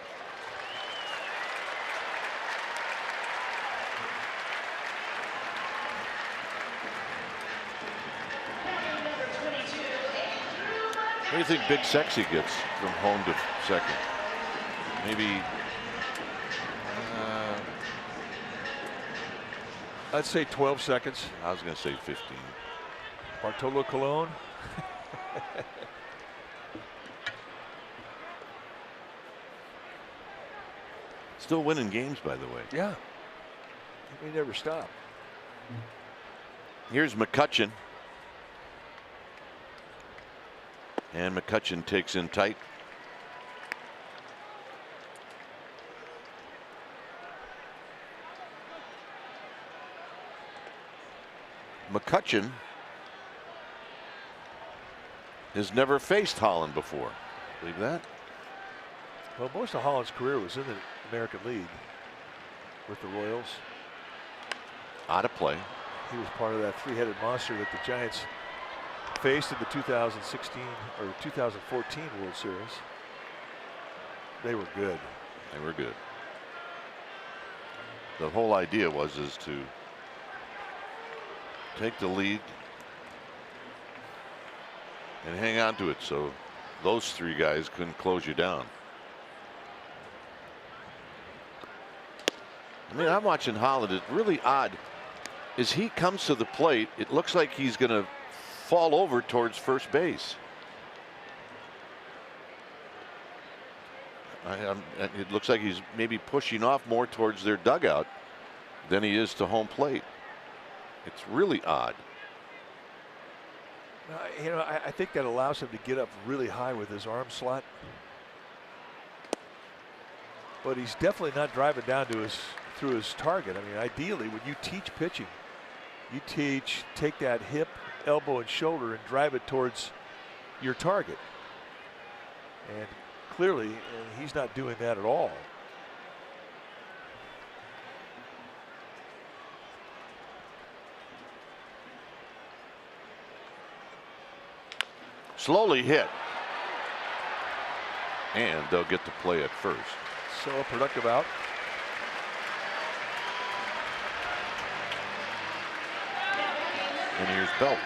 What do you think Big Sexy gets from home to second? Maybe I'd say 12 seconds. I was going to say 15. Bartolo Colon. Still winning games, by the way. Yeah. We never stop. Here's McCutchen. And McCutchen takes in tight. McCutchen has never faced Holland before. Believe that? Well, most of Holland's career was in the American League with the Royals. Out of play. He was part of that three-headed monster that the Giants faced in the 2016 or 2014 World Series. They were good. They were good. The whole idea was to take the lead and hang on to it so those three guys couldn't close you down. I mean, I'm watching Holland. It's really odd. As he comes to the plate, it looks like he's going to fall over towards first base. It looks like he's maybe pushing off more towards their dugout than he is to home plate. It's really odd. You know, I think that allows him to get up really high with his arm slot. But he's definitely not driving down to through his target. I mean, ideally, when you teach pitching, you take that hip, elbow, and shoulder and drive it towards your target. And clearly, he's not doing that at all. slowly hit. And they'll get to play at first. So a productive out. And here's Belt.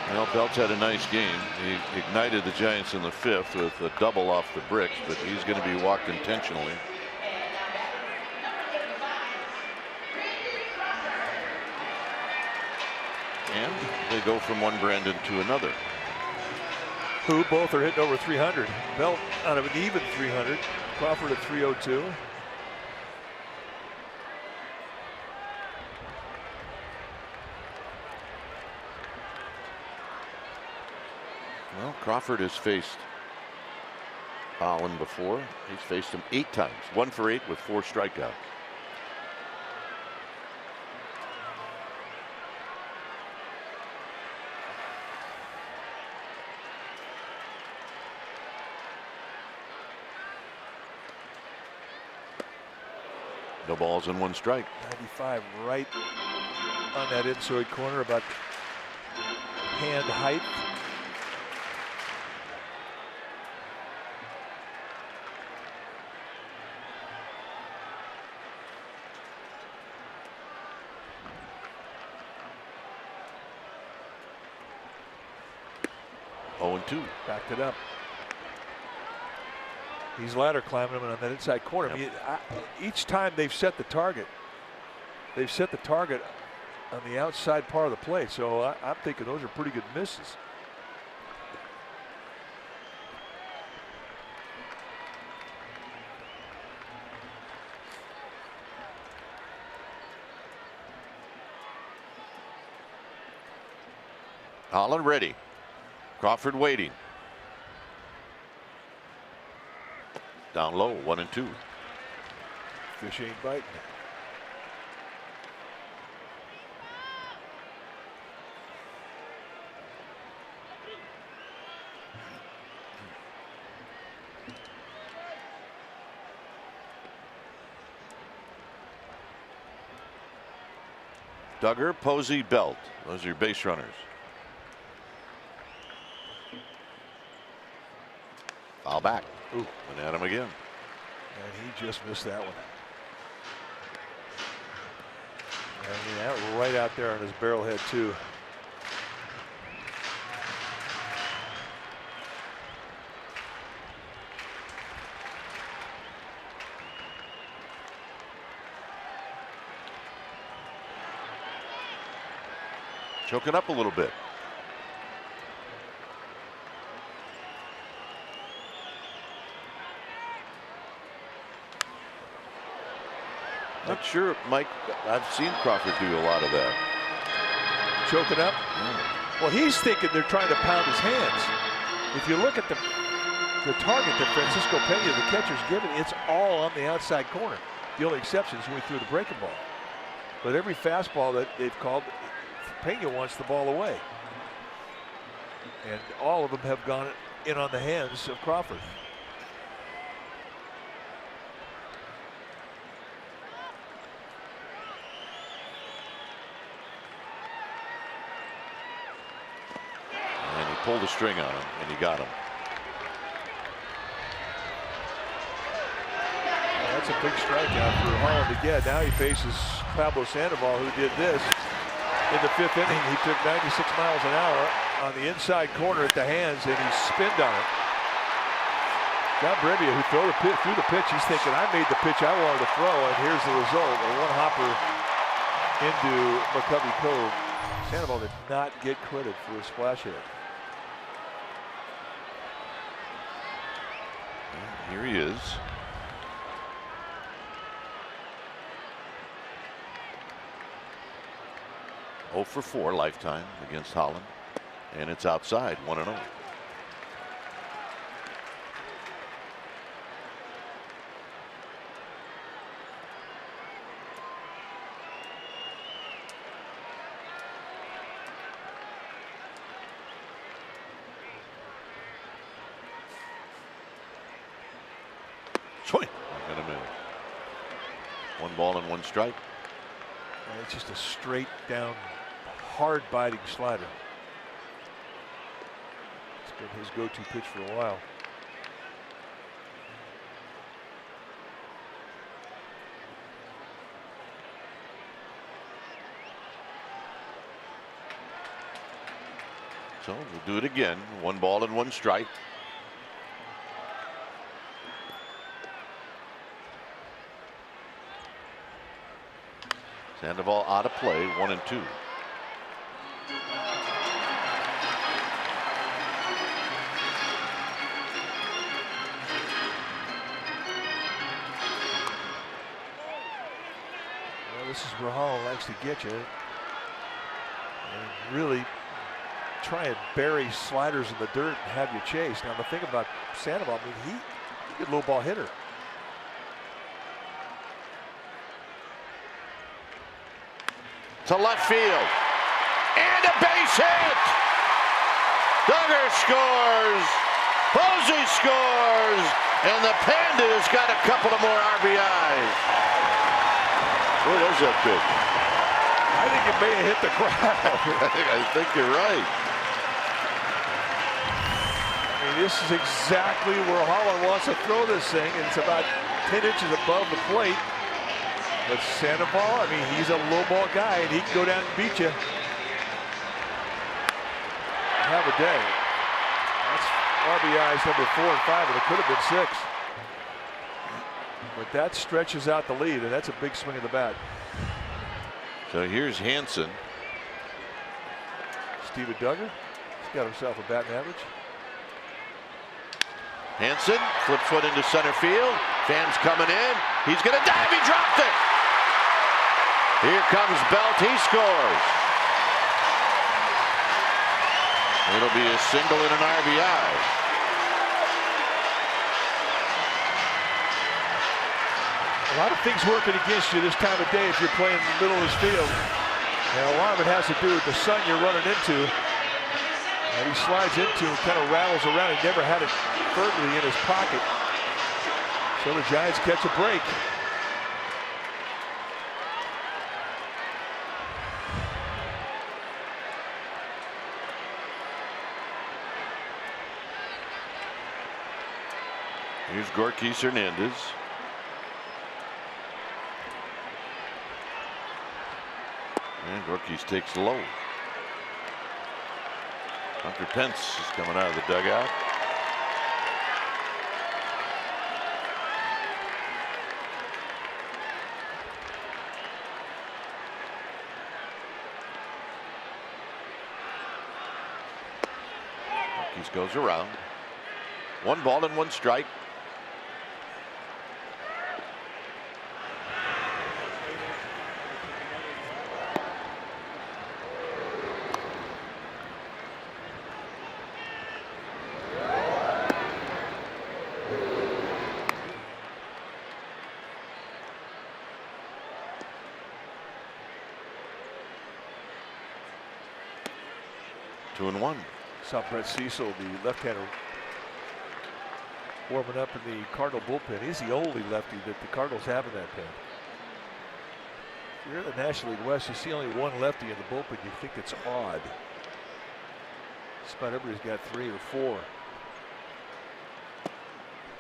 Well, Belt's had a nice game. He ignited the Giants in the 5th with a double off the bricks, but he's going to be walked intentionally. And they go from one Brandon to another. Who both are hitting over 300. Belt out of an even 300. Crawford at 302. Well, Crawford has faced Holland before. He's faced him 8 times. 1 for 8 with 4 strikeouts. No balls and 1 strike. 95 right on that inside corner, about hand height. Oh, 2. Backed it up. He's ladder climbing him on that inside corner. Yep. I mean, each time they've set the target on the outside part of the plate. So I'm thinking those are pretty good misses. Holland ready. Crawford waiting. Down low, 1 and 2. Fish ain't biting. Duggar, Posey, Belt. Those are your base runners. Foul back. Ooh, and at him again. And he just missed that one. I mean, that right out there on his barrel head too. Choking up a little bit. Not sure, Mike. I've seen Crawford do a lot of that. Choking up. Well, he's thinking they're trying to pound his hands. If you look at the target that Francisco Pena, the catcher's given, it's all on the outside corner. The only exception is when he threw the breaking ball. But every fastball that they've called, Pena wants the ball away. And all of them have gone in on the hands of Crawford. Pulled a string on him, and he got him. Well, that's a big strikeout for Holland again. Now he faces Pablo Sandoval, who did this in the 5th inning. He took 96 miles an hour on the inside corner at the hands, and he spinned on it. John Brevia, who threw the pitch, he's thinking, I made the pitch I wanted to throw, and here's the result. A one-hopper into McCovey Cove. Sandoval did not get credit for a splash hit. Here he is. Oh for 4 lifetime against Holland, and it's outside, 1-0. Swing. And a minute. 1 ball and 1 strike. And it's just a straight down, hard biting slider. It's been his go-to pitch for a while. So we'll do it again. 1 ball and 1 strike. Sandoval out of play, 1-2. Well, this is where Holland likes to get you. And really try and bury sliders in the dirt and have you chase. Now the thing about Sandoval, I mean, he's a good low ball hitter. To left field. And a base hit! Duggar scores! Posey scores! And the Panda's got a couple of more RBIs. Boy, there's that pitch. I think it may have hit the crowd. I think you're right. I mean, this is exactly where Holland wants to throw this thing, and it's about 10 inches above the plate. But Sandoval, I mean, he's a low ball guy, and he can go down and beat you. Have a day. That's RBIs number 4 and 5, and it could have been 6. But that stretches out the lead, and that's a big swing of the bat. So here's Hansen. Steven Duggar, he's got himself a batting average. Hansen, flip foot into center field. Pham's coming in. He's going to dive. He dropped it. Here comes Belt. He scores. It'll be a single and an RBI. A lot of things working against you this time of day if you're playing in the middle of this field. And a lot of it has to do with the sun you're running into. And he slides into and kind of rattles around. He never had it firmly in his pocket. So the Giants catch a break. Here's Gorkis Hernandez. And Gorkis takes low. Hunter Pence is coming out of the dugout. Gorkis goes around. 1 ball and 1 strike. Two and 1. Saw Brett Cecil, the left-hander, warming up in the Cardinal bullpen. He's the only lefty that the Cardinals have in that pen. If you're in the National League West, you see only 1 lefty in the bullpen. You think it's odd. Just about everybody's got 3 or 4.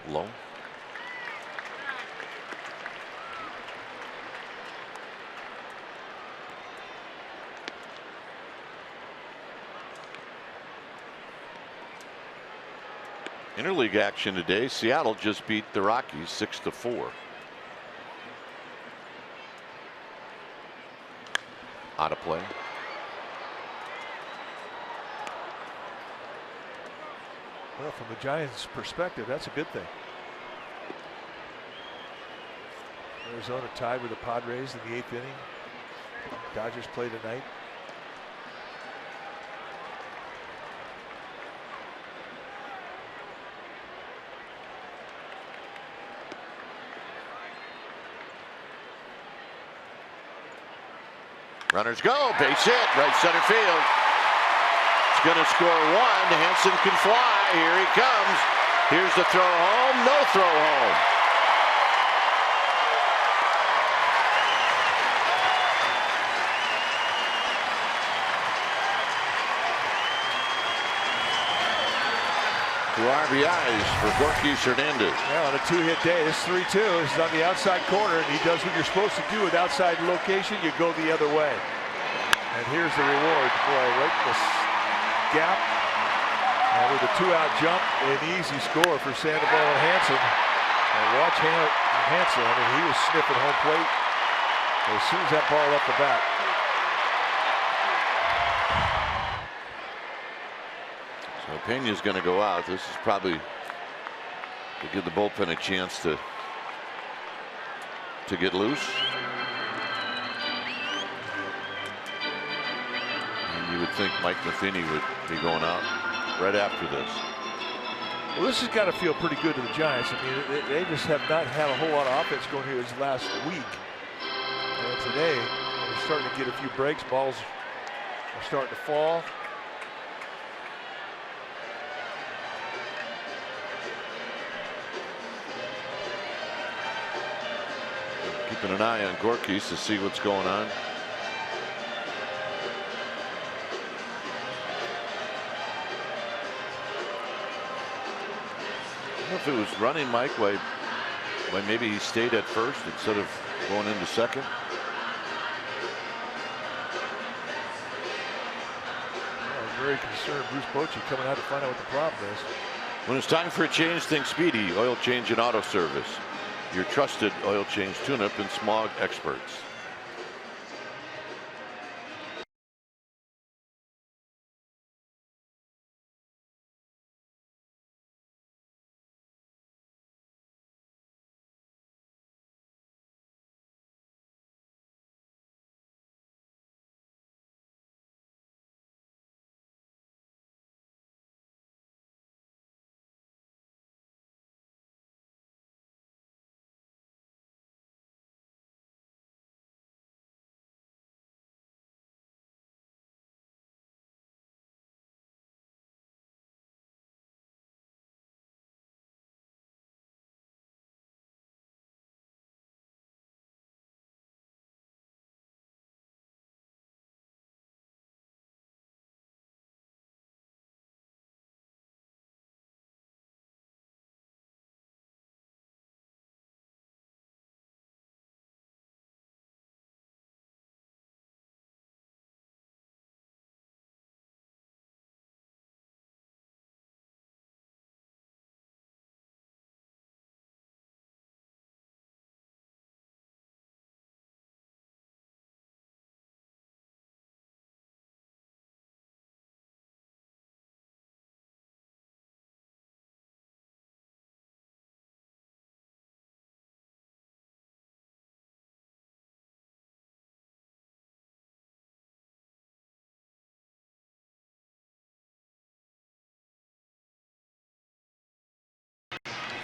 Low. Interleague action today. Seattle just beat the Rockies 6-4. Out of play. Well, from the Giants' perspective, that's a good thing. Arizona tied with the Padres in the 8th inning. Dodgers play tonight. Runners go, base hit, right center field. It's going to score 1. Hansen can fly. Here he comes. Here's the throw home. No throw home. 2 RBIs for Gorky Hernandez. Yeah, on a 2-hit day, this is 3-2. This is on the outside corner, and he does what you're supposed to do with outside location. You go the other way. And here's the reward. Boy, right in the gap. And with a 2-out jump, an easy score for Sandoval and Hansen. And watch Hansen. I mean, he was sniffing home plate as soon as that ball left the bat. So Pena's going to go out. This is probably to give the bullpen a chance to get loose. And you would think Mike Matheny would be going out right after this. Well, this has got to feel pretty good to the Giants. I mean, they just have not had a whole lot of offense going here this last week. And today, they're starting to get a few breaks. Balls are starting to fall. Keeping an eye on Gorkys to see what's going on. I don't know if it was running Mike why maybe he stayed at first instead of going into second. I was very concerned. Bruce Bochy coming out to find out what the problem is. When it's time for a change, think Speedy Oil Change and Auto Service. Your trusted oil change tune-up and smog experts.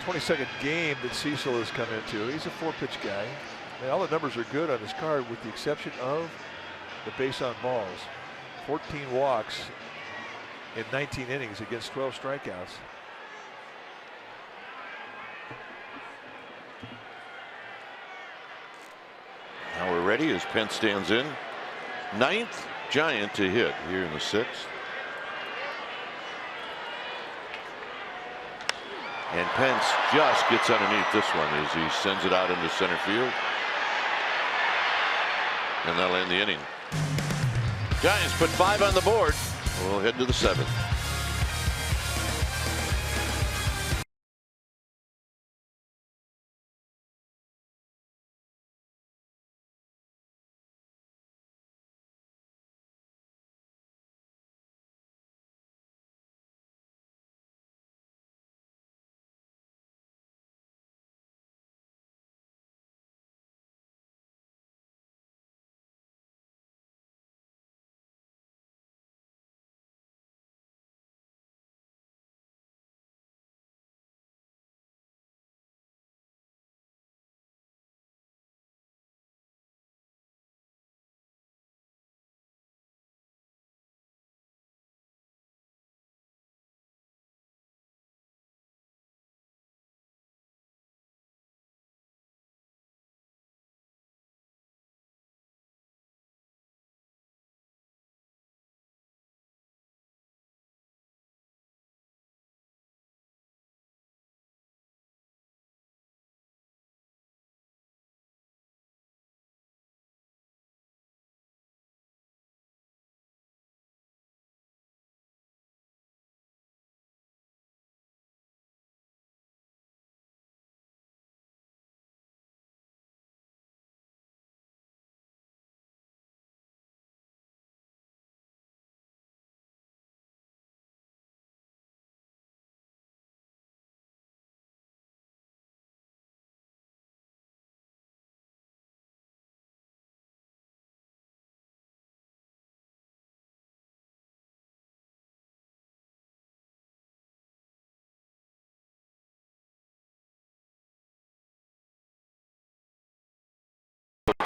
'22nd game that Cecil has come into. He's a 4-pitch guy. And all the numbers are good on his card with the exception of the base on balls. 14 walks in 19 innings against 12 strikeouts. Now we're ready as Pence stands in. 9th Giant to hit here in the 6th. And Pence just gets underneath this one as he sends it out into center field. And that'll end the inning. Giants put 5 on the board. We'll head to the 7th.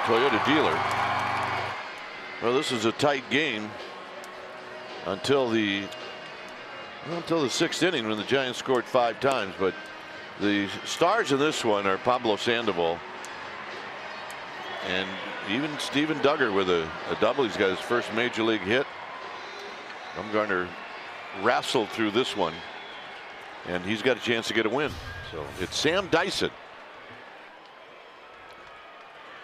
Toyota dealer. Well, this is a tight game until the 6th inning when the Giants scored 5 times. But the stars in this one are Pablo Sandoval and even Steven Duggar with a double. He's got his first major league hit. Bumgarner wrestled through this one, and he's got a chance to get a win. So it's Sam Dyson.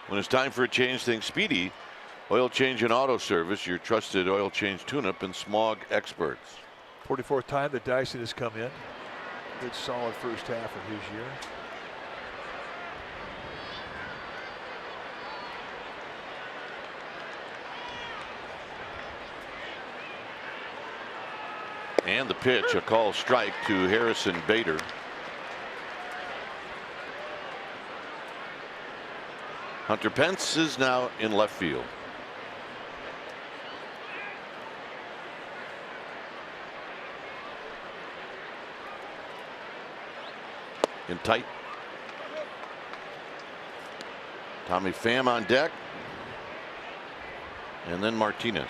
When it's time for a change, think Speedy Oil Change and Auto Service, your trusted oil change tune-up and smog experts. 44th time that Dyson has come in. Good solid first half of his year. And the pitch, a call strike to Harrison Bader. Hunter Pence is now in left field. In tight. Tommy Pham on deck. And then Martinez.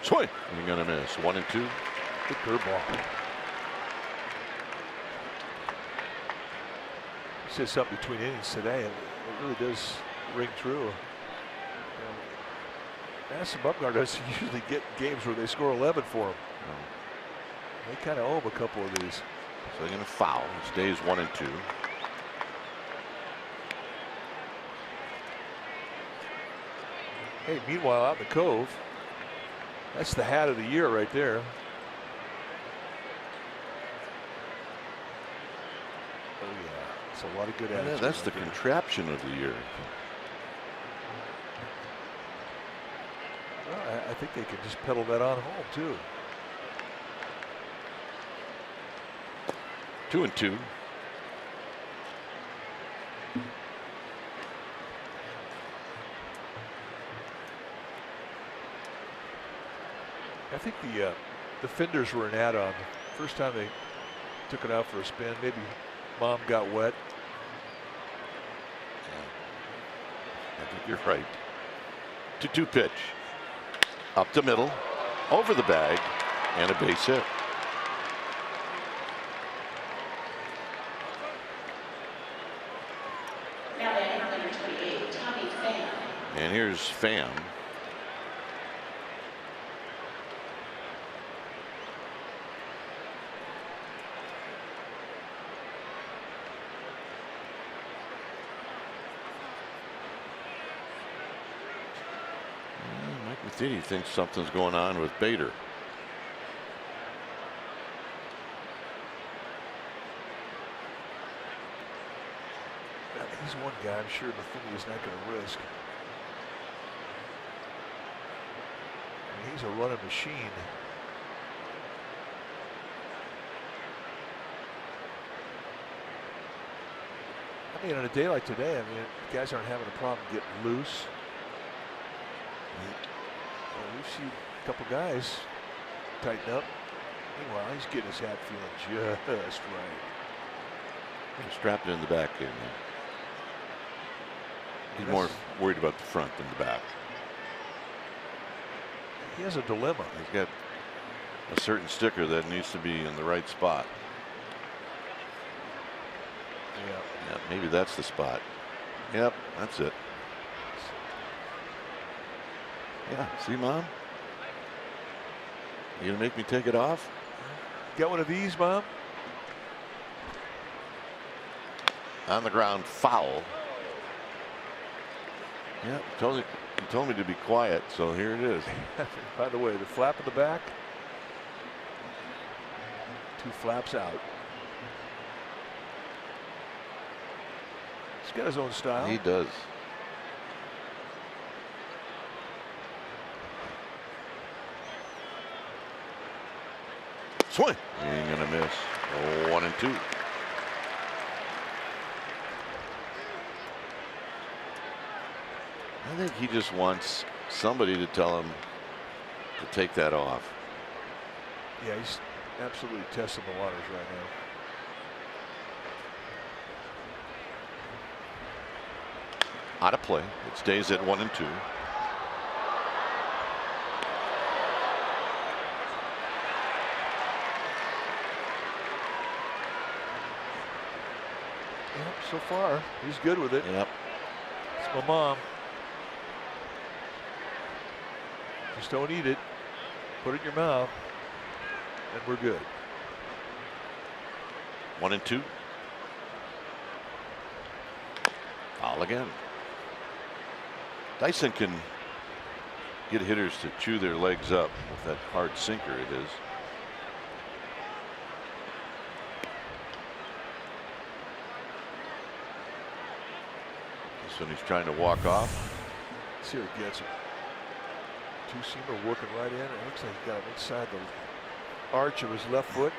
Swing. You're going to miss. 1-2. Good curveball. He said something between innings today, and it really does ring true. Madison Bumgarner doesn't usually get games where they score 11 for him. They kind of owe him a couple of these. So they're going to foul. It stays 1-2. Hey, meanwhile, out in the Cove, that's the hat of the year right there. Oh yeah, it's a lot of good attitude. Yeah, that's the contraption of the year. Well, I think they can just pedal that on home too. 2-2. I think the fenders were an add-on. First time they took it out for a spin, maybe mom got wet. I think you're right. 2-2 pitch. Up the middle, over the bag, and a base hit. And here's Pham. Mike Matheny thinks something's going on with Bader. He's one guy I'm sure Matheny is not going to risk. I mean, he's a running machine. I mean, on a day like today, I mean, guys aren't having a problem getting loose. We've seen a couple guys tighten up. Meanwhile, he's getting his hat feeling just right. He's strapped it in the back here. He's more worried about the front than the back. He has a dilemma. He's got a certain sticker that needs to be in the right spot. Yeah, maybe that's the spot. Yep, that's it. Yeah, see, Mom? You gonna make me take it off? Got one of these, Mom? On the ground, foul. Yeah, you told me to be quiet, so here it is. By the way, the flap in the back, 2 flaps out. He's got his own style. He does. Swing. He ain't gonna miss. 1-2. I think he just wants somebody to tell him to take that off. Yeah, he's absolutely testing the waters right now. Out of play. It stays at 1-2. Yep, so far he's good with it. Yep. It's my mom. Just don't eat it. Put it in your mouth, and we're good. 1-2. Foul again. Dyson can get hitters to chew their legs up with that hard sinker it is. This one he's trying to walk off. See how he gets it. Two-seamer working right in. It looks like he got him inside the arch of his left foot.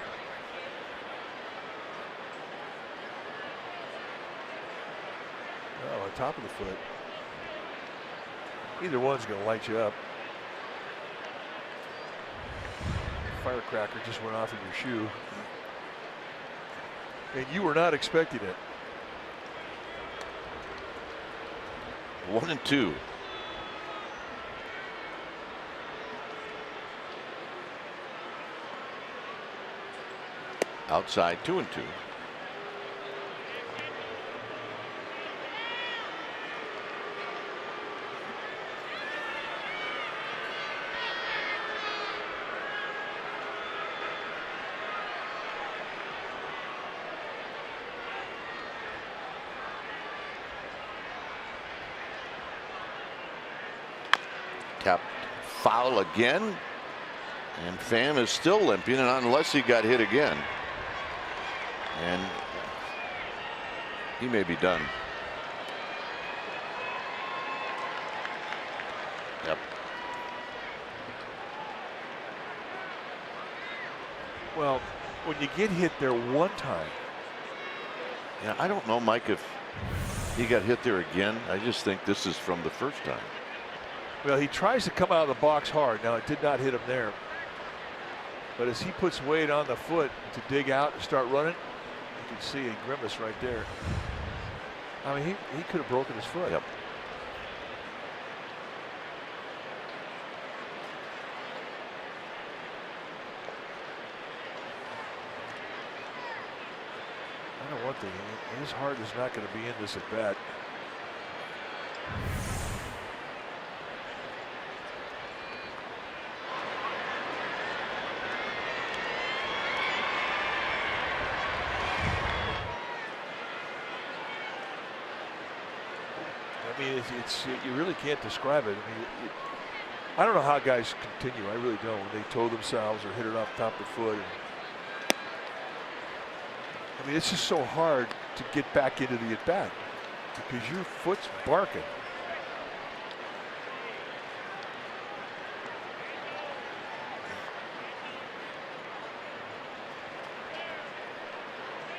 Oh, on top of the foot. Either one's going to light you up. Firecracker just went off in your shoe. And you were not expecting it. 1-2. Outside 2-2. Tapped foul again, and Pham is still limping, and unless he got hit again, and he may be done. Yep. Well, when you get hit there one time. Yeah, I don't know, Mike, if he got hit there again. I just think this is from the first time. Well, he tries to come out of the box hard. Now, it did not hit him there. But as he puts weight on the foot to dig out and start running, you can see a grimace right there. I mean, he could have broken his foot. Yep. I know one thing, his heart is not going to be in this at bat. I mean, you really can't describe it. I mean, I don't know how guys continue. I really don't. When they toe themselves or hit it off the top of the foot. I mean, it's just so hard to get back into the at bat because your foot's barking.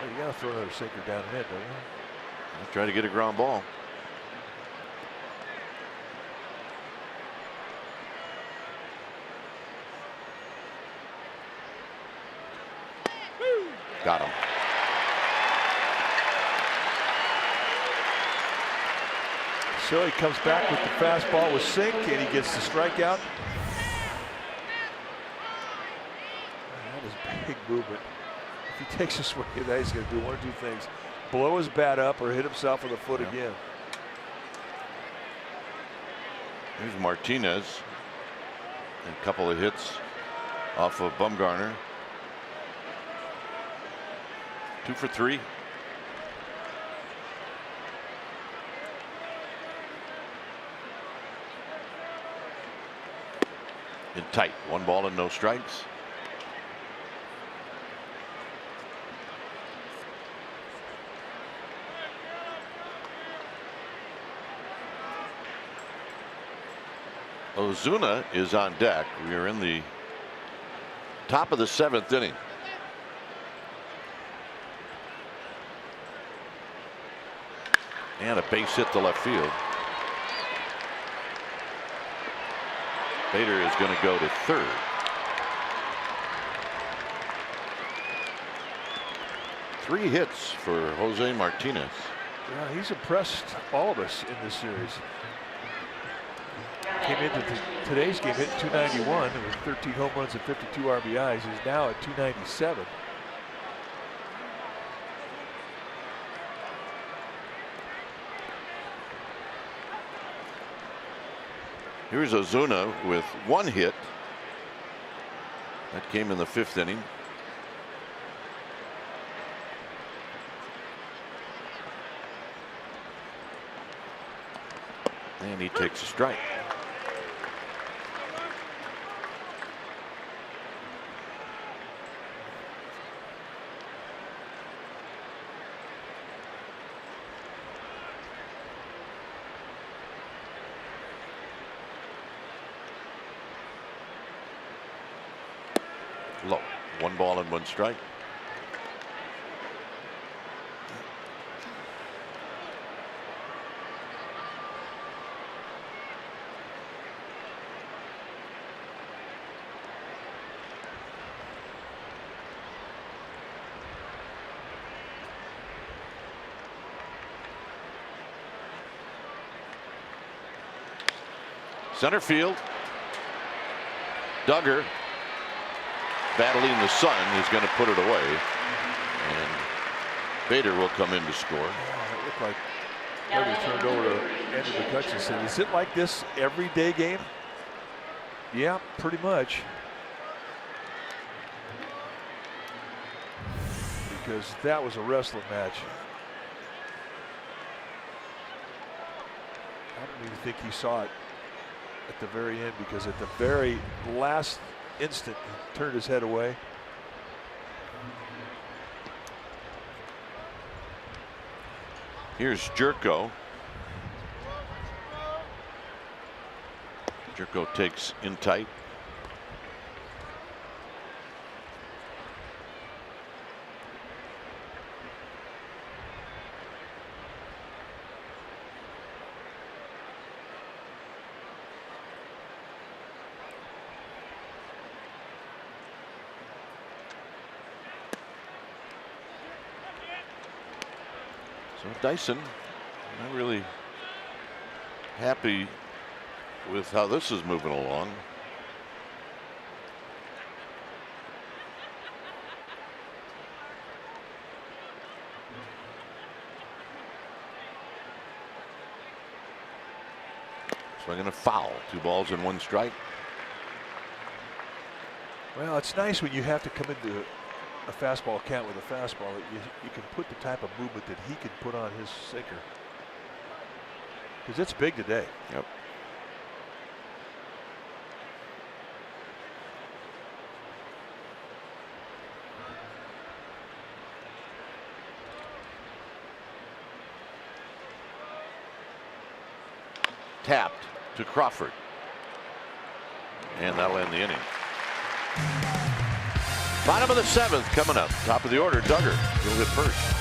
Well, you got to throw another sinker down the head, don't you? I'll try to get a ground ball. Got him. So he comes back with the fastball with sink, and he gets the strikeout. That is big movement. If he takes a swing at that, he's going to do one or two things: blow his bat up or hit himself with a foot again. Here's Martinez. And a couple of hits off of Bumgarner. 2 for 3. In tight, 1 ball and no strikes. Ozuna is on deck. We are in the top of the 7th inning. And a base hit to left field. Bader is going to go to third. 3 hits for Jose Martinez. Yeah, he's impressed all of us in this series. Came into today's game hitting 291 with 13 home runs and 52 RBIs. He's now at 297. Here's Ozuna with 1 hit. That came in the 5th inning. And he takes a strike. Low. 1 ball and 1 strike. Center field. Duggar battling the sun is going to put it away, and Bader will come in to score. Oh, it looked like Bader turned over to Andrew McCutcheon and said, "Is it like this every day game?" Yeah, pretty much. Because that was a wrestling match. I don't even think he saw it at the very end, because at the very last instant he turned his head away. Here's Jerko. Jerko takes in tight. So Dyson, not really happy with how this is moving along. Swinging a foul. 2 balls and 1 strike. Well, it's nice when you have to come into a fastball count with a fastball that you can put the type of movement that he can put on his sinker, because it's big today. Yep. Tapped to Crawford, and that'll end the inning. Bottom of the 7th coming up. Top of the order, Duggar. He'll hit first.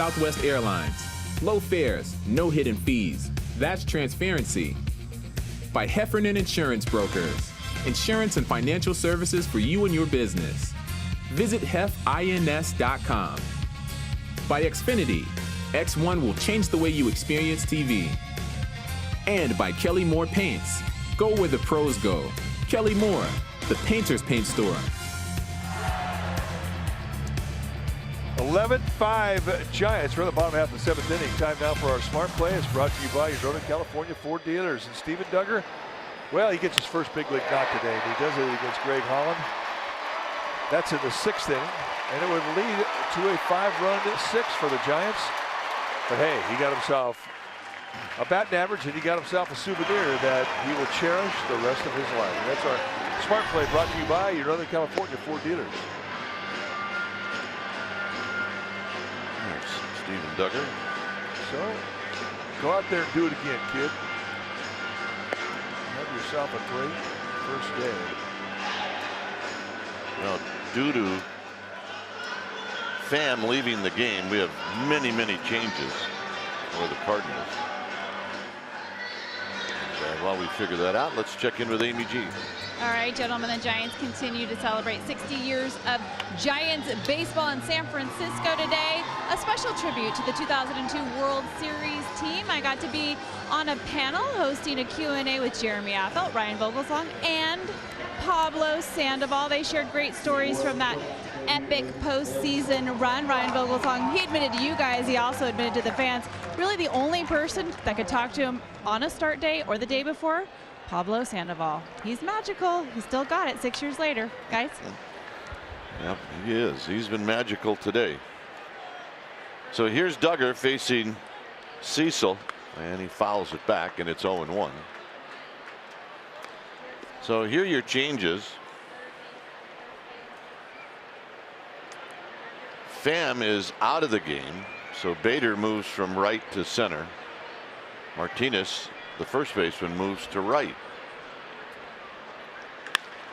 Southwest Airlines. Low fares, no hidden fees. That's transparency. By Heffernan Insurance Brokers. Insurance and financial services for you and your business. Visit hefins.com. By Xfinity. X1 will change the way you experience TV. And by Kelly Moore Paints. Go where the pros go. Kelly Moore, the painter's paint store. 11-5 Giants. We're in the bottom half of the 7th inning. Time now for our Smart Play. It's brought to you by your Northern California Ford dealers. And Steven Duggar, well, he gets his first big league knock today, and he does it against Greg Holland. That's in the 6th inning, and it would lead to a 5-run 6 for the Giants. But hey, he got himself a batting average, and he got himself a souvenir that he will cherish the rest of his life. And that's our Smart Play brought to you by your Northern California Ford dealers. There's Steven Duggar. So, go out there and do it again, kid. Have yourself a great first day. Well, due to Pham leaving the game, we have many changes for the Cardinals. And, while we figure that out, let's check in with Amy G. All right, gentlemen, the Giants continue to celebrate 60 years of Giants baseball in San Francisco today. A special tribute to the 2002 World Series team. I got to be on a panel hosting a Q&A with Jeremy Affeldt, Ryan Vogelsong, and Pablo Sandoval. They shared great stories from that epic postseason run. Ryan Vogelsong, he admitted to you guys, he also admitted to the fans, really the only person that could talk to him on a start day or the day before, Pablo Sandoval. He's magical. He still got it 6 years later, guys. Yep, he is. He's been magical today. So here's Duggar facing Cecil, and he fouls it back, and it's 0-1. So here are your changes. Pham is out of the game, so Bader moves from right to center. Martinez, the first baseman, moves to right.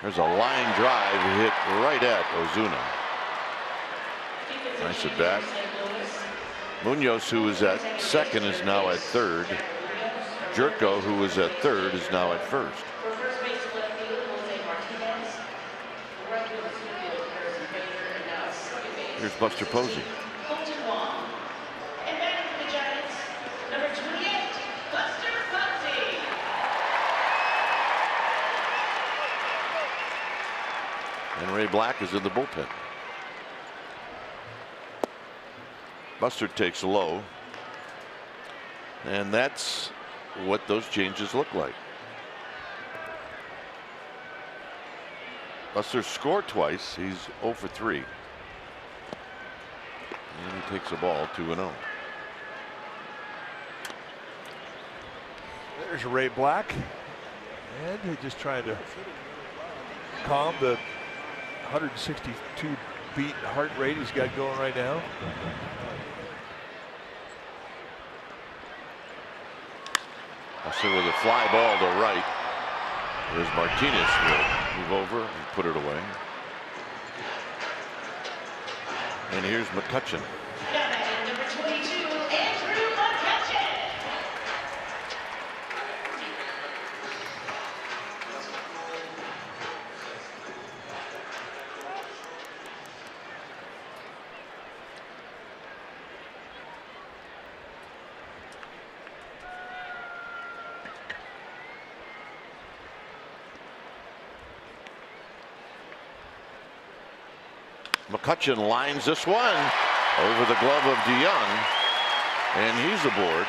There's a line drive hit right at Ozuna. Nice at bat. Munoz, who was at second, is now at third. Jerko, who was at third, is now at first. Here's Buster Posey. And Ray Black is in the bullpen. Buster takes low. And that's what those changes look like. Buster scored twice. He's 0 for 3. And he takes the ball 2-0. There's Ray Black. And he just trying to calm the 162 beat heart rate he's got going right now. Buster with a fly ball to right. There's Martinez will move over and put it away. And here's McCutchen. Number 22, Andrew McCutchen. McCutchen lines this one over the glove of DeYoung, and he's aboard.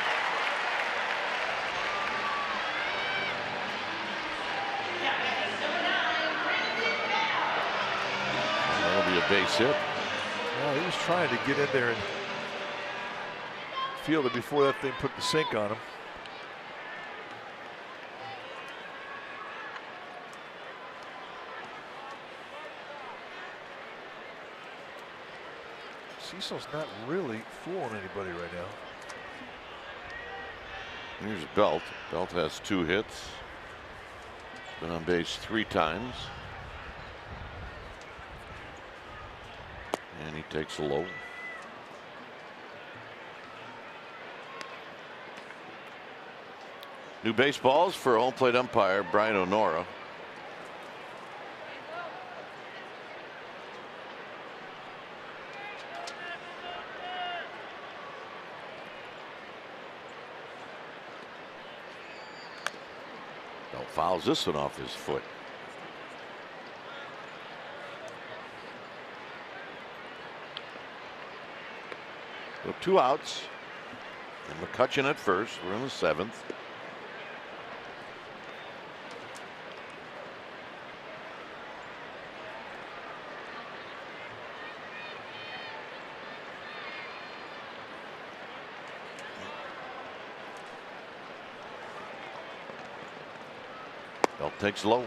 That'll be a base hit. Well, he was trying to get in there and field it before that thing put the sink on him. Cecil's not really fooling anybody right now. Here's Belt. Belt has 2 hits. Been on base 3 times. And he takes a low. New baseballs for home plate umpire Brian Honora. Fouls this one off his foot. So 2 outs. And McCutcheon at first. We're in the 7th. Belt takes low.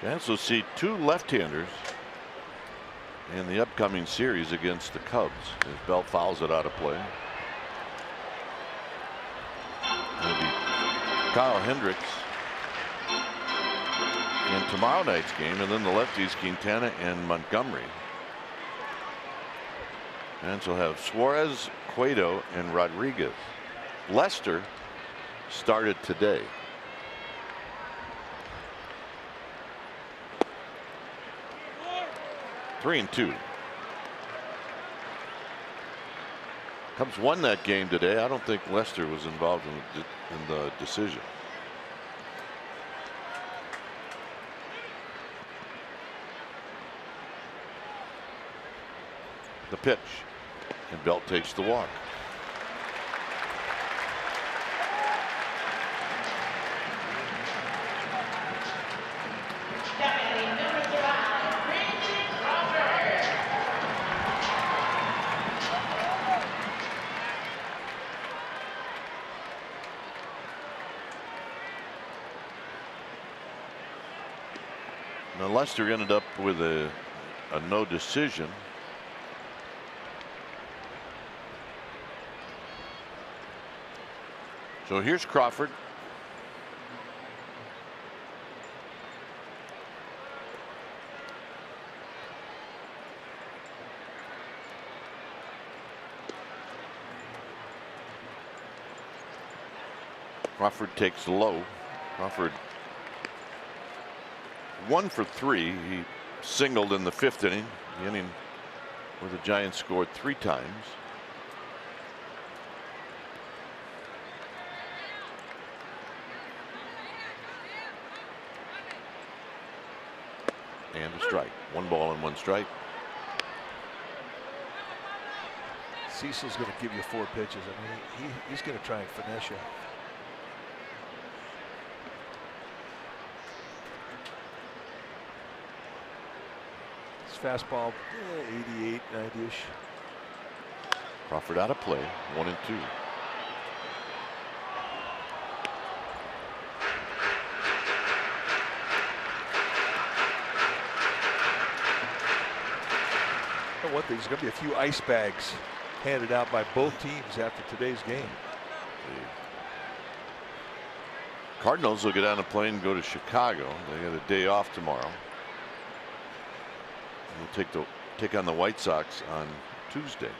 Giants will see 2 left-handers in the upcoming series against the Cubs as Belt fouls it out of play. It'll be Kyle Hendricks in tomorrow night's game, and then the lefties Quintana and Montgomery. And so have Suarez, Cueto, and Rodriguez. Lester started today. Three and 2. Cubs won that game today. I don't think Lester was involved in the decision. The pitch, and Belt takes the walk. Now Lester ended up with a no decision. So here's Crawford. Crawford takes low. Crawford 1 for 3. He singled in the 5th inning, the inning where the Giants scored 3 times. And a strike. 1 ball and 1 strike. Cecil's going to give you 4 pitches. I mean, he's going to try and finesse you. His fastball, 88, 90-ish. Crawford out of play. 1 and 2. One thing, there's going to be a few ice bags handed out by both teams after today's game. The Cardinals will get on a plane and go to Chicago. They got a day off tomorrow. We'll take on the White Sox on Tuesday.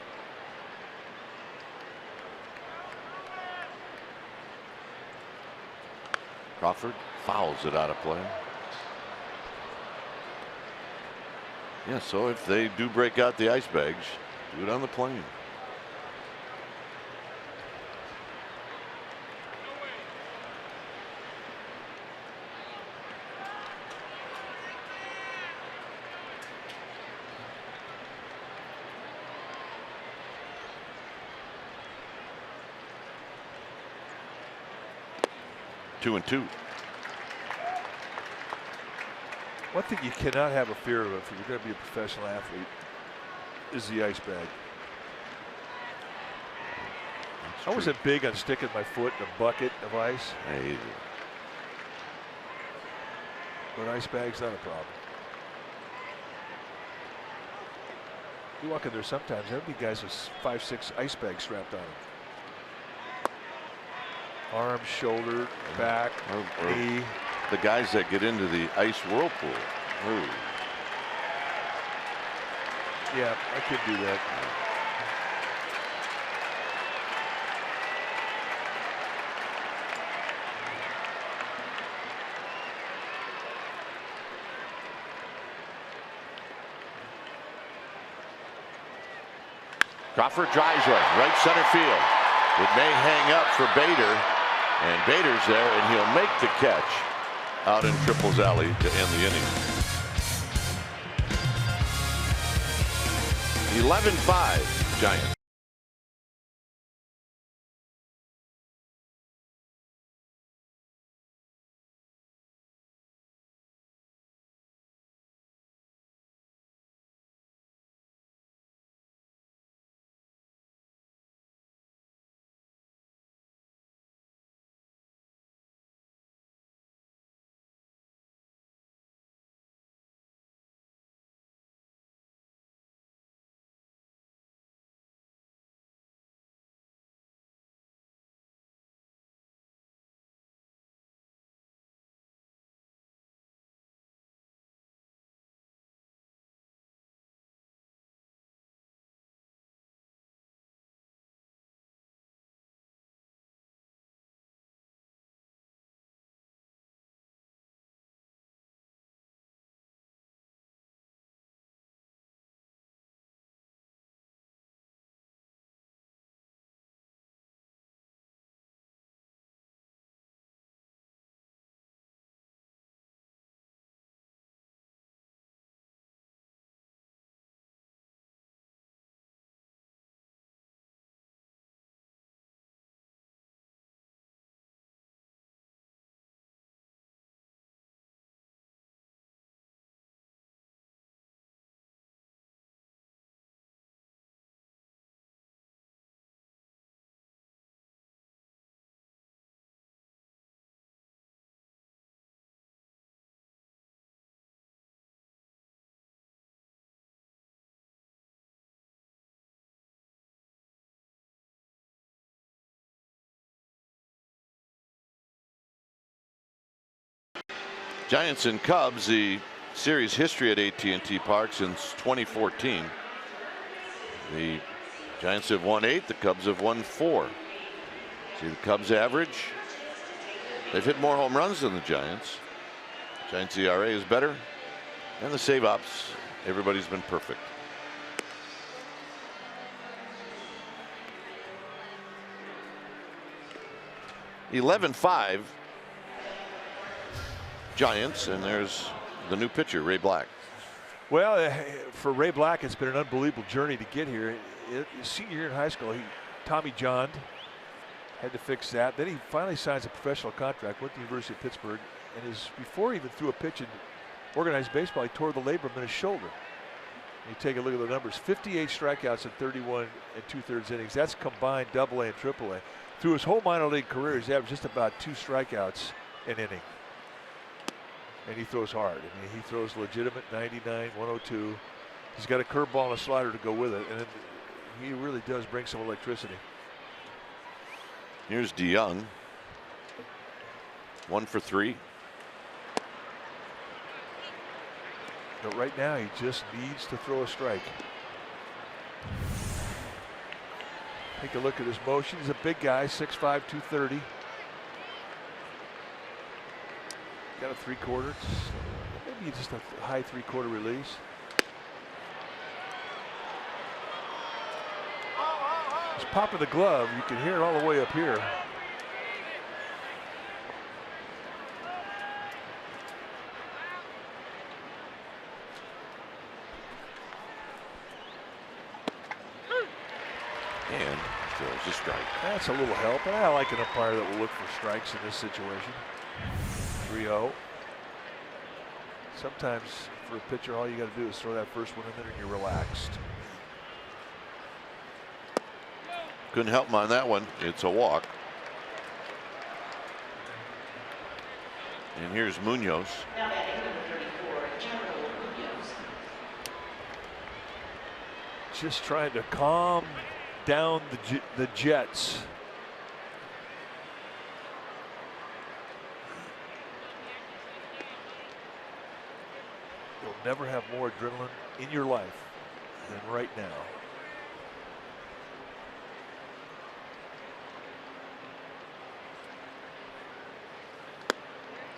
Crawford fouls it out of play. Yeah, so if they do break out the ice bags, do it on the plane. Two and 2. One thing you cannot have a fear of if you're going to be a professional athlete is the ice bag. I wasn't big on sticking my foot in a bucket of ice. I hate it. But ice bag's not a problem. You walk in there sometimes, there'll be guys with 5, 6 ice bags strapped on them. Arm, shoulder, back, knee. the guys that get into the ice whirlpool. Ooh. Yeah, I could do that. Crawford drives one right center field. It may hang up for Bader, and Bader's there, and he'll make the catch out in Triple's alley to end the inning. 11-5 Giants. Giants and Cubs, the series history at AT&T Park since 2014. The Giants have won 8, the Cubs have won 4. See the Cubs average. They've hit more home runs than the Giants. Giants ERA is better, and the save ops, everybody's been perfect. (11-5) Giants, and there's the new pitcher, Ray Black. Well, for Ray Black, it's been an unbelievable journey to get here. Senior year in high school, Tommy John had to fix that. Then he finally signs a professional contract with the University of Pittsburgh, and before he even threw a pitch in organized baseball, he tore the labrum in his shoulder. You take a look at the numbers: 58 strikeouts in 31 2/3 innings. That's combined AA and AAA. Through his whole minor league career, he's averaged just about 2 strikeouts an inning. And he throws hard. I mean, he throws legitimate 99, 102. He's got a curveball and a slider to go with it, and he really does bring some electricity. Here's DeYoung. 1 for 3. But right now, he just needs to throw a strike. Take a look at his motion. He's a big guy, 6'5", 230. Got a 3/4. Maybe just a high 3/4 release. He's popping the glove. You can hear it all the way up here. And throws a strike. That's a little help, and I like an umpire that will look for strikes in this situation. 3-0. Sometimes for a pitcher, all you got to do is throw that first one in there and you're relaxed. Couldn't help him on that one. It's a walk. And here's Munoz. Just trying to calm down the Jets. never have more adrenaline in your life than right now.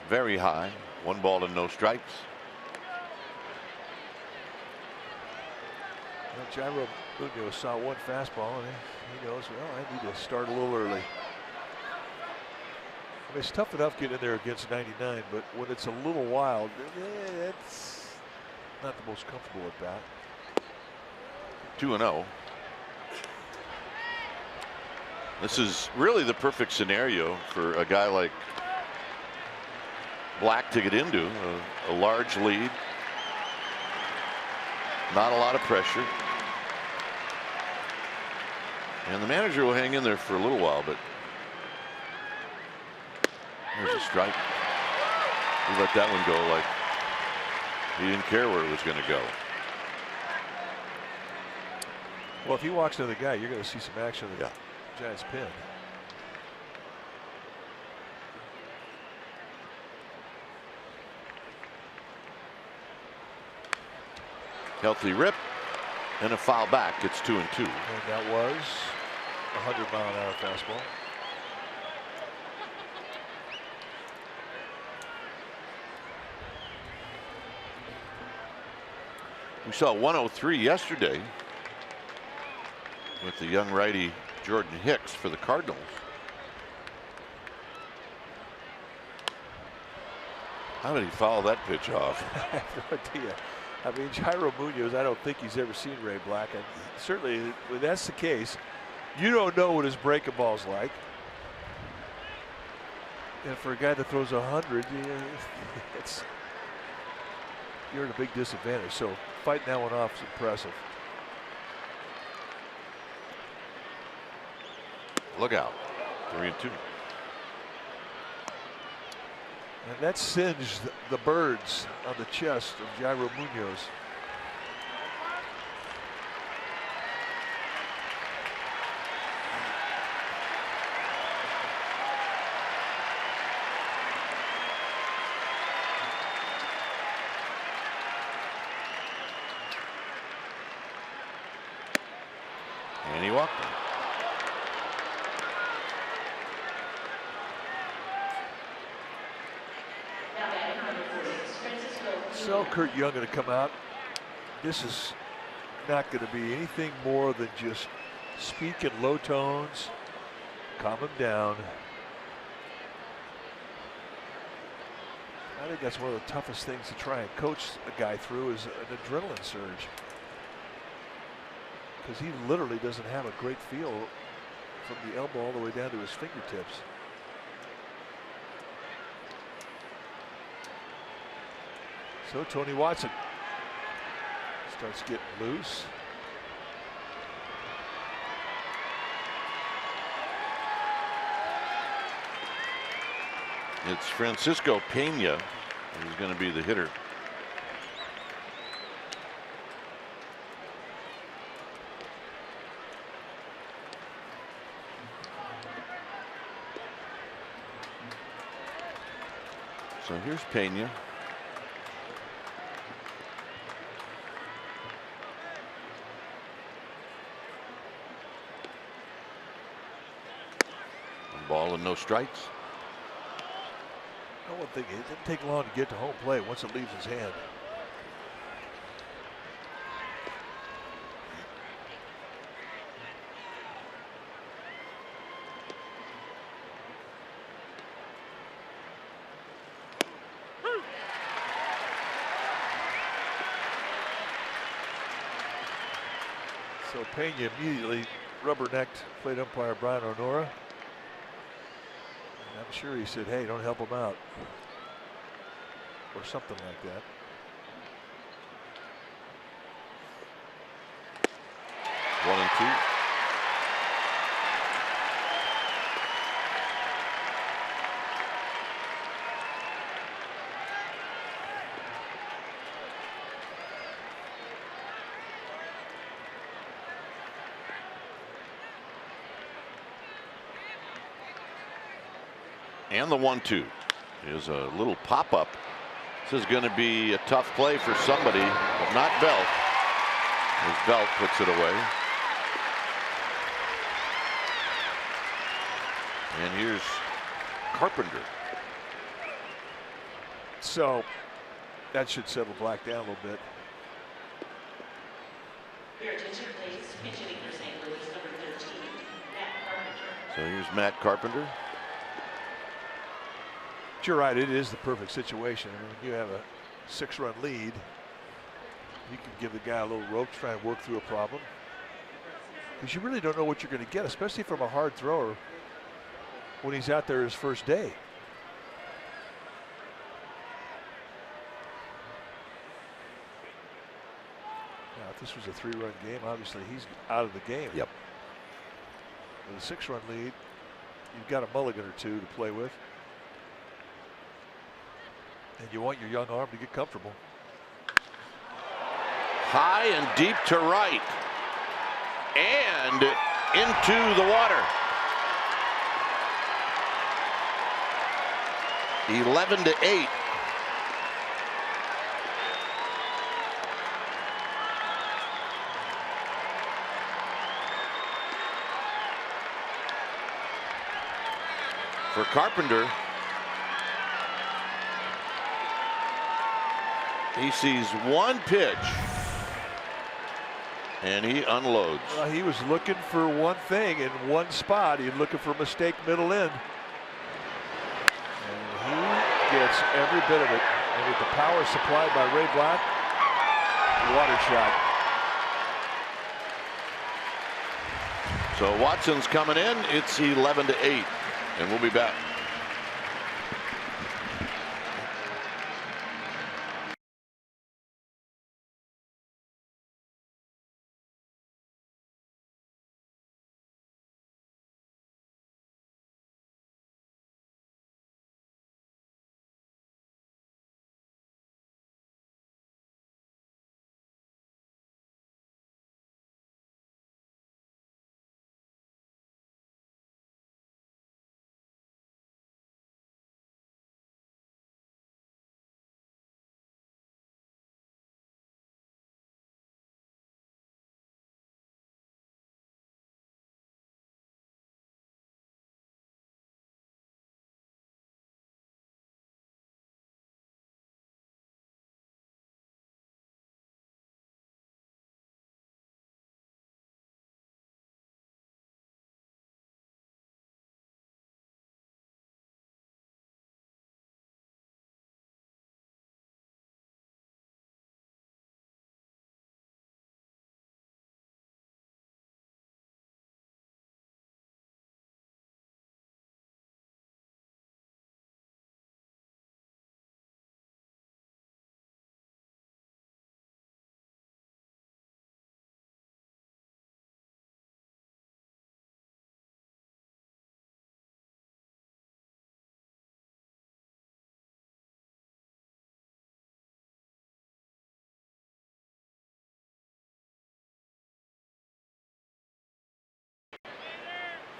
Very high. 1 ball and no strikes. Well, Jairo Munoz saw one fastball and he knows, well, I need to start a little early. I mean, it's tough enough getting in there against 99, but when it's a little wild, it's not the most comfortable at bat. 2-0. This is really the perfect scenario for a guy like Black to get into a large lead. Not a lot of pressure. And the manager will hang in there for a little while, but there's a strike. He let that one go like he didn't care where it was going to go. Well, if he walks into the guy, you're going to see some action in the Giants pin. Healthy rip and a foul back. It's 2-2. And that was a 100-mile-an-hour fastball. We saw 103 yesterday with the young righty Jordan Hicks for the Cardinals. How did he foul that pitch off? I have no idea. I mean, Jairo Munoz, I don't think he's ever seen Ray Black. And certainly, when that's the case, you don't know what his breaking ball's like. And for a guy that throws 100, you're at a big disadvantage. So fighting that one off is impressive. Look out. 3-2. And that singed the birds on the chest of Jairo Munoz. And he walked him. So Kurt Young going to come out. This is not going to be anything more than just speak in low tones, calm him down. I think that's one of the toughest things to try and coach a guy through is an adrenaline surge. Because he literally doesn't have a great feel from the elbow all the way down to his fingertips. So Tony Watson starts getting loose. It's Francisco Pena who's going to be the hitter. So here's Pena. Ball and no strikes. I wouldn't think it didn't take long to get to home plate once it leaves his hand. So Pena immediately rubbernecked plate umpire Brian Onora. I'm sure he said, hey, don't help him out. Or something like that. One and two. And the 1-2 is a little pop-up This is going to be a tough play for somebody, but not Belt. As Belt puts it away. And here's Carpenter. So that should settle Black down a little bit. Your attention, please. Pitch hitting for St. Louis, number 13, Matt Carpenter. So here's Matt Carpenter. But you're right, it is the perfect situation. I mean, when you have a 6-run lead, you can give the guy a little rope to try and work through a problem. Because you really don't know what you're going to get, especially from a hard thrower when he's out there his first day. Now, if this was a 3-run game, obviously he's out of the game. Yep. With a 6-run lead, you've got a mulligan or two to play with. And you want your young arm to get comfortable. High and deep to right. And into the water. 11-8. For Carpenter, he sees one pitch and he unloads. He was looking for one thing in one spot. He was looking for a mistake middle in. And he gets every bit of it. And with the power supplied by Ray Black, water shot. So Watson's coming in. It's 11-8. And we'll be back.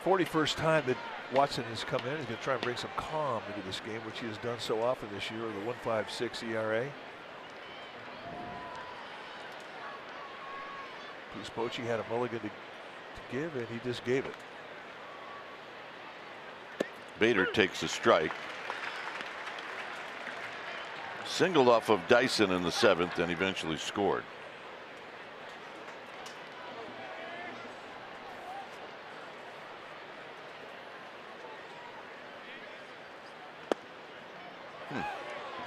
'41st time that Watson has come in. He's going to try and bring some calm into this game, which he has done so often this year with a 1.56 ERA. Puspochi had a mulligan to give, and he just gave it. Bader takes a strike. Singled off of Dyson in the 7th and eventually scored.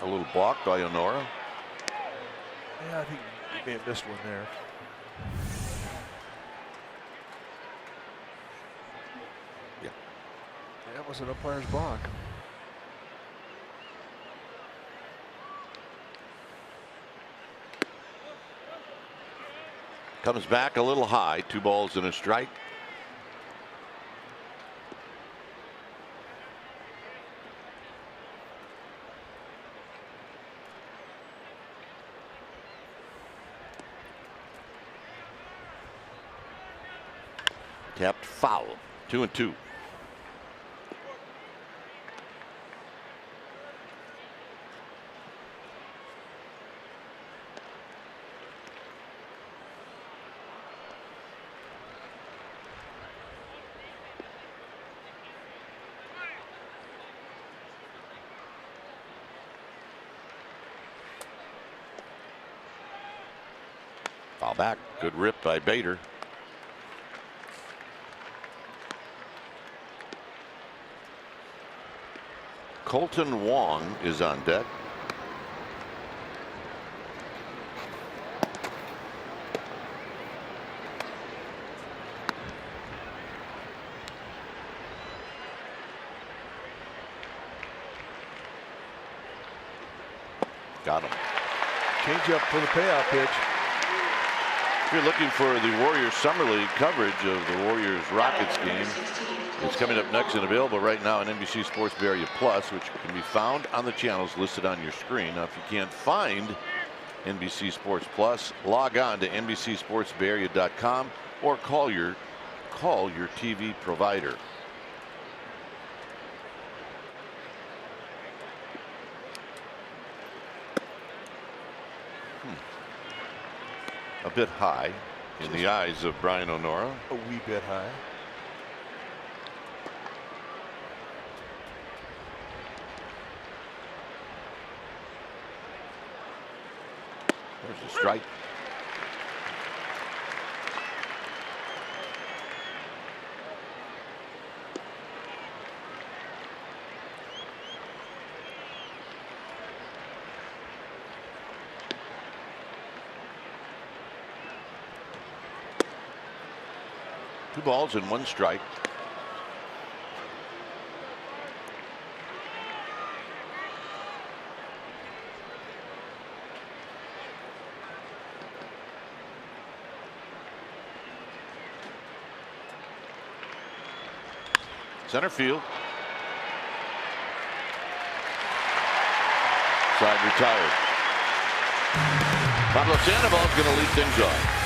A little block by Honora. Yeah, I think he may have missed one there. Yeah. That was an umpire's block. Comes back a little high. 2 balls and a strike. Tapped foul. 2-2. Foul back. Good rip by Bader. Colton Wong is on deck. Got him. Change up for the payoff pitch. If you're looking for the Warriors Summer League coverage of the Warriors Rockets game, it's coming up next and available right now on NBC Sports Bay Area Plus, which can be found on the channels listed on your screen. Now, if you can't find NBC Sports Plus, log on to NBCSportsBayArea.com or call your TV provider. A bit high in the eyes of Brian O'Nora. A wee bit high. There's a strike. Two balls and one strike. Center field. Side retired. Pablo Sandoval is going to lead things off.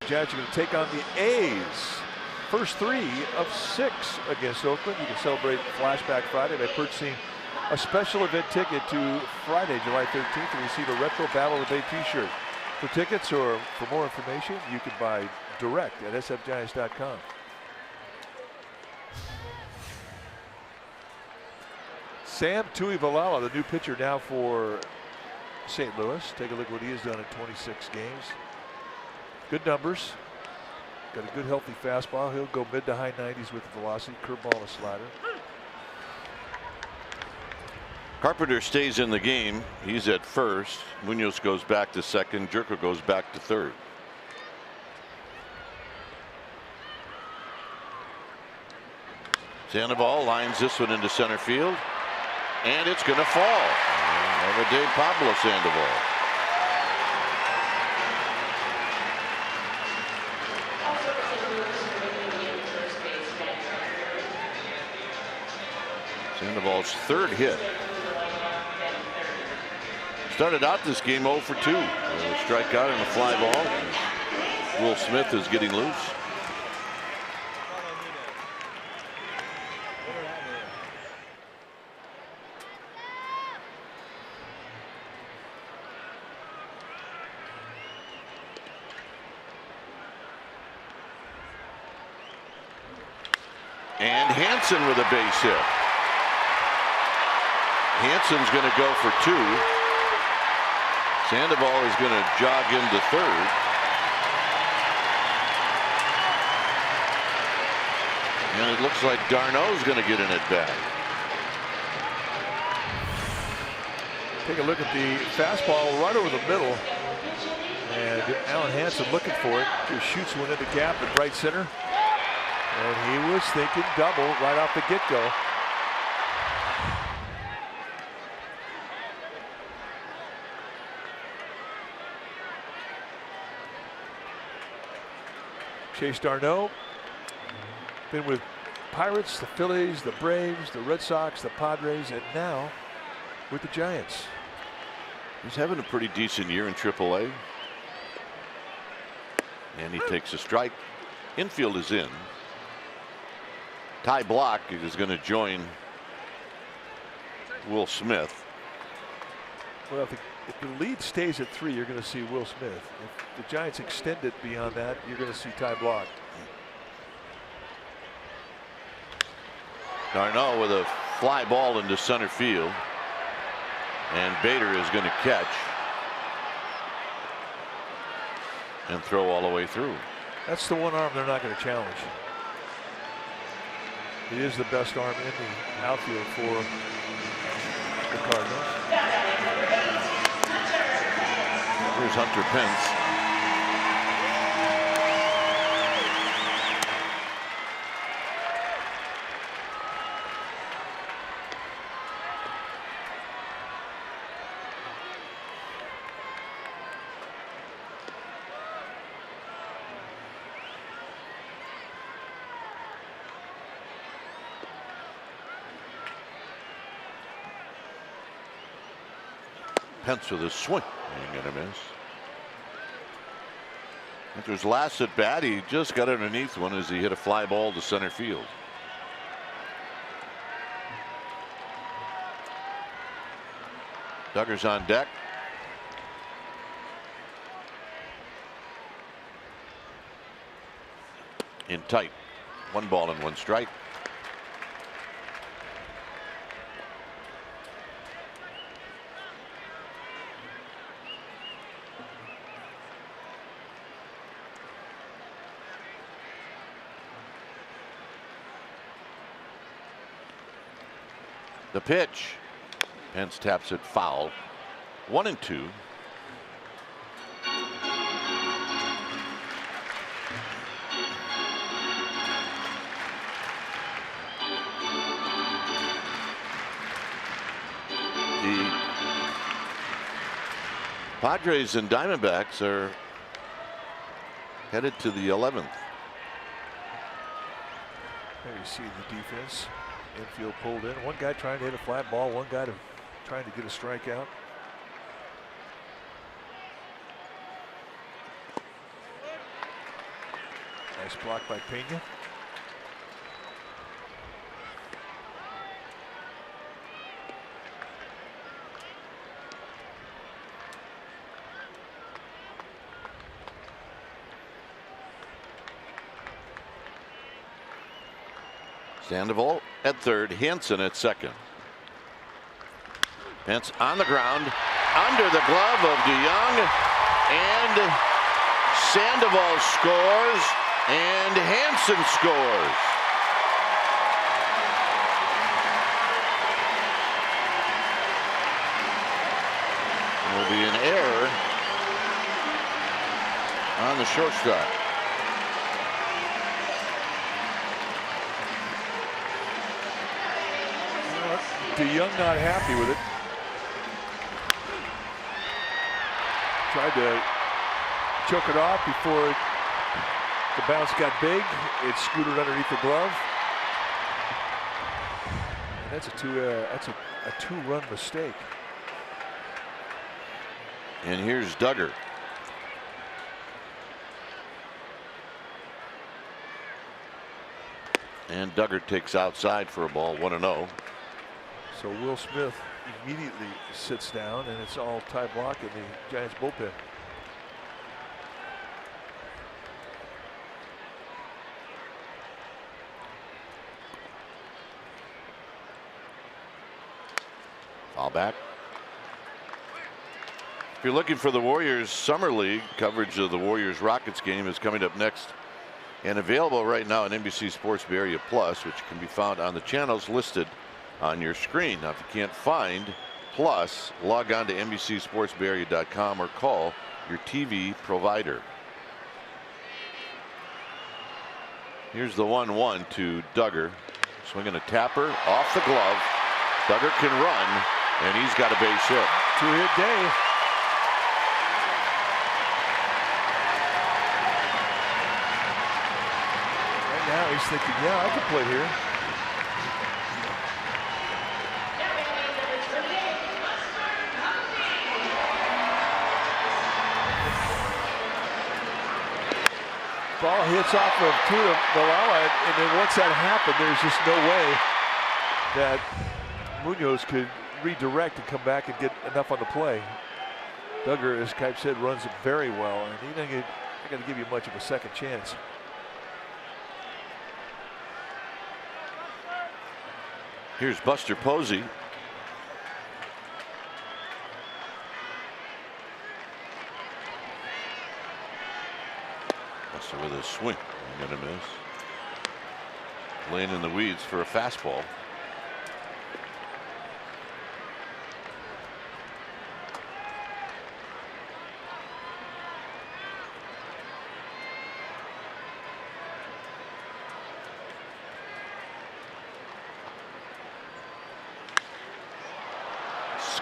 Giants are going to take on the A's. First 3 of 6 against Oakland. You can celebrate Flashback Friday by purchasing a special event ticket to Friday, July 13th, and receive a retro Battle of the Bay t-shirt. For tickets or for more information, you can buy direct at sfgiants.com. Sam Tuivailala, the new pitcher now for St. Louis. Take a look at what he has done in 26 games. Good numbers. Got a good healthy fastball. He'll go mid to high 90s with the velocity, curveball and a slider. Carpenter stays in the game. He's at first. Munoz goes back to second. Jerker goes back to third. Sandoval lines this one into center field, and it's going to fall. Over Dave Pablo Sandoval. Sandoval's third hit. Started out this game 0 for 2. A strikeout and a fly ball. Will Smith is getting loose. And Hansen with a base hit. Hansen's going to go for 2. Sandoval is going to jog into third. And it looks like Darno's going to get an at bat. Take a look at the fastball right over the middle. And Alan Hansen looking for it. Just shoots one in the gap at right center. And he was thinking double right off the get-go. Chase Darno, been with Pirates, the Phillies, the Braves, the Red Sox, the Padres, and now with the Giants. He's having a pretty decent year in AAA. And he takes a strike. Infield is in. Ty Block is going to join Will Smith. Well, if the lead stays at 3, you're going to see Will Smith. If the Giants extend it beyond that, you're going to see Ty Block. Darno with a fly ball into center field. And Bader is going to catch and throw all the way through. That's the one arm they're not going to challenge. It is the best arm in the outfield for the Cardinals. Here's Hunter Pence. Pence with a swing. Ain't gonna miss. Hunter's last at bat, he just got underneath one as he hit a fly ball to center field. Duggar's on deck. In tight. 1 ball and 1 strike. The pitch. Pence taps it foul. 1-2. The Padres and Diamondbacks are headed to the 11th. There you see the defense. Infield pulled in. One guy trying to hit a flat ball. One guy trying to get a strikeout. Nice block by Pena. Sandoval at third, Hansen at second. Pence on the ground, under the glove of DeYoung, and Sandoval scores, and Hansen scores. There will be an error on the shortstop. DeYoung not happy with it. Tried to choke it off before the bounce got big. It scooted underneath the glove. That's a two-run mistake. And here's Duggar. And Duggar takes outside for a ball, 1-0. So Will Smith immediately sits down, and it's all tie block in the Giants bullpen. Foul back. If you're looking for the Warriors Summer League, coverage of the Warriors Rockets game is coming up next and available right now on NBC Sports Bay Area Plus, which can be found on the channels listed on your screen. Now, if you can't find Plus, log on to NBCSportsBayArea.com or call your TV provider. Here's the 1-1 to Duggar. Swinging a tapper off the glove. Duggar can run, and he's got a base hit. Two-hit day. Right now he's thinking, yeah, I can play here. Ball hits off of Tuilawa, and then once that happened, there's just no way that Munoz could redirect and come back and get enough on the play. Duggar, as Kipe said, runs it very well, and he doesn't got to give you much of a second chance. Here's Buster Posey. Buster with a swing. I'm gonna miss. Laying in the weeds for a fastball.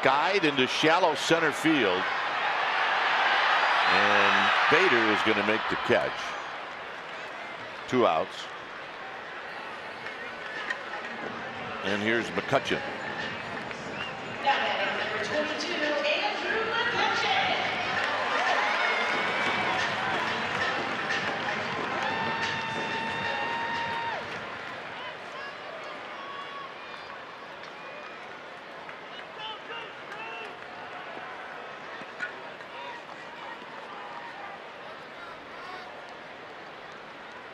Skied into shallow center field, and Bader is going to make the catch. 2 outs. And here's McCutchen. Number 22, Andrew McCutchen.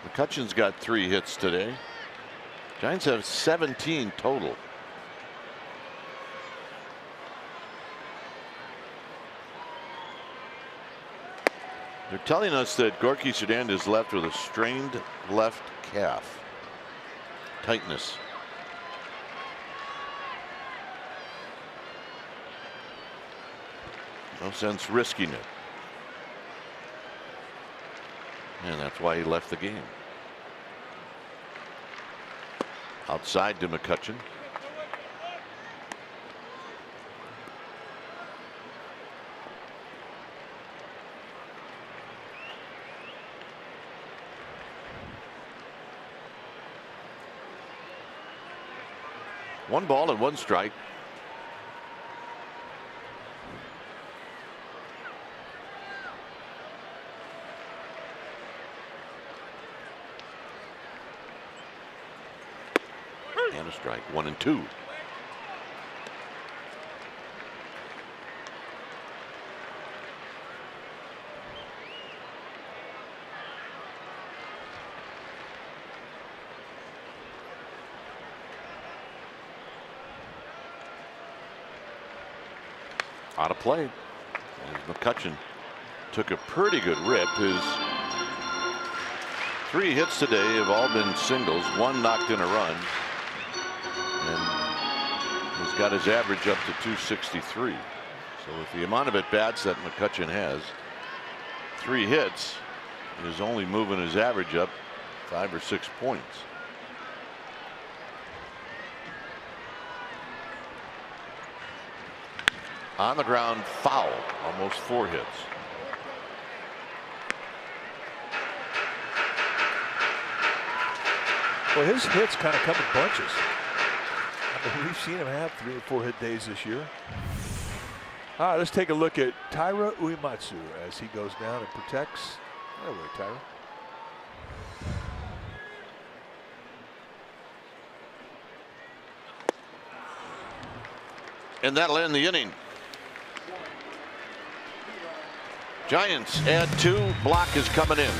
McCutchen's got 3 hits today. Giants have 17 total. They're telling us that Gorky Sedan is left with a strained left calf. Tightness. No sense risking it. And that's why he left the game. Outside to McCutchen. One ball and 1 strike. And a strike. 1 and 2. Out of play. And McCutchen took a pretty good rip. His 3 hits today have all been singles. 1 knocked in a run. And he's got his average up to 263. So with the amount of at-bats that McCutchen has, 3 hits is only moving his average up 5 or 6 points. On the ground, foul. Almost 4 hits. Well, his hits kind of come in bunches. I We've seen him have 3 or 4 hit days this year. All right, let's take a look at Taira Uematsu as he goes down and protects. There we go, Taira. And that'll end the inning. Giants add 2. Block is coming in.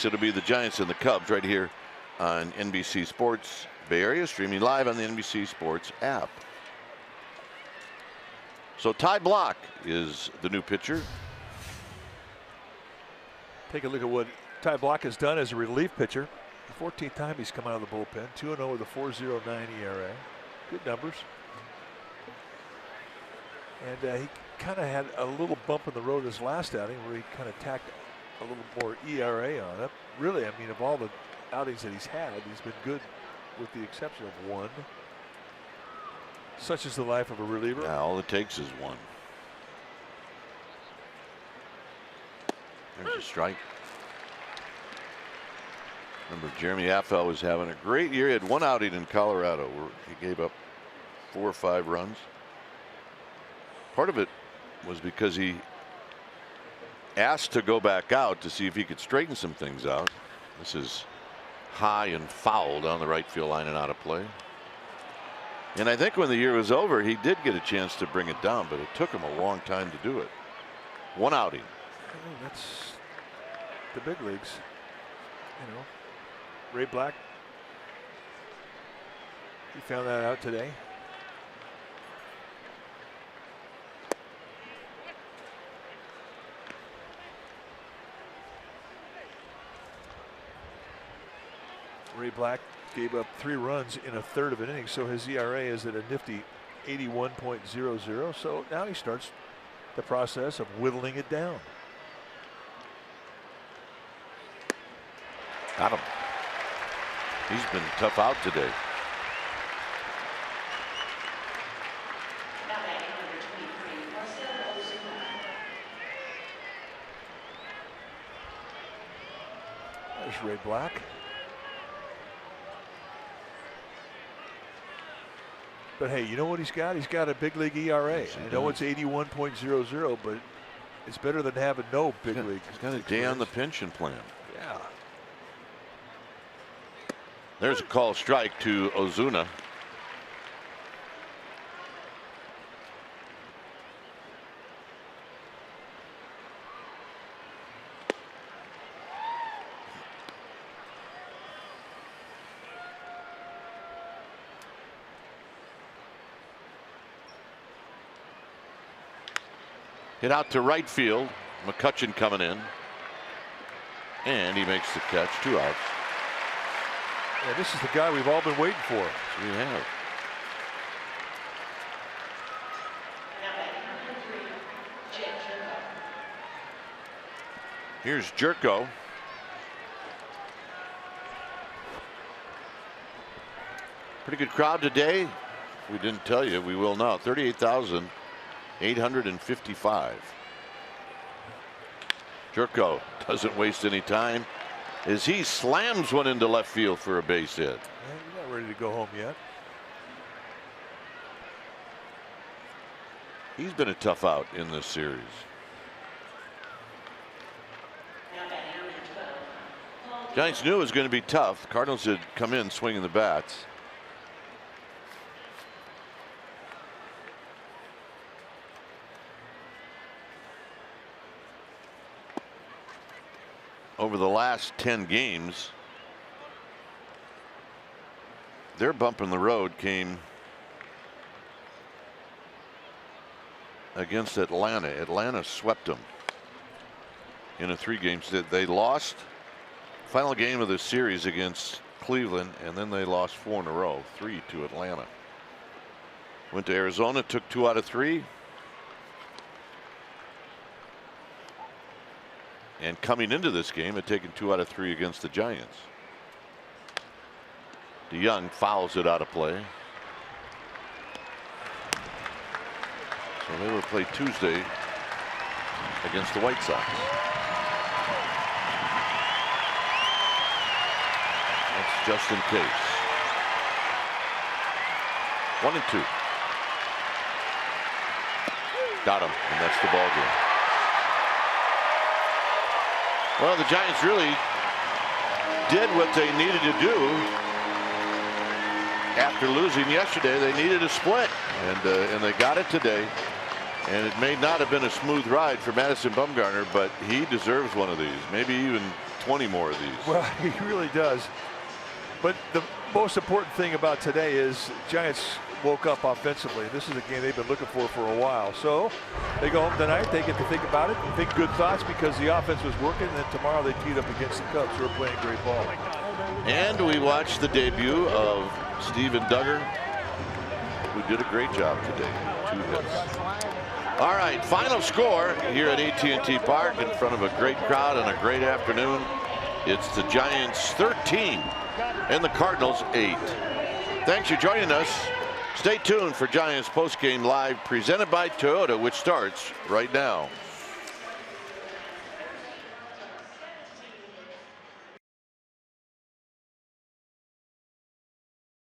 It'll be the Giants and the Cubs right here on NBC Sports Bay Area, streaming live on the NBC Sports app. So Ty Block is the new pitcher. Take a look at what Ty Block has done as a relief pitcher. The 14th time he's come out of the bullpen. 2-0 with a 4.09 ERA. Good numbers. And he kind of had a little bump in the road his last outing where he kind of tacked a little more ERA on it. Really, I mean, of all the outings that he's had, he's been good with the exception of one. Such is the life of a reliever. Yeah, all it takes is one. There's a strike. Remember, Jeremy Affeldt was having a great year. He had one outing in Colorado where he gave up 4 or 5 runs. Part of it was because he asked to go back out to see if he could straighten some things out. This is high and foul down the right field line and out of play. And I think when the year was over, he did get a chance to bring it down, but it took him a long time to do it. One outing. Oh, that's the big leagues. You know, Ray Black, he found that out today. Ray Black gave up 3 runs in a third of an inning, so his ERA is at a nifty 81.00. So now he starts the process of whittling it down. Got him. He's been tough out today. Now batting number 23, There's Ray Black. But hey, you know what he's got? He's got a big league ERA. Yes, I know it's 81.00, but it's better than having no big league. He's got a day on the pension plan. Yeah. There's a call strike to Ozuna. Hit out to right field. McCutchen coming in. And he makes the catch. 2 outs. Yeah, this is the guy we've all been waiting for. We have. Here's Jerko. Pretty good crowd today. If we didn't tell you, we will now. 38,855. Jerko doesn't waste any time as he slams one into left field for a base hit. Yeah, he's not ready to go home yet. He's been a tough out in this series. Giants knew it was going to be tough. The Cardinals had come in swinging the bats. Over the last 10 games, their bump in the road came against Atlanta. Atlanta swept them in a 3-game set. They lost final game of the series against Cleveland, and then they lost 4 in a row, 3 to Atlanta. Went to Arizona, took 2 out of 3. And coming into this game, had taken 2 out of 3 against the Giants. DeYoung fouls it out of play. So they will play Tuesday against the White Sox. That's just in case. 1-2. Got him, and that's the ball game. Well, the Giants really did what they needed to do. After losing yesterday, they needed a split, and they got it today. And it may not have been a smooth ride for Madison Bumgarner, but he deserves one of these, maybe even 20 more of these. Well, he really does. But the most important thing about today is Giants woke up offensively. This is a game they've been looking for a while. So they go home tonight. They get to think about it and think good thoughts because the offense was working. And then tomorrow they teed up against the Cubs, who are playing great ball. And we watched the debut of Steven Duggar, who did a great job today. 2 hits. All right, final score here at AT&T Park in front of a great crowd on a great afternoon. It's the Giants 13 and the Cardinals 8. Thanks for joining us. Stay tuned for Giants postgame live presented by Toyota, which starts right now.